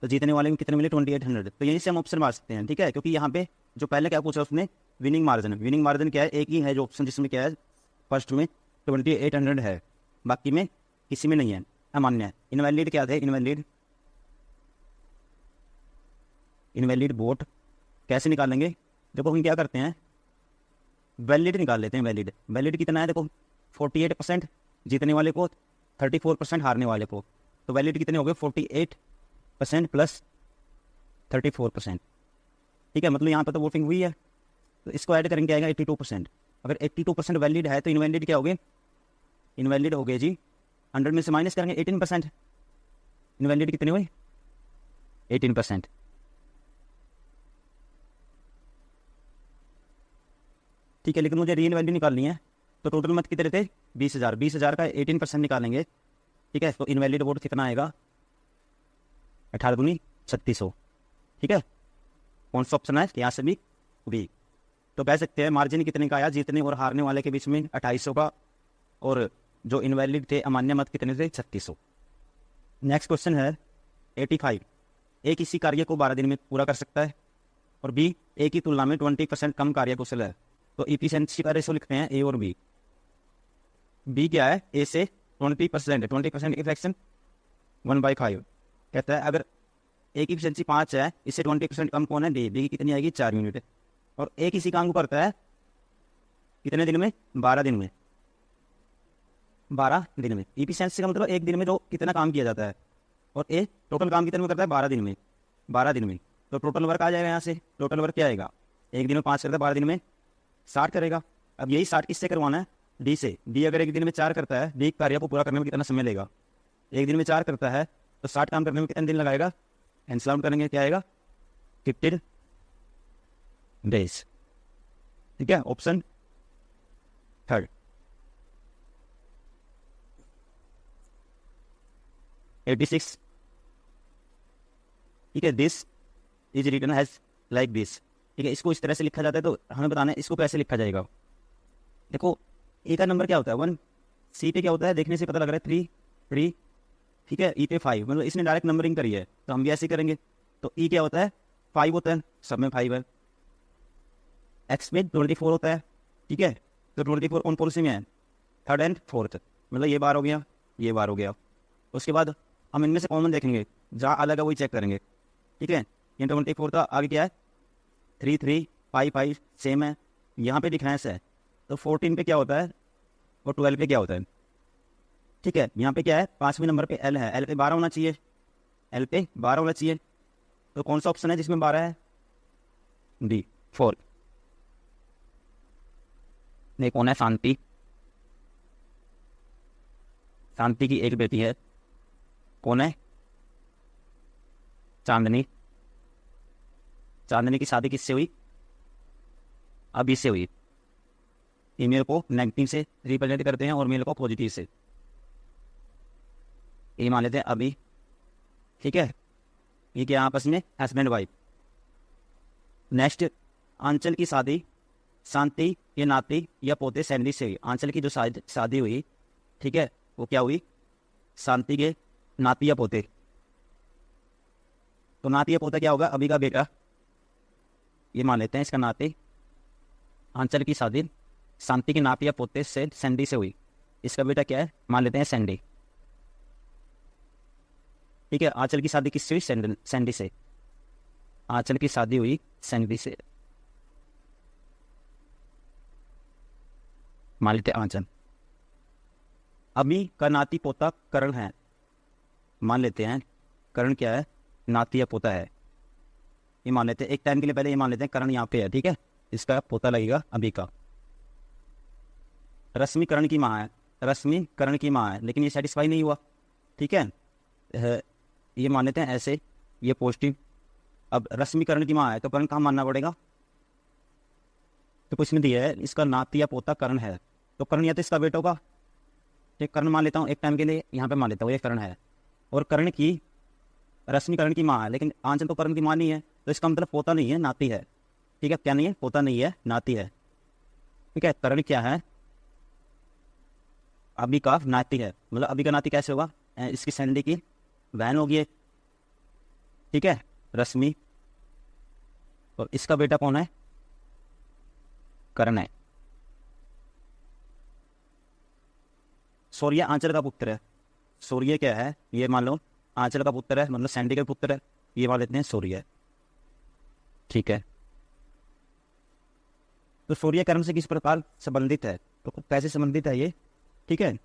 तो जीतने वाले में कितने मिले? 2800। तो यहीं से हम ऑप्शन मार सकते हैं, ठीक है, क्योंकि यहाँ पे जो पहले क्या पूछा उसने? Winning margin. विनिंग मार्जिन क्या है? एक ही है जो ऑप्शन जिसमें क्या है? फर्स्ट में 2800 है, बाकी में किसी में नहीं है, अमान्य है। इनवैलिड क्या थे? इनवैलिड वोट कैसे निकालेंगे? देखो, हम क्या करते हैं? वैलिड निकाल लेते हैं। वैलिड कितना है? देखो, 48% जीतने वाले को, 34% हारने वाले को, तो वैलिडिटी कितने हो गए 48% प्लस 34%। ठीक है, मतलब यहाँ पर तो वोटिंग हुई है, तो इसको ऐड करेंगे आएगा 82%। अगर 82% वैलिड है तो इनवैलिड क्या हो गए, इनवैलिड हो गए जी 100 में से माइनस करेंगे 18%, इनवैलिड कितने हुए 18%। ठीक है, लेकिन मुझे रियल वैल्यू निकालनी है, तो टोटल मत कितने थे 20,000, 20,000 का 18% निकालेंगे। ठीक है, तो इनवैलिड वोट कितना आएगा 18 दूनी 3600। ठीक है, कौन सा ऑप्शन है यहाँ से भी बी। तो कह सकते हैं मार्जिन कितने का आया, जीतने और हारने वाले के बीच में 2800 का, और जो इनवैलिड थे अमान्य मत कितने थे 3600। नेक्स्ट क्वेश्चन है 85, ए किसी कार्य को 12 दिन में पूरा कर सकता है और बी ए की तुलना में 20% कम कार्यकुशल है। तो इफिशिएंसी का रेशो लिखते हैं ए और बी। बी क्या है, ए से 20%, 20% की फ्रैक्शन 1/5। कहता है अगर ए की इफिशिएंसी 5 है, इससे 20% कम कौन है, बी। बी की कितनी आएगी 4 यूनिट। और ए किसी काम को करता है कितने दिन में 12 दिन में, 12 दिन में। इफिशिएंसी का मतलब एक दिन में जो कितना काम किया जाता है, और ए टोटल काम कितने में करता है 12 दिन में, 12 दिन में। तो टोटल वर्क आ जाएगा यहाँ से, टोटल वर्क क्या आएगा, एक दिन में 5 करता है, 12 दिन में 60 करेगा। अब यही 60 किससे करवाना है, डी से। डी अगर एक दिन में 4 करता है, डी कार्य को पूरा करने में कितना समय लेगा, एक दिन में 4 करता है, तो 60 काम करने में कितने दिन लगाएगा, आंसर आउट करेंगे क्या आएगा 15 डेज। ठीक है, ऑप्शन थर्ड। 86, ठीक है, this is written has like this. ठीक है, इसको इस तरह से लिखा जाता है, तो हमें बताना है इसको कैसे लिखा जाएगा। देखो ए का नंबर क्या होता है 1, सी पे क्या होता है, देखने से पता लग रहा है 3 3, ठीक है, ई पे 5, मतलब इसने डायरेक्ट नंबरिंग करी है, तो हम भी ऐसे करेंगे। तो ई क्या होता है 5 होता है, सब में 5 है। एक्स में 24 होता है, ठीक है, तो 24 कौन पॉलिसी में है, थर्ड एंड फोर्थ, मतलब ये बार हो गया, ये बार हो गया। उसके बाद हम इनमें से कॉमन देखेंगे, जहाँ अलग है वही चेक करेंगे। ठीक है, ये 24 था, आगे क्या है 3 3 5 5 सेम है, यहाँ पे डिफरेंस है। तो 14 पे क्या होता है और 12 पे क्या होता है। ठीक है, यहाँ पे क्या है 5वें नंबर पे एल है, एल पे 12 होना चाहिए, एल पे 12 होना चाहिए। तो कौन सा ऑप्शन है जिसमें 12 है, डी 4। नहीं, कौन है, शांति। शांति की एक बेटी है, कौन है, चांदनी। चांदनी की शादी किससे हुई, अभी से हुई। फीमेल को नेगेटिव से रिप्रेजेंट करते हैं और मेल को पॉजिटिव से, ये मान लेते हैं अभी। ठीक है, ये क्या आपस में हस्बैंड वाइफ। नेक्स्ट, आंचल की शादी शांति या नाती या पोते सैंडी से हुई। आंचल की जो शादी हुई, ठीक है, वो क्या हुई, शांति के नाती या पोते। तो नाती या पोता क्या होगा, अभी का बेटा, ये मान लेते हैं इसका नाती। आंचल की शादी शांति के नाती या पोते से सैंडी से हुई, इसका बेटा क्या है, मान लेते हैं सैंडी। ठीक है, आंचल की शादी किससे हुई, सैंडी से। आंचल की शादी हुई सैंडी से, मान लेते आंचल। अभी का नाती पोता करण है, मान लेते हैं करण क्या है, नाती या पोता है, ये मान लेते हैं। एक टाइम के लिए पहले ये मान लेते हैं करण यहाँ पे है, ठीक है, इसका पोता लगेगा अभी का। रश्मि करण की माँ है, रश्मि करण की माँ है, लेकिन ये सेटिस्फाई नहीं हुआ। ठीक है, ये मान लेते हैं ऐसे, ये पॉजिटिव। अब रश्मि करण की माँ है, तो करण कहाँ मानना पड़ेगा, तो कुछ में दिया है इसका नाती या पोता करण है, तो करण या तो इसका बेटा होगा। एक कर्ण मान लेता हूँ एक टाइम के लिए, यहाँ पे मान लेता हूँ ये कर्ण है, और कर्ण की रश्मि कर्ण की माँ है, लेकिन आंचल तो कर्ण की माँ नहीं है, तो इसका मतलब पोता नहीं है, नाती है। ठीक है, क्या नहीं है, पोता नहीं है, नाती है। ठीक है, कर्ण क्या है, अभी का नाती है, मतलब अभी का नाती कैसे होगा, इसकी सैंडी की बहन होगी। ठीक है, रश्मि, और इसका बेटा कौन है, कर्ण है। सूर्य आंचल का पुत्र है, सूर्य क्या है, ये मान लो आंचल का पुत्र है, मतलब सैंडी का पुत्र है, ये मान लेते हैं सूर्य। ठीक है, तो सूर्य कर्ण से किस प्रकार संबंधित है, तो कैसे संबंधित है ये। ठीक है,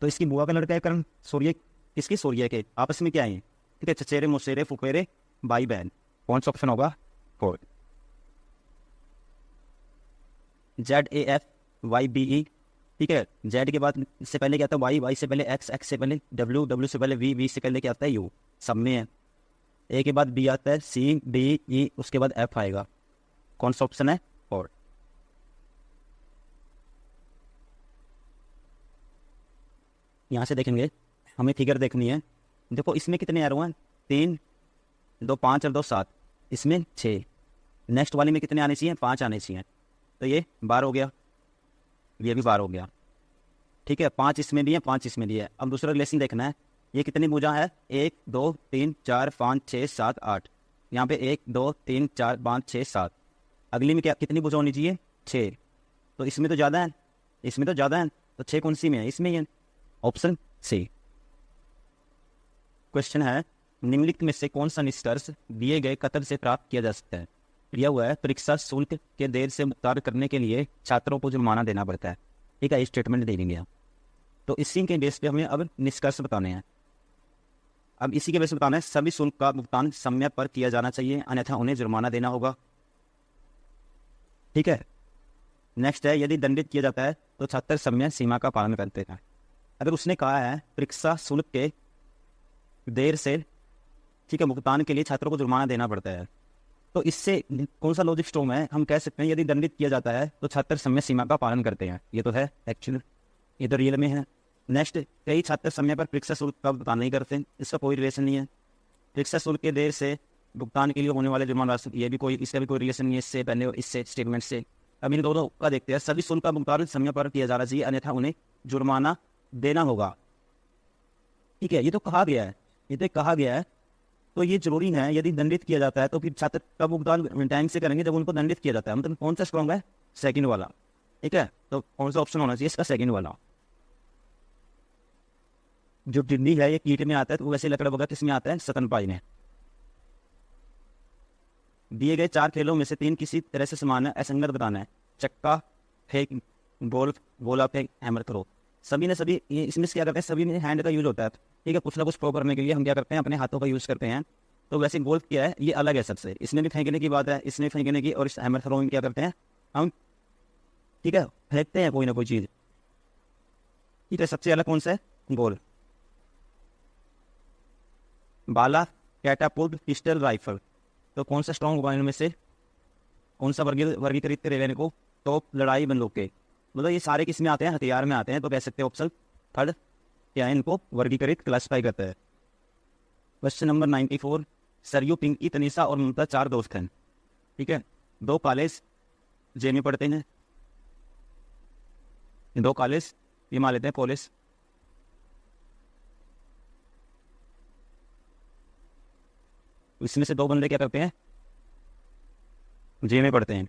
तो इसकी बुआ का लड़का है कर्ण, सूर्य किसकी, सूर्य के। आपस में क्या है, ठीक है, चचेरे मुसेरे फुफेरे भाई बहन। कौन सा ऑप्शन होगा, 4। ZAFYBE, ठीक है। जेड के बाद से पहले क्या आता है वाई, वाई से पहले एक्स, एक्स से पहले डब्ल्यू, डब्ल्यू से पहले वी, वी से पहले क्या आता है यू, सब में है। ए के बाद बी आता है, सी डी ई, उसके बाद एफ आएगा। कौन सा ऑप्शन है, 4। यहाँ से देखेंगे, हमें फिगर देखनी है। देखो इसमें कितने एरो हैं, 3, 2 5 और 2 7, इसमें 6। नेक्स्ट वाले में कितने आने चाहिए, 5 आने चाहिए। तो ये 12 हो गया, ये भी 12 हो गया, ठीक है। 5 इसमें भी है, 5 इसमें भी है। अब दूसरा रिलेशन देखना है, ये कितनी भुजा है, 1 2 3 4 5 6 7 8। यहाँ पे 1 2 3 4 5 6 7। अगली में क्या, कितनी भुजा होनी चाहिए, 6। तो इसमें तो ज़्यादा है, इसमें तो ज़्यादा है, तो 6 कौन सी में है, इसमें ही है, ऑप्शन सी। क्वेश्चन है, निम्नलिखित में से कौन सा निष्कर्ष दिए गए कथन से प्राप्त किया जा सकता है। दिया हुआ है, परीक्षा शुल्क के देर से भुगतान करने के लिए छात्रों को जुर्माना देना पड़ता है, ठीक है, स्टेटमेंट दे देंगे। तो इसी के बेस पे हमें अब निष्कर्ष बताने हैं। अब इसी के बेस पे बताना है, सभी शुल्क का भुगतान समय पर किया जाना चाहिए, अन्यथा उन्हें जुर्माना देना होगा, ठीक है। नेक्स्ट है, यदि दंडित किया जाता है तो छात्र समय सीमा का पालन करते हैं। अगर उसने कहा है परीक्षा शुल्क के देर से, ठीक है, भुगतान के लिए छात्रों को जुर्माना देना पड़ता है, तो इससे कौन सा लॉजिक स्ट्रॉन्ग है, हम कह सकते हैं यदि दंडित किया जाता है तो छात्र समय सीमा का पालन करते हैं। ये तो है एक्चुअली, ये तो रियल में है। नेक्स्ट, कई छात्र समय पर परीक्षा शुल्क का भुगतान नहीं करते, इसका कोई रिलेशन नहीं है। परीक्षा शुल्क के देर से भुगतान के लिए होने वाले जुर्माना, ये भी कोई, इसका भी कोई रिलेशन नहीं है इससे पहले, इससे स्टेटमेंट से। अब इन दोनों का देखते हैं, सभी शुल्क का भुगतान समय पर किया जाना चाहिए, अन्यथा उन्हें जुर्माना देना होगा, ठीक है। ये तो कहा गया है, ये तो कहा गया है, तो ये जरूरी है। यदि दंडित किया जाता है तो फिर छात्र का भुगतान टाइम से करेंगे जब उनको दंडित किया जाता है। मतलब कौन सा स्ट्रॉन्ग है, सेकंड वाला, ठीक है। तो कौन सा ऑप्शन होना चाहिए इसका, सेकंड वाला। जो टिड्डी है ये कीट में आता है, तो वैसे लकड़ा वगैरह किसमें आता है, स्तनपायी में। दिए गए 4 खेलों में से 3 किसी तरह से समान है, असंगत बताना है। चक्का फेंक, गोल, गोला फेंक, हैमर थ्रो। सभी ने सभी, इसमें से क्या करते हैं, सभी में हैंड का यूज होता है, ठीक है। कुछ ना कुछ थ्रो करने के लिए हम क्या करते हैं, अपने हाथों का यूज करते हैं। तो वैसे गोल्फ क्या है, ये अलग है सबसे, इसमें भी फेंकने की बात है, इसमें फेंकने की, और इस हैमर थ्रो में क्या करते हैं हम, ठीक है, फेंकते हैं कोई ना कोई चीज, ठीक है। सबसे अलग कौन सा है, गोल। बाला, कैटापुल्ट, पिस्टल, राइफल। तो कौन सा स्ट्रॉन्ग होगा इनमें से, कौन सा वर्गीकृत करेगा को, तो लड़ाई बंदूकें, मतलब ये सारे किस में आते हैं, हथियार में आते हैं, तो कह सकते हैं ऑप्शन 3 क्या है, इनको वर्गीकृत क्लासिफाई करता है। क्वेश्चन नंबर 94, सरयू, पिंकी, तनीषा और ममता 4 दोस्त हैं, ठीक है। 2 कॉलेज जे में पढ़ते हैं, 2 कॉलेज, ये मान लेते हैं कॉलेज। इसमें से 2 बंदे क्या करते हैं, जे में पढ़ते हैं।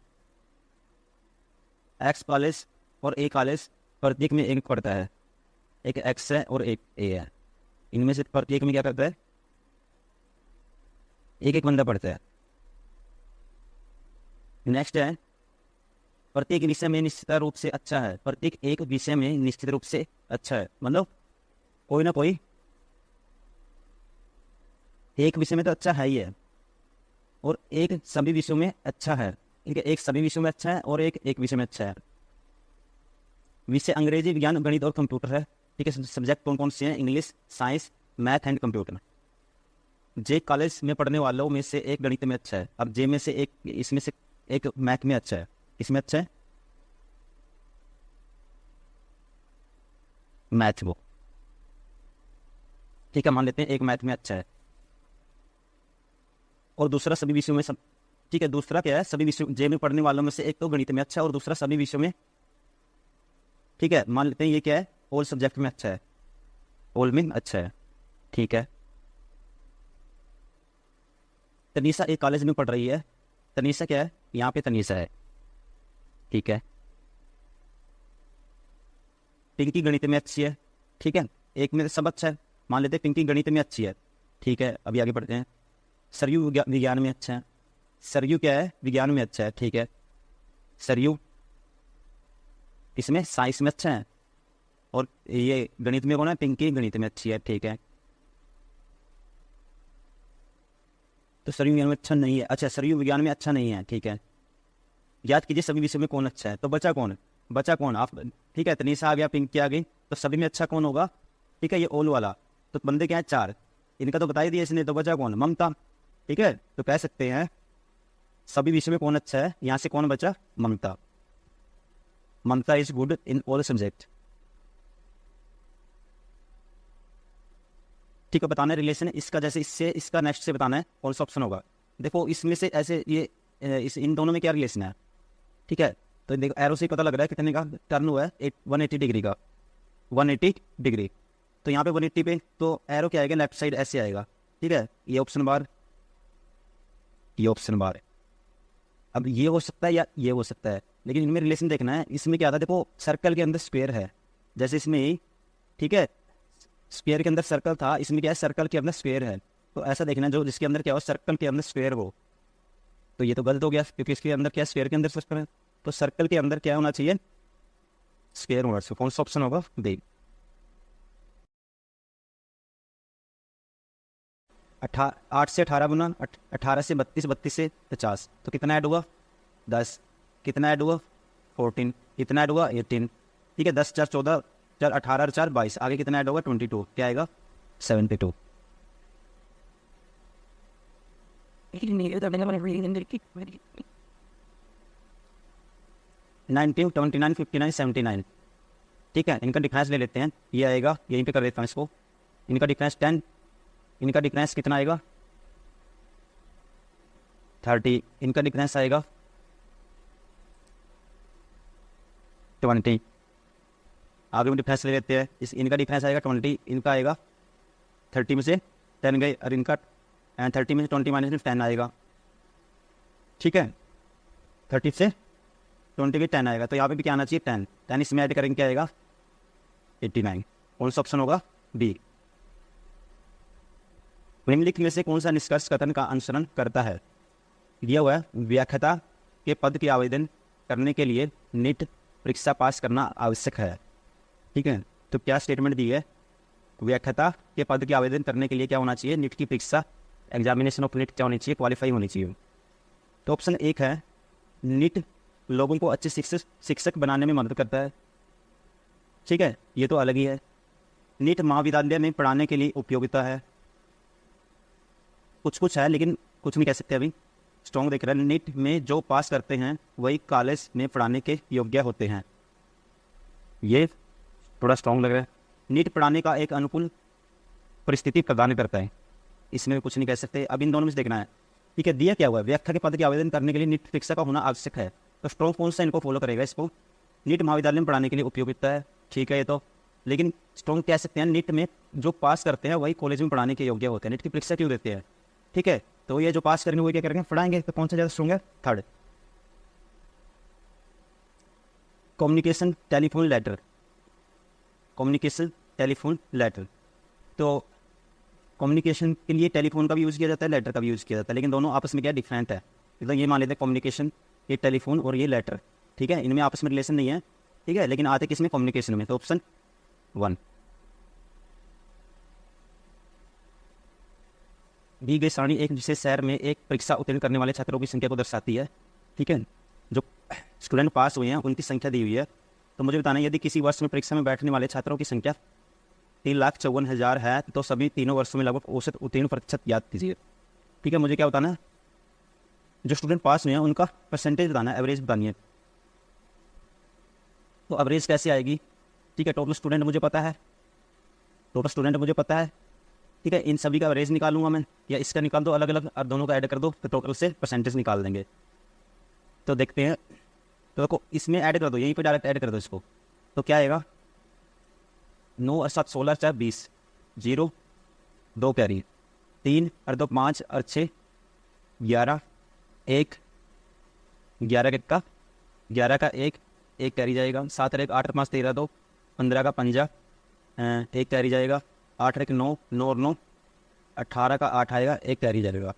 एक्स कॉलेज और ए कॉलेज, प्रत्येक में एक पढ़ता है, एक एक्स है और एक ए है। इनमें से प्रत्येक में क्या करता है, एक एक बंदा पढ़ता है। नेक्स्ट है, प्रत्येक विषय में निश्चित रूप से अच्छा है, प्रत्येक एक विषय में निश्चित रूप से अच्छा है, मतलब कोई ना कोई एक विषय में तो अच्छा है ही है, और एक सभी विषयों में अच्छा है, ठीक है। एक सभी विषयों में अच्छा है और एक विषय में अच्छा है। विषय अंग्रेजी, विज्ञान, गणित और कंप्यूटर है, ठीक है। सब्जेक्ट कौन कौन से हैं, English, science, math and computer. J college में पढ़ने वालों में से एक गणित में अच्छा है। अब जे में से एक, इसमें से एक मैथ में अच्छा है, इसमें अच्छा है मैथ वो, ठीक है, मान लेते हैं एक मैथ में अच्छा है, और दूसरा सभी विषयों में सब, ठीक है। दूसरा क्या है, सभी विषयों, जे में पढ़ने वालों में से एक तो गणित में अच्छा है और दूसरा सभी विषयों में, ठीक है। मान लेते हैं ये क्या है, ऑल सब्जेक्ट में अच्छा है, ऑल में अच्छा है, ठीक है। तनीषा एक कॉलेज में पढ़ रही है, तनीषा क्या है, यहाँ पे तनीषा है, ठीक है। पिंकी गणित में अच्छी है, ठीक है, एक में सब अच्छा है, मान लेते हैं पिंकी गणित में अच्छी है, ठीक है। अभी आगे बढ़ते हैं। सरयू विज्ञान में अच्छा है, सरयू क्या है, विज्ञान में अच्छा है, ठीक है। सरयू इसमें साइंस में अच्छा है, और ये गणित में कौन है, पिंकी गणित में अच्छी है, ठीक है। तो सभी विज्ञान में अच्छा नहीं है। अच्छा, सभी विज्ञान में अच्छा नहीं है, ठीक है। याद कीजिए सभी विषय में कौन अच्छा है, तो बचा कौन? बचा कौन? आप, ठीक है, तनीषा आ गया, पिंकी आ गई, तो सभी में अच्छा कौन होगा? ठीक है, ये ओल वाला। तो बंदे क्या है? 4। इनका तो बता ही दिया इसने, तो बचा कौन? ममता। ठीक है, तो कह सकते हैं सभी विषय में कौन अच्छा है, यहाँ से कौन बचा? Mamata. Mamata is good in all subject. ठीक है, बताना है रिलेशन इसका, जैसे इससे इसका नेक्स्ट से बताना है कौन सा ऑप्शन होगा। देखो इसमें से ऐसे ये इन दोनों में क्या रिलेशन है, ठीक है। तो देखो एरो से पता लग रहा है कितने का टर्न हुआ है, 180 डिग्री का, 180 डिग्री। तो यहाँ पे 180 पे तो एरो क्या आएगा? लेफ्ट साइड ऐसे आएगा, ठीक है। ये ऑप्शन बार, ये ऑप्शन बार है। अब ये हो सकता है या ये हो सकता है, लेकिन इनमें रिलेशन देखना है। इसमें क्या था, देखो सर्कल के अंदर स्क्वायर है, जैसे इसमें, ठीक है, स्क्वायर के अंदर सर्कल था, इसमें क्या है? सर्कल के अंदर स्क्वायर है। तो ऐसा देखना जो जिसके अंदर क्या हो, सर्कल के अंदर स्क्वायर हो। तो ये तो गलत हो गया, क्योंकि इसके अंदर क्या, स्क्वायर के अंदर सर्कल है। तो सर्कल के अंदर क्या होना चाहिए? स्क्वायर होना चाहिए। कौन सा ऑप्शन होगा? दे 8 से 18 गुना 18 से 32, 32 से 50, तो कितना ऐड हुआ? 10। कितना ऐड हुआ? 14। कितना ऐड हुआ? 18। ठीक है, 10 4 14 4 18 4 22, आगे कितना ऐड होगा? 22। क्या आएगा? 72। 19 29 59 79। ठीक है, इनका डिफरेंस ले लेते हैं, ये आएगा, यहीं पे कर देता हूँ इसको। इनका डिफरेंस 10, इनका डिफरेंस कितना आएगा? 30। इनका डिफरेंस आएगा 20। आगे में डिफरेंस ले लेते हैं, इनका डिफरेंस आएगा 20, इनका आएगा 30 में से 10 गए, और इनका 30 में से 20 माइनस में 10 आएगा। ठीक है, 30 से 20 के 10 आएगा, तो यहाँ पे भी क्या आना चाहिए? 10। 10 इसमें ऐड करेंगे, क्या आएगा? 89। कौन सा ऑप्शन होगा? बी। निम्नलिखित में से कौन सा निष्कर्ष कथन का अनुसरण करता है? दिया हुआ है व्याख्याता के पद के आवेदन करने के लिए नीट परीक्षा पास करना आवश्यक है। ठीक है, तो क्या स्टेटमेंट दी है? व्याख्याता के पद के आवेदन करने के लिए क्या होना चाहिए? नीट की परीक्षा, एग्जामिनेशन ऑफ नीट क्या होनी चाहिए? क्वालिफाई होनी चाहिए। तो ऑप्शन 1 है नीट लोगों को अच्छे शिक्षक बनाने में मदद करता है। ठीक है, ये तो अलग ही है। नीट महाविद्यालय में पढ़ाने के लिए उपयोगिता है। कुछ कुछ है, लेकिन कुछ नहीं कह सकते अभी, स्ट्रॉन्ग देख रहे हैं। नीट में जो पास करते हैं वही कॉलेज में पढ़ाने के योग्य होते हैं। ये थोड़ा स्ट्रॉन्ग लग रहा है। नीट पढ़ाने का एक अनुकूल परिस्थिति प्रदान करता है, इसमें कुछ नहीं कह सकते। अब इन दोनों में से देखना है। ठीक है, दिया क्या हुआ है? व्याख्या के पद के आवेदन करने के लिए नीट परीक्षा का होना आवश्यक है। तो स्ट्रॉन्ग कौन सा इनको फॉलो करेगा? इसको नीट महाविद्यालय में पढ़ाने के लिए उपयोगिता है, ठीक है ये तो। लेकिन स्ट्रॉन्ग कह सकते हैं नीट में जो पास करते हैं वही कॉलेज में पढ़ाने के योग्य होते हैं। नीट की परीक्षा क्यों देते हैं? ठीक है, तो ये जो पास करेंगे वो क्या करेंगे? पढ़ाएंगे। तो कौन सा ज़्यादा स्ट्रॉन्ग है? 3rd। Communication telephone letter, communication telephone letter. तो कम्युनिकेशन के लिए टेलीफोन का भी यूज़ किया जाता है, लेटर का भी यूज़ किया जाता है, लेकिन दोनों आपस में क्या डिफरेंट है? तो ये मान लेते हैं कम्युनिकेशन, ये टेलीफोन और ये लेटर, ठीक है, इनमें आपस में रिलेशन नहीं है। ठीक है, लेकिन आते किसमें? कम्युनिकेशन में। तो ऑप्शन 1। दी गई सारणी एक विशेष शहर में एक परीक्षा उत्तीर्ण करने वाले छात्रों की संख्या को दर्शाती है। ठीक है, जो स्टूडेंट पास हुए हैं उनकी संख्या दी हुई है। तो मुझे बताना है, यदि किसी वर्ष में परीक्षा में बैठने वाले छात्रों की संख्या 3,54,000 है, तो सभी तीनों वर्षों में लगभग औसत उत्तीर्ण प्रतिशत याद कीजिए। ठीक है, मुझे क्या बताना है? जो स्टूडेंट पास हुए हैं उनका परसेंटेज बताना है, एवरेज बतानी है। तो एवरेज कैसे आएगी? ठीक है, टोटल स्टूडेंट मुझे पता है, टोटल स्टूडेंट मुझे पता है। ठीक है, इन सभी का एवरेज निकालूंगा मैं, या इसका निकाल दो अलग अलग, और दोनों का ऐड कर दो, तो टोटल से परसेंटेज निकाल देंगे। तो देखते हैं, तो देखो इसमें ऐड कर दो, यहीं पे डायरेक्ट ऐड कर दो इसको। तो क्या आएगा? 9 और 7 16 4 20, 0 2 प्यारी, 3 और 2 5 और 6 11, 1 11 का 11 का 1 कैरी जाएगा, 7 और 1 8 और 5 13 2 15 का पंजा 1 कैरी जाएगा, 8 और 1 9 9 और 9 18 का 8 आएगा, 1 कैरी जाएगा,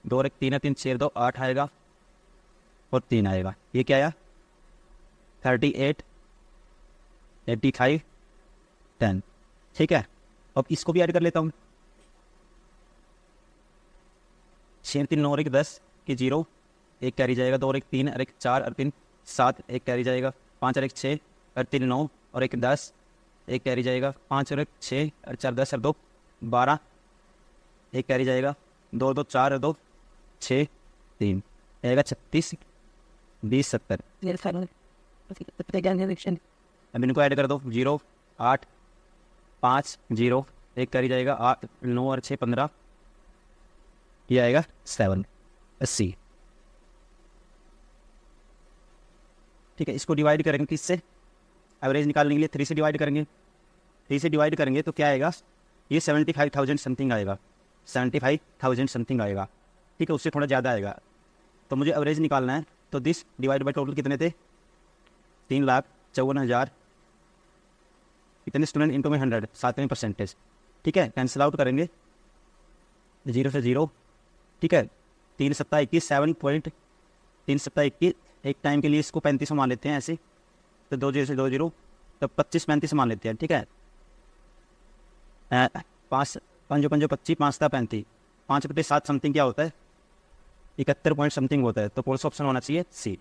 2 और 1 3 और 3 6 2 8 आएगा और 3 आएगा। ये क्या आया? 38 85 10। ठीक है, अब इसको भी ऐड कर लेता हूँ। 6 3 9 और 1 10 की 0, 1 कैरी जाएगा, 2 और 1 3 और 1 4 और 3 7, 1 कैरी जाएगा, 5 और 1 6 और 3 9 और 1 10, 1 कैरी जाएगा, 5 और 1 6 और 4 10 और 2 12, 1 कैरी जाएगा, 2 2 4 और 2 6 3, आएगा 36 20 70। अब इनको ऐड कर दो, 0 8 5 0, 1 कैरी जाएगा, 8 9 और 6 15, ये आएगा 7 80। ठीक है, इसको डिवाइड करेंगे किससे, एवरेज निकालने के लिए 3 से डिवाइड करेंगे। 3 से डिवाइड करेंगे तो क्या आएगा, ये 75,000 समथिंग आएगा, 75,000 समथिंग आएगा। ठीक है, उससे थोड़ा ज़्यादा आएगा। तो मुझे एवरेज निकालना है, तो दिस डिवाइड बाई टोटल कितने थे, 3,54,000। कितने स्टूडेंट इनटू में 100, 7वें परसेंटेज। ठीक है, कैंसिल आउट करेंगे 0 से 0। ठीक है, 3 सप्ताह 21, 7.3 सप्ताह 21, एक टाइम के लिए इसको 35 मान लेते हैं ऐसे, तो 2 0 से 2 0, तो 25 35 मान लेते हैं। ठीक है, 5 5 25, 5 35, 5 बटे 7 समथिंग क्या होता है, 71 पॉइंट समथिंग होता है। तो कौन सा ऑप्शन होना चाहिए, सी।